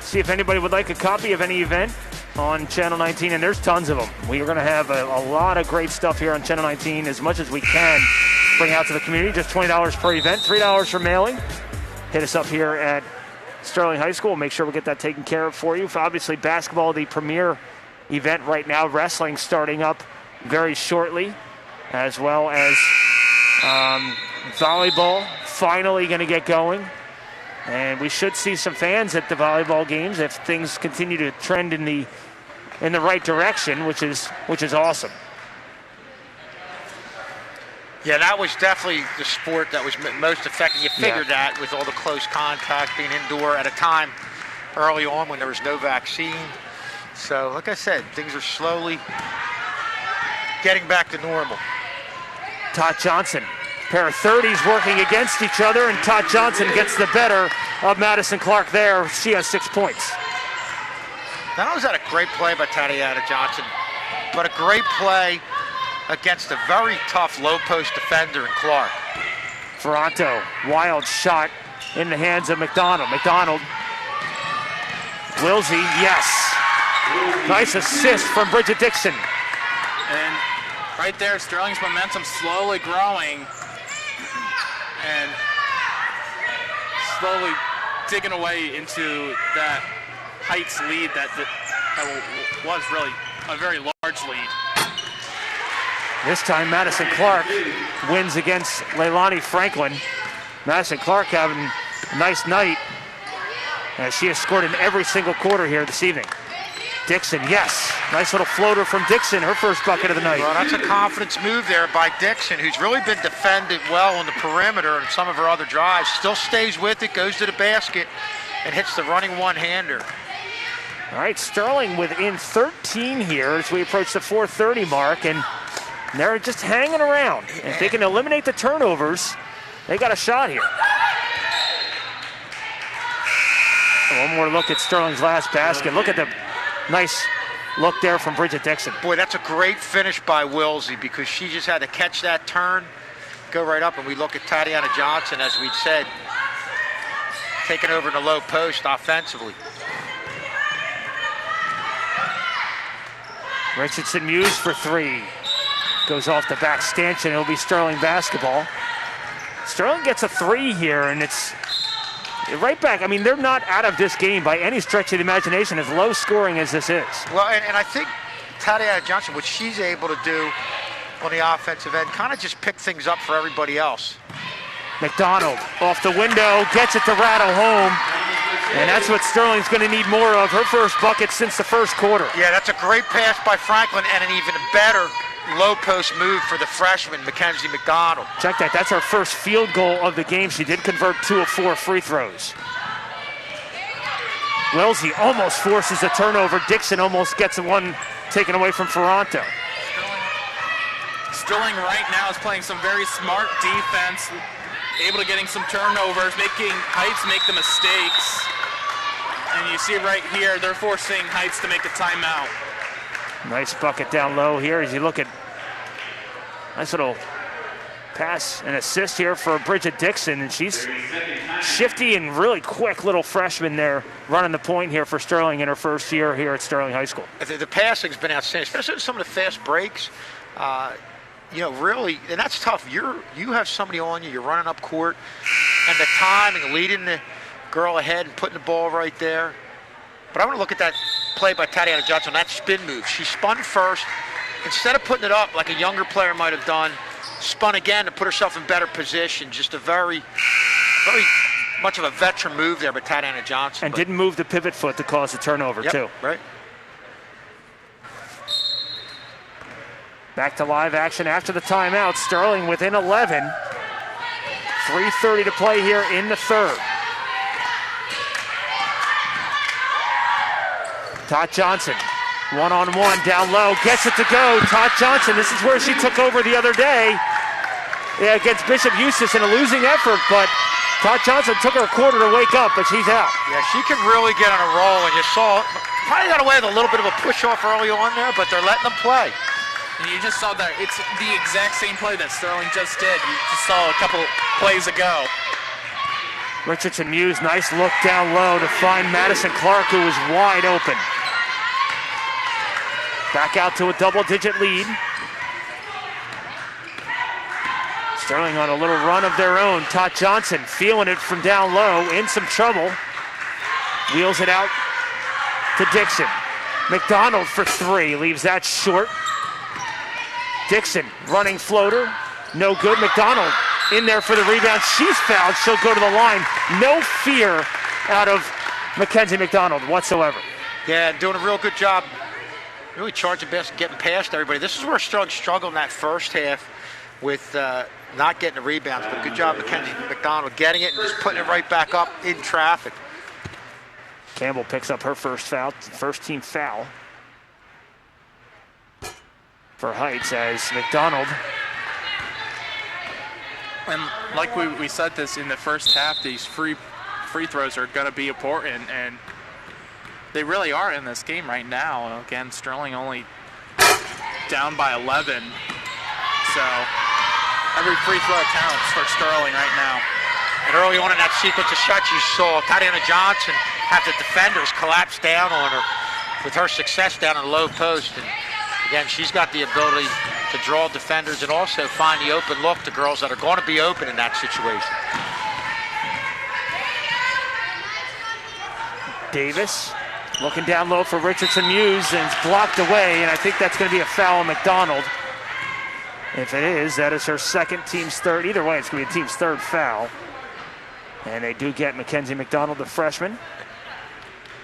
see if anybody would like a copy of any event on Channel 19, and there's tons of them. We are going to have a lot of great stuff here on Channel 19, as much as we can bring out to the community. Just $20 per event, $3 for mailing. Hit us up here at Sterling High School. We'll make sure we get that taken care of for you. For obviously, basketball, the premier event right now. Wrestling starting up very shortly, as well as volleyball finally going to get going. And we should see some fans at the volleyball games if things continue to trend in the right direction, which is awesome. Yeah, that was definitely the sport that was most effective. You figured that with all the close contact, being indoor at a time early on when there was no vaccine. So, like I said, things are slowly getting back to normal. Todd Johnson, pair of 30s working against each other, and Todd Johnson gets the better of Madison Clark there. She has 6 points. Not only was that a great play by Tatiana Johnson, but a great play against a very tough low post defender in Clark. Ferranto, wild shot in the hands of McDonald. McDonald, Wilsey, yes. Nice assist from Bridget Dixon. And right there, Sterling's momentum slowly growing and slowly digging away into that Heights lead that was really a very large lead. This time Madison Clark wins against Leilani Franklin. Madison Clark having a nice night as she has scored in every single quarter here this evening. Dixon, yes. Nice little floater from Dixon, her first bucket of the night. Well, that's a confidence move there by Dixon, who's really been defended well on the perimeter and some of her other drives. Still stays with it, goes to the basket, and hits the running one-hander. All right, Sterling within 13 here as we approach the 4:30 mark, and they're just hanging around. If they can eliminate the turnovers, they got a shot here. One more look at Sterling's last basket. Look at the nice look there from Bridget Dixon. Boy, that's a great finish by Wilsey because she just had to catch that turn, go right up, and we look at Tatiana Johnson, as we'd said, taking over in the low post offensively. Richardson Muse for three. Goes off the back stanchion. It'll be Sterling basketball. Sterling gets a three here, and it's right back. I mean, they're not out of this game by any stretch of the imagination, as low scoring as this is. Well, and I think Tatiana Johnson, what she's able to do on the offensive end, kind of just pick things up for everybody else. McDonald off the window, gets it to rattle home. And that's what Sterling's going to need more of. Her first bucket since the first quarter. Yeah, that's a great pass by Franklin and an even better low post move for the freshman, Mackenzie McDonald. Check that. That's her first field goal of the game. She did convert 2 of 4 free throws. Wellesley almost forces a turnover. Dixon almost gets one taken away from Ferranto. Sterling right now is playing some very smart defense, able to getting some turnovers, making Heights make the mistakes. And you see right here, they're forcing Heights to make a timeout. Nice bucket down low here as you look at nice little pass and assist here for Bridget Dixon, and she's shifty and really quick little freshman there running the point here for Sterling in her first year here at Sterling High School. The passing's been outstanding, especially some of the fast breaks. Really, and that's tough. You have somebody on you, you're running up court, and the timing, leading the girl ahead and putting the ball right there. But I want to look at that play by Tatiana Johnson, that spin move. She spun first. Instead of putting it up like a younger player might have done, spun again to put herself in better position. Just a very, very much of a veteran move there by Tatiana Johnson. And didn't move the pivot foot to cause the turnover, too. Right. Back to live action after the timeout. Sterling within 11. 3:30 to play here in the third. Todd Johnson, one-on-one down low, gets it to go. Todd Johnson, this is where she took over the other day against Bishop Eustis in a losing effort, but Todd Johnson took her a quarter to wake up, but she's out. Yeah, she can really get on a roll, and you saw, probably got away with a little bit of a push-off early on there, but they're letting them play. And you just saw that it's the exact same play that Sterling just did. You just saw a couple plays ago. Richardson Muse, nice look down low to find Madison Clark, who was wide open. Back out to a double-digit lead. Sterling on a little run of their own. Todd Johnson feeling it from down low, in some trouble. Wheels it out to Dixon. McDonald for 3, leaves that short. Dixon running floater, no good. McDonald in there for the rebound. She's fouled. She'll go to the line. No fear out of Mackenzie McDonald whatsoever. Yeah, doing a real good job. Really charging best, getting past everybody. This is where Sterling struggled in that first half with not getting the rebounds, but good job Mackenzie McDonald getting it and just putting it right back up in traffic. Campbell picks up her first foul, first team foul for Heights as McDonald. And like we said this in the first half, these free throws are going to be important, and they really are in this game right now. Again, Sterling only down by 11, so every free throw counts for Sterling right now. And early on in that sequence of shots, you saw Tatiana Johnson have the defenders collapse down on her with her success down in the low post. And again, she's got the ability to draw defenders and also find the open look to girls that are going to be open in that situation. Davis looking down low for Richardson Muse, and it's blocked away, and I think that's going to be a foul on McDonald. If it is, that is her second, team's third. Either way, it's going to be a team's third foul. And they do get Mackenzie McDonald, the freshman.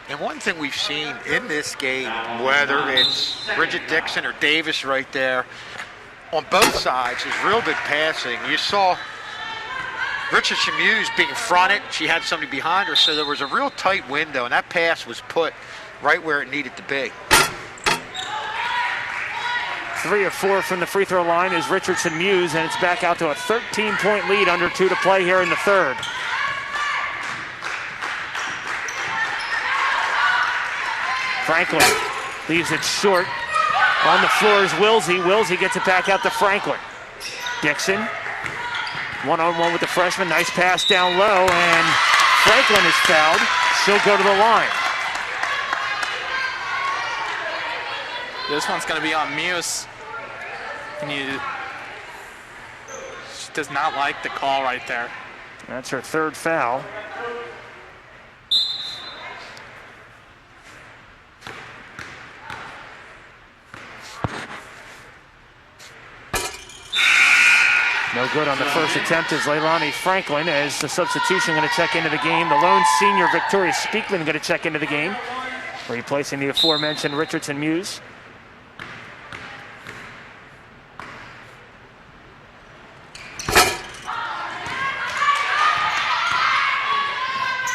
And one thing we've seen in this game, whether it's Bridget Dixon or Davis right there, on both sides is real good passing. You saw Richardson Muse being fronted. She had somebody behind her, so there was a real tight window, and that pass was put right where it needed to be. 3 of 4 from the free throw line is Richardson Muse, and it's back out to a 13-point lead, under 2 to play here in the third. Franklin leaves it short. On the floor is Wilsey. Wilsey gets it back out to Franklin. Dixon, one-on-one with the freshman. Nice pass down low, and Franklin is fouled. She'll go to the line. This one's going to be on Muse. She does not like the call right there. That's her third foul. No good on the first attempt is Leilani Franklin, as the substitution going to check into the game. The lone senior, Victoria Speakman, going to check into the game, replacing the aforementioned Richardson Muse.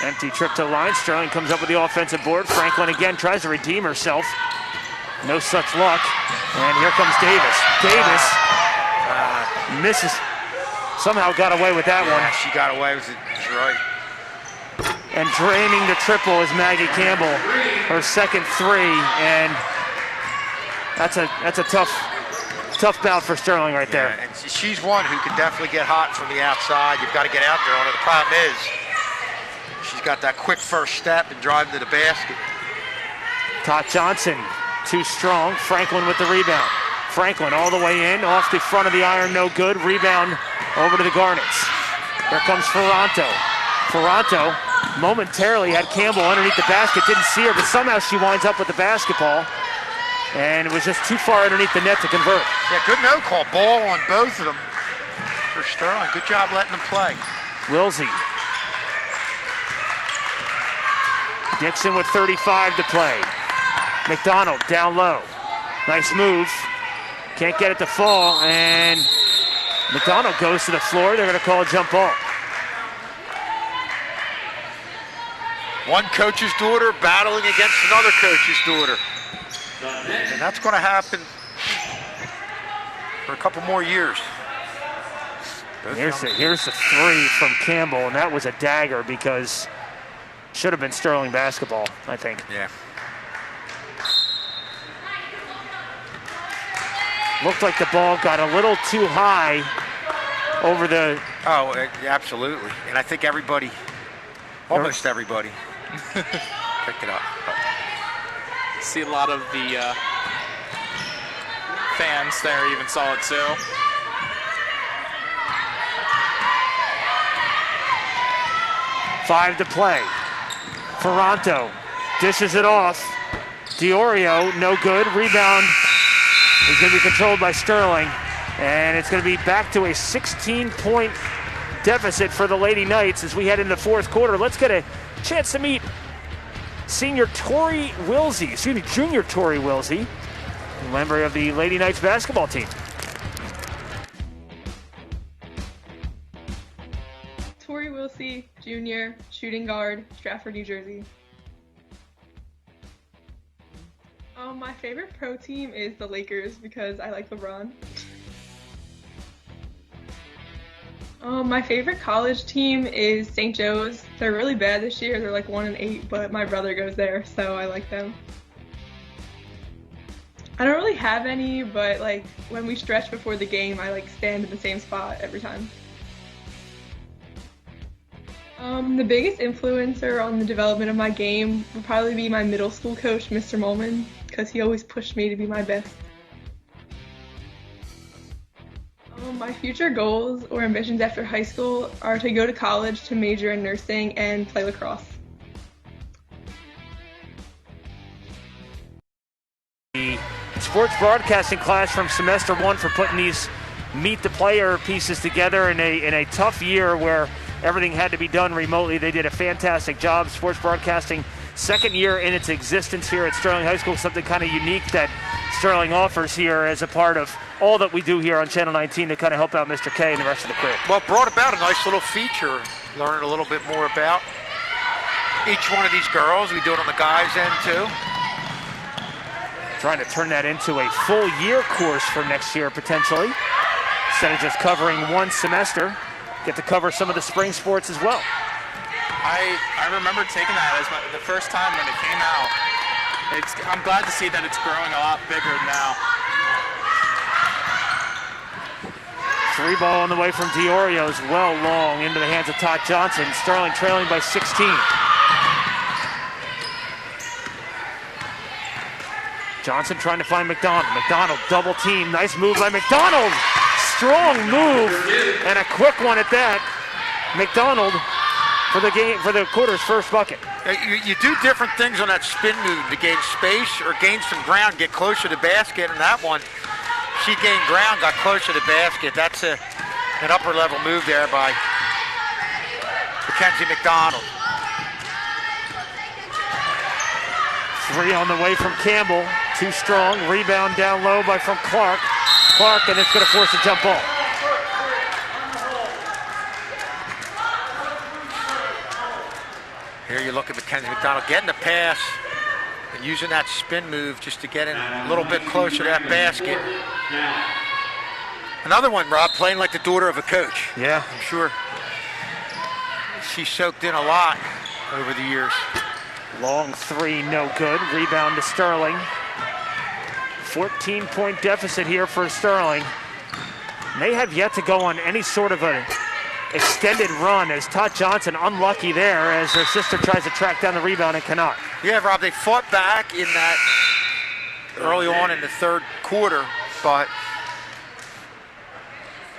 Empty trip to the line. Sterling comes up with the offensive board. Franklin again tries to redeem herself. No such luck. And here comes Davis. Davis misses. Somehow got away with that one. She got away with it. She's right. And draining the triple is Maggie Campbell. Her second three. And that's a tough bout for Sterling right there. And she's one who can definitely get hot from the outside. You've got to get out there on her. The problem is she's got that quick first step and drive to the basket. Tot Johnson, too strong. Franklin with the rebound. Franklin all the way in, off the front of the iron, no good. Rebound over to the Garnets. Here comes Ferranto. Ferranto momentarily had Campbell underneath the basket, didn't see her, but somehow she winds up with the basketball. And it was just too far underneath the net to convert. Yeah, good no call. Ball on both of them for Sterling. Good job letting them play. Wilsey. Dixon with 35 to play. McDonald down low. Nice move. Can't get it to fall, and McDonald goes to the floor. They're going to call a jump ball. One coach's daughter battling against another coach's daughter. And that's going to happen for a couple more years. Here's the three from Campbell, and that was a dagger because should have been Sterling basketball, I think. Yeah. Looked like the ball got a little too high over the... Oh, absolutely. And I think everybody, almost everybody, picked it up. But. See a lot of the fans there even saw it too. Five to play. Ferranto dishes it off. Diorio, no good. Rebound is going to be controlled by Sterling. And it's going to be back to a 16-point deficit for the Lady Knights as we head into the fourth quarter. Let's get a chance to meet junior Tori Wilsey, member of the Lady Knights basketball team. Tori Wilsey, junior, shooting guard, Stratford, New Jersey. My favorite pro team is the Lakers because I like LeBron. My favorite college team is St. Joe's. They're really bad this year. They're like 1-8, but my brother goes there, so I like them. I don't really have any, but like when we stretch before the game, I like stand in the same spot every time. The biggest influencer on the development of my game would probably be my middle school coach, Mr. Molman, because he always pushed me to be my best. My future goals or ambitions after high school are to go to college to major in nursing and play lacrosse. The sports broadcasting class from semester one for putting these meet the player pieces together in a tough year where everything had to be done remotely. They did a fantastic job. Sports broadcasting, second year in its existence here at Sterling High School, something kind of unique that Sterling offers here as a part of all that we do here on Channel 19 to kind of help out Mr. K and the rest of the crew. Well, brought about a nice little feature, learning a little bit more about each one of these girls. We do it on the guys' end too. Trying to turn that into a full year course for next year potentially. Instead of just covering one semester, get to cover some of the spring sports as well. I remember taking that as the first time when it came out. I'm glad to see that it's growing a lot bigger now. Three ball on the way from Diorio is well long into the hands of Tot Johnson. Sterling trailing by 16. Johnson trying to find McDonald. McDonald double team. Nice move by McDonald. Strong move and a quick one at that. McDonald for the quarter's first bucket. You do different things on that spin move to gain space or gain some ground, get closer to the basket, and that one, she gained ground, got closer to the basket. That's an upper level move there by Mackenzie McDonald. Three on the way from Campbell, too strong. Rebound down low from Clark. Clark, and it's going to force a jump ball. Here you look at Mackenzie McDonald getting the pass and using that spin move just to get in a little bit closer to that basket. Another one, Rob, playing like the daughter of a coach. Yeah. I'm sure she soaked in a lot over the years. Long three, no good. Rebound to Sterling. 14-point deficit here for Sterling. They have yet to go on any sort of an extended run, as Todd Johnson unlucky there as her sister tries to track down the rebound and cannot. Yeah, Rob, they fought back in that early on in the third quarter, but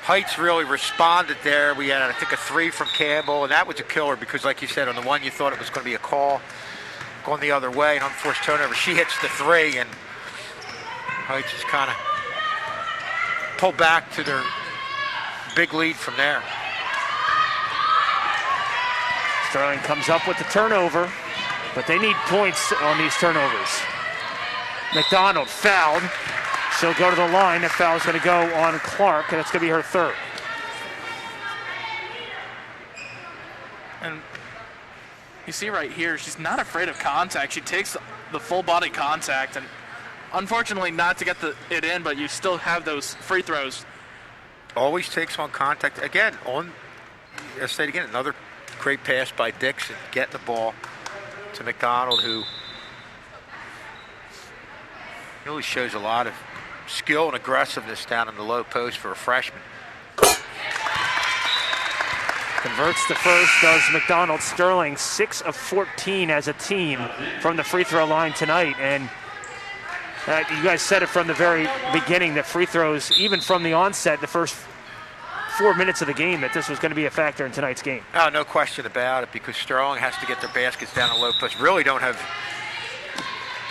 Heights really responded there. We had, I think, a three from Campbell, and that was a killer because, like you said, on the one you thought it was going to be a call going the other way, an unforced turnover. She hits the three, and Heights just kind of pulled back to their big lead from there. Sterling comes up with the turnover, but they need points on these turnovers. McDonald fouled. She'll go to the line. The foul's going to go on Clark, and it's going to be her third. And you see right here, she's not afraid of contact. She takes the full body contact, and unfortunately not to get it in, but you still have those free throws. Always takes on contact. Again, I'll say it again, another great pass by Dixon, getting the ball to McDonald, who really shows a lot of skill and aggressiveness down in the low post for a freshman. Converts the first, does McDonald. Sterling 6 of 14 as a team from the free throw line tonight. And you guys said it from the very beginning that free throws, even from the onset, the first 4 minutes of the game, that this was going to be a factor in tonight's game. Oh, no question about it, because Sterling has to get their baskets down the low post. Really don't have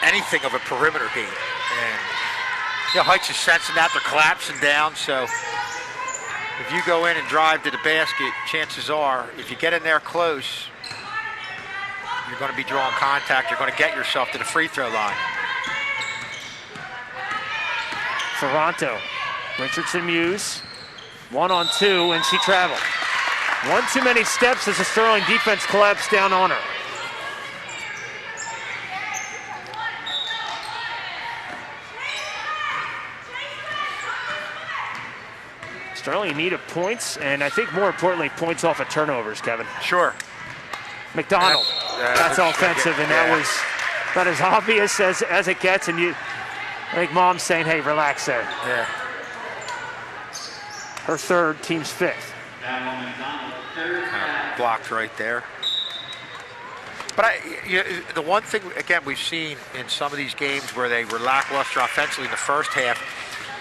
anything of a perimeter game. And Heights is sensing that. They're collapsing down, so if you go in and drive to the basket, chances are, if you get in there close, you're going to be drawing contact. You're going to get yourself to the free throw line. Ferranto, Richardson Muse, 1-on-2, and she traveled. One too many steps as the Sterling defense collapsed down on her. Sterling needed points, and I think more importantly, points off of turnovers, Kevin. Sure. McDonald, that's offensive, and that was about as obvious as it gets, and I think Mom's saying, hey, relax there. Yeah. Her third, team's fifth. Blocked right there. But the one thing, again, we've seen in some of these games where they were lackluster offensively in the first half,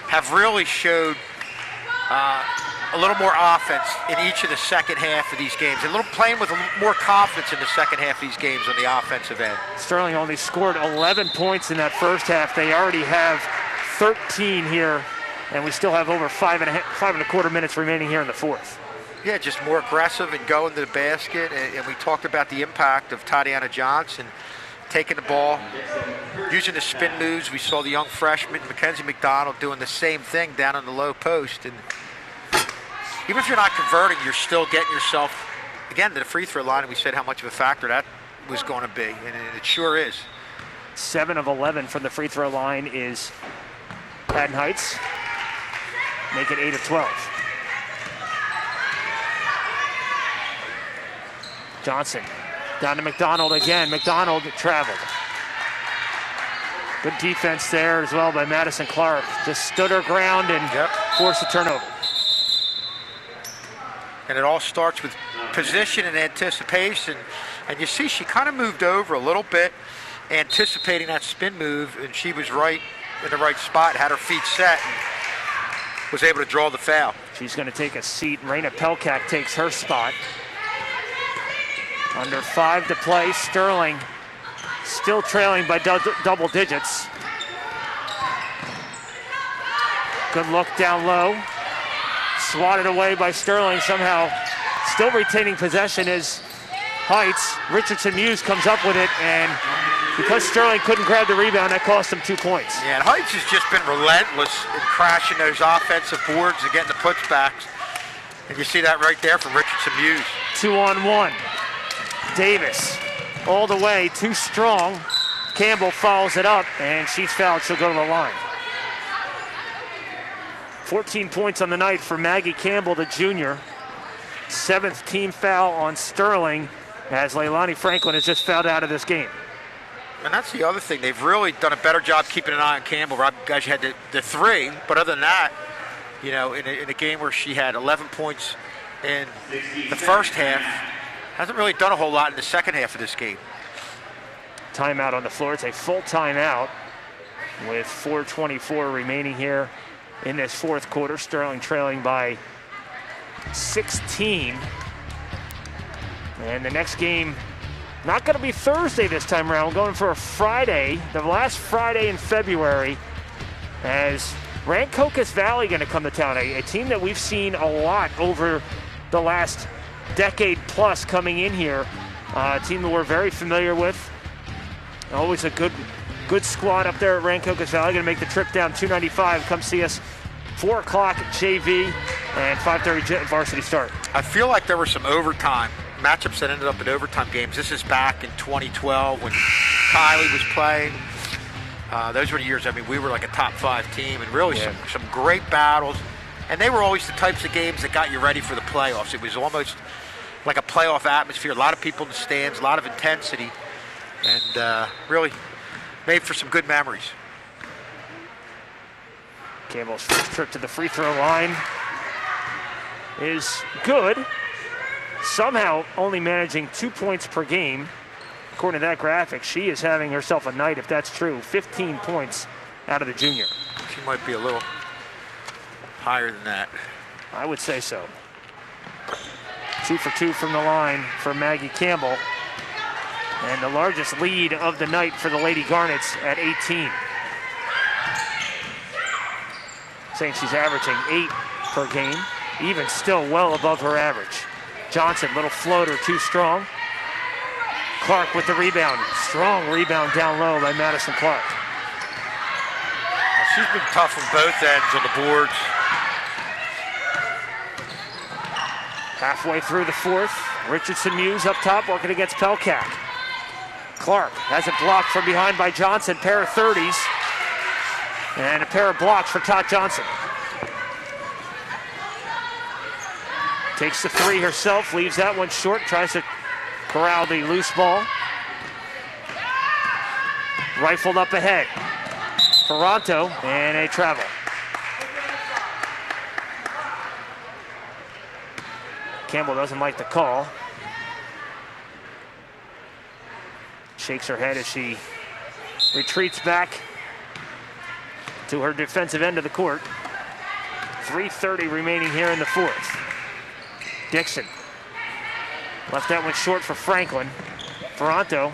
have really showed a little more offense in each of the second half of these games. Playing with a little more confidence in the second half of these games on the offensive end. Sterling only scored 11 points in that first half. They already have 13 here, and we still have over 5.25 minutes remaining here in the fourth. Yeah, just more aggressive and going to the basket. And we talked about the impact of Tatiana Johnson taking the ball, using the spin moves. We saw the young freshman, Mackenzie McDonald, doing the same thing down on the low post. And even if you're not converting, you're still getting yourself, again, to the free throw line. And we said how much of a factor that was going to be, and it sure is. 7 of 11 from the free throw line is Haddon Heights. Make it 8 of 12. Johnson down to McDonald again. McDonald traveled. Good defense there as well by Madison Clark. Just stood her ground and forced a turnover. And it all starts with position and anticipation. And you see she kind of moved over a little bit, anticipating that spin move, and she was right in the right spot, had her feet set, and was able to draw the foul. She's going to take a seat. Raina Pelkak takes her spot. Under 5 to play. Sterling still trailing by double digits. Good look down low. Swatted away by Sterling, somehow still retaining possession as Heights. Richardson Muse comes up with it, and because Sterling couldn't grab the rebound, that cost him 2 points. Yeah, and Heights has just been relentless in crashing those offensive boards and getting the putbacks. And you see that right there from Richardson Muse. 2-on-1. Davis all the way, too strong. Campbell follows it up, and she's fouled. She'll go to the line. 14 points on the night for Maggie Campbell, the junior. 7th team foul on Sterling, as Leilani Franklin has just fouled out of this game. And that's the other thing. They've really done a better job keeping an eye on Campbell. Rob Gage had the 3, but other than that, you know, in a game where she had 11 points in the first half, hasn't really done a whole lot in the second half of this game. Timeout on the floor. It's a full timeout with 4:24 remaining here in this fourth quarter. Sterling trailing by 16. And the next game, not going to be Thursday this time around. We're going for a Friday, the last Friday in February, as Rancocas Valley going to come to town, a team that we've seen a lot over the last decade plus coming in here. A team that we're very familiar with. Always a good squad up there at Rancocas Valley. Going to make the trip down 295. Come see us 4 o'clock JV and 5:30 varsity start. I feel like there were some overtime matchups that ended up in overtime games. This is back in 2012 when Kylie was playing. Those were the years, I mean, we were like a top 5 team, and really some great battles. And they were always the types of games that got you ready for the playoffs. It was almost like a playoff atmosphere. A lot of people in the stands, a lot of intensity, and really made for some good memories. Campbell's first trip to the free throw line is good. Somehow only managing 2 points per game. According to that graphic, she is having herself a night, if that's true. 15 points out of the junior. She might be a little higher than that. I would say so. 2 for 2 from the line for Maggie Campbell. And the largest lead of the night for the Lady Garnets at 18. Saying she's averaging 8 per game, even still well above her average. Johnson, little floater, too strong. Clark with the rebound. Strong rebound down low by Madison Clark. Well, she's been tough on both ends on the boards. Halfway through the fourth, Richardson Muse up top working against Pelkak. Clark has it blocked from behind by Johnson. Pair of 30s. And a pair of blocks for Todd Johnson. Takes the 3 herself, leaves that one short, tries to corral the loose ball. Rifled up ahead. Ferranto, and a travel. Campbell doesn't like the call. Shakes her head as she retreats back to her defensive end of the court. 3:30 remaining here in the fourth. Dixon left that one short for Franklin. Ferranto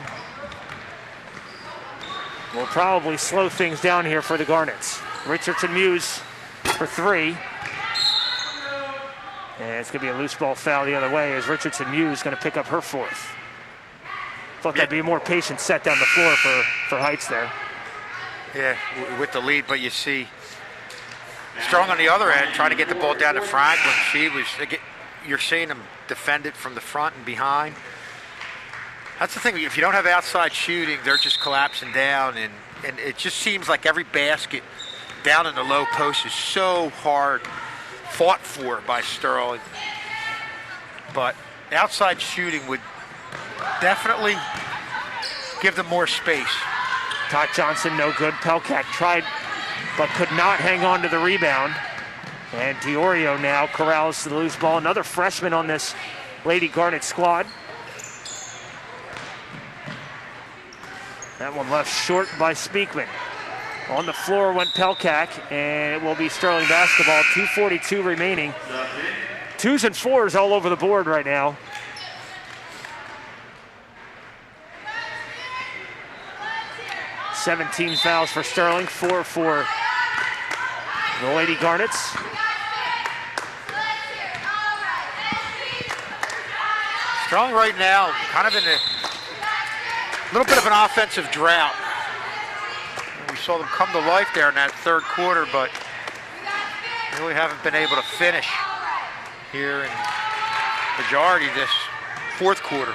will probably slow things down here for the Garnets. Richardson Muse for 3. And it's going to be a loose ball foul the other way as Richardson Muse going to pick up her 4th. Thought that'd be a more patient set down the floor for Heights there. Yeah, with the lead, but you see Strong on the other end trying to get the ball down to Franklin. You're seeing them defend it from the front and behind. That's the thing, if you don't have outside shooting, they're just collapsing down, and it just seems like every basket down in the low post is so hard fought for by Sterling. But outside shooting would definitely give them more space. Todd Johnson, no good. Pelkak tried, but could not hang on to the rebound. And Diorio now corrals the loose ball. Another freshman on this Lady Garnet squad. That one left short by Speakman. On the floor went Pelkak, and it will be Sterling basketball. 2:42 remaining. 2s and 4s all over the board right now. Seventeen fouls for Sterling, 4 for the Lady Garnets. Sterling right now kind of in a little bit of an offensive drought. We saw them come to life there in that third quarter, but really haven't been able to finish here in majority this fourth quarter.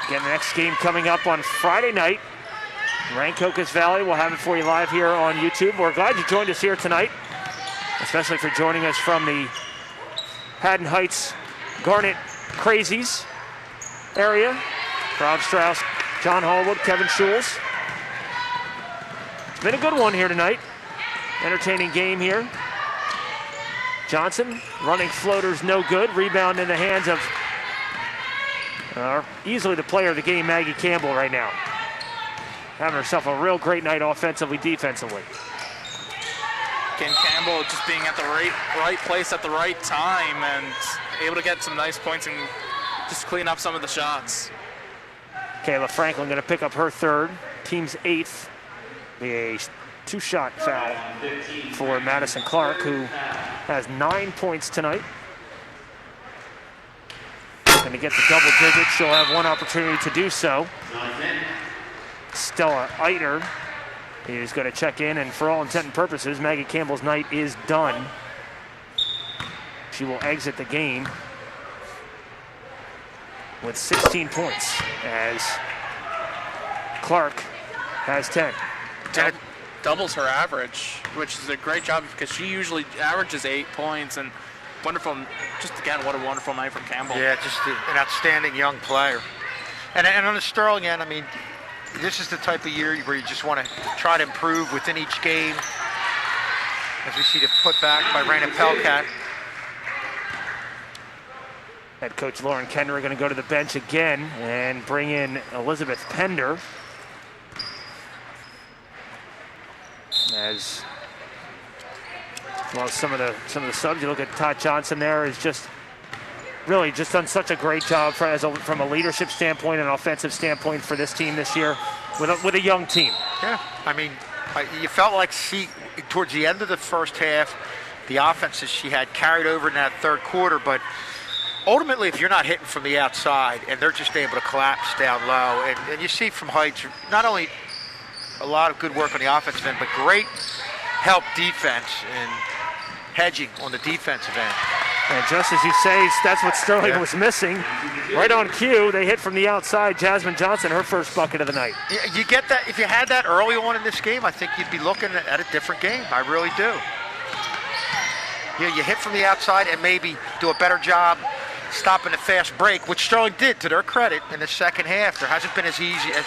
Again, the next game coming up on Friday night. Rancocas Valley, we'll have it for you live here on YouTube. We're glad you joined us here tonight, especially for joining us from the Haddon Heights Garnet Crazies area. Rob Strauss, John Hallwood, Kevin Schulz. It's been a good one here tonight. Entertaining game here. Johnson running floaters, no good. Rebound in the hands of easily the player of the game, Maggie Campbell, right now. Having herself a real great night offensively, defensively. Again, Campbell just being at the right place at the right time and able to get some nice points and just clean up some of the shots. Kayla Franklin going to pick up her third, team's 8th. Be a 2-shot foul for Madison Clark, who has 9 points tonight. Going to get to double digits. She'll have one opportunity to do so. Stella Eiter is going to check in, and for all intent and purposes, Maggie Campbell's night is done. She will exit the game with 16 points as Clark has 10. Doubles her average, which is a great job because she usually averages 8 points, and wonderful, just again, what a wonderful night from Campbell. Yeah, just an outstanding young player. And on the Sterling end, I mean, this is the type of year where you just want to try to improve within each game. As we see the putback by Raina Pelkat. Head coach Lauren Kendra going to go to the bench again and bring in Elizabeth Pender. As well as some of the subs, you look at Todd Johnson there, is just really just done such a great job from a leadership standpoint and offensive standpoint for this team this year with a young team. Yeah, I mean, you felt like towards the end of the first half, the offenses she had carried over in that third quarter, but ultimately if you're not hitting from the outside and they're just able to collapse down low, and you see from Heights not only a lot of good work on the offensive end, but great help defense and hedging on the defensive end. And just as you say, that's what Sterling was missing. Right on cue, they hit from the outside. Jasmine Johnson, her first bucket of the night. You get that, if you had that early on in this game, I think you'd be looking at a different game. I really do. You hit from the outside and maybe do a better job stopping the fast break, which Sterling did to their credit in the second half. There hasn't been as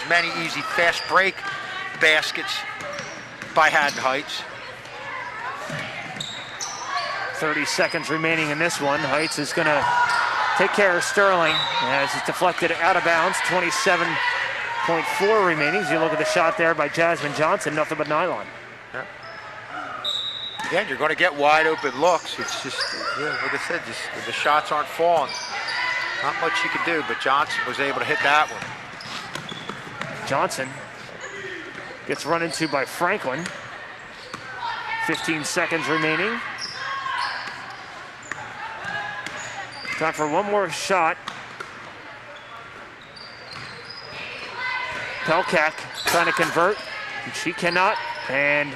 many easy fast break baskets by Haddon Heights. 30 seconds remaining in this one. Heights is going to take care of Sterling as it's deflected out of bounds. 27.4 remaining. As you look at the shot there by Jasmine Johnson, nothing but nylon. Yeah. Again, you're going to get wide open looks. It's just, like I said, just the shots aren't falling. Not much you can do, but Johnson was able to hit that one. Johnson gets run into by Franklin. 15 seconds remaining. Time for one more shot. Pelkak trying to convert. She cannot. And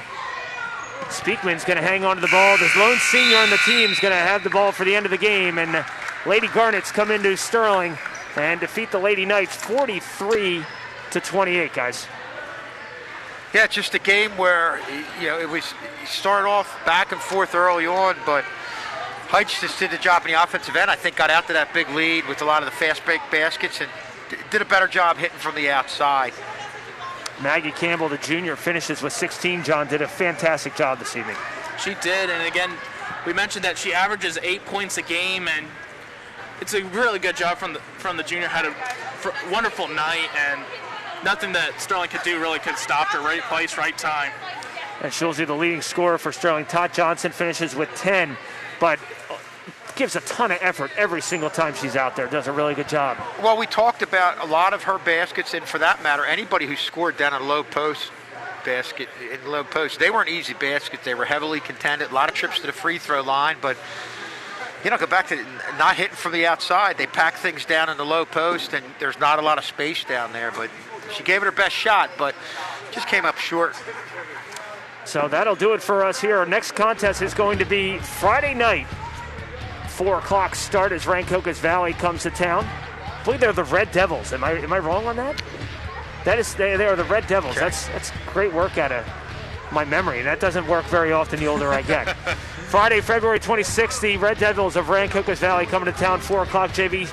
Speakman's going to hang on to the ball. The lone senior on the team is going to have the ball for the end of the game. And Lady Garnets come into Sterling and defeat the Lady Knights 43-28, guys. Yeah, just a game where, it started off back and forth early on, but Heights just did the job in the offensive end. I think got out to that big lead with a lot of the fast break baskets and did a better job hitting from the outside. Maggie Campbell, the junior, finishes with 16. John did a fantastic job this evening. She did, and again, we mentioned that she averages 8 points a game, and it's a really good job from the junior. Had a wonderful night, and nothing that Sterling could do really could stop her. Right place, right time. And she'll be the leading scorer for Sterling. Todd Johnson finishes with 10, but gives a ton of effort every single time she's out there. Does a really good job. Well, we talked about a lot of her baskets, and for that matter, anybody who scored down a low post basket, in low post, they weren't easy baskets. They were heavily contended. A lot of trips to the free throw line, but go back to not hitting from the outside. They pack things down in the low post, and there's not a lot of space down there, but she gave it her best shot, but just came up short. So that'll do it for us here. Our next contest is going to be Friday night. 4 o'clock start as Rancocas Valley comes to town. believe they're the Red Devils. Am I wrong on that? That is, they are the Red Devils. Okay. That's great work out of my memory. That doesn't work very often the older I get. Friday, February 26th, the Red Devils of Rancocas Valley coming to town, 4 o'clock JV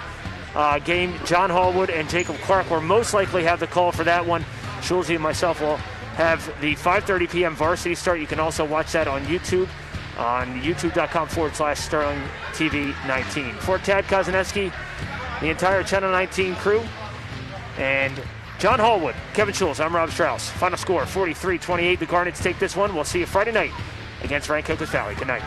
game. John Hallwood and Jacob Clark will most likely have the call for that one. Schulze and myself will have the 5:30 p.m. varsity start. You can also watch that on YouTube, on youtube.com/Sterling TV 19. For Tad Kozaneski, the entire Channel 19 crew, and John Hallwood, Kevin Schulze, I'm Rob Strauss. Final score, 43-28. The Garnets take this one. We'll see you Friday night against Rancocas Valley. Good night.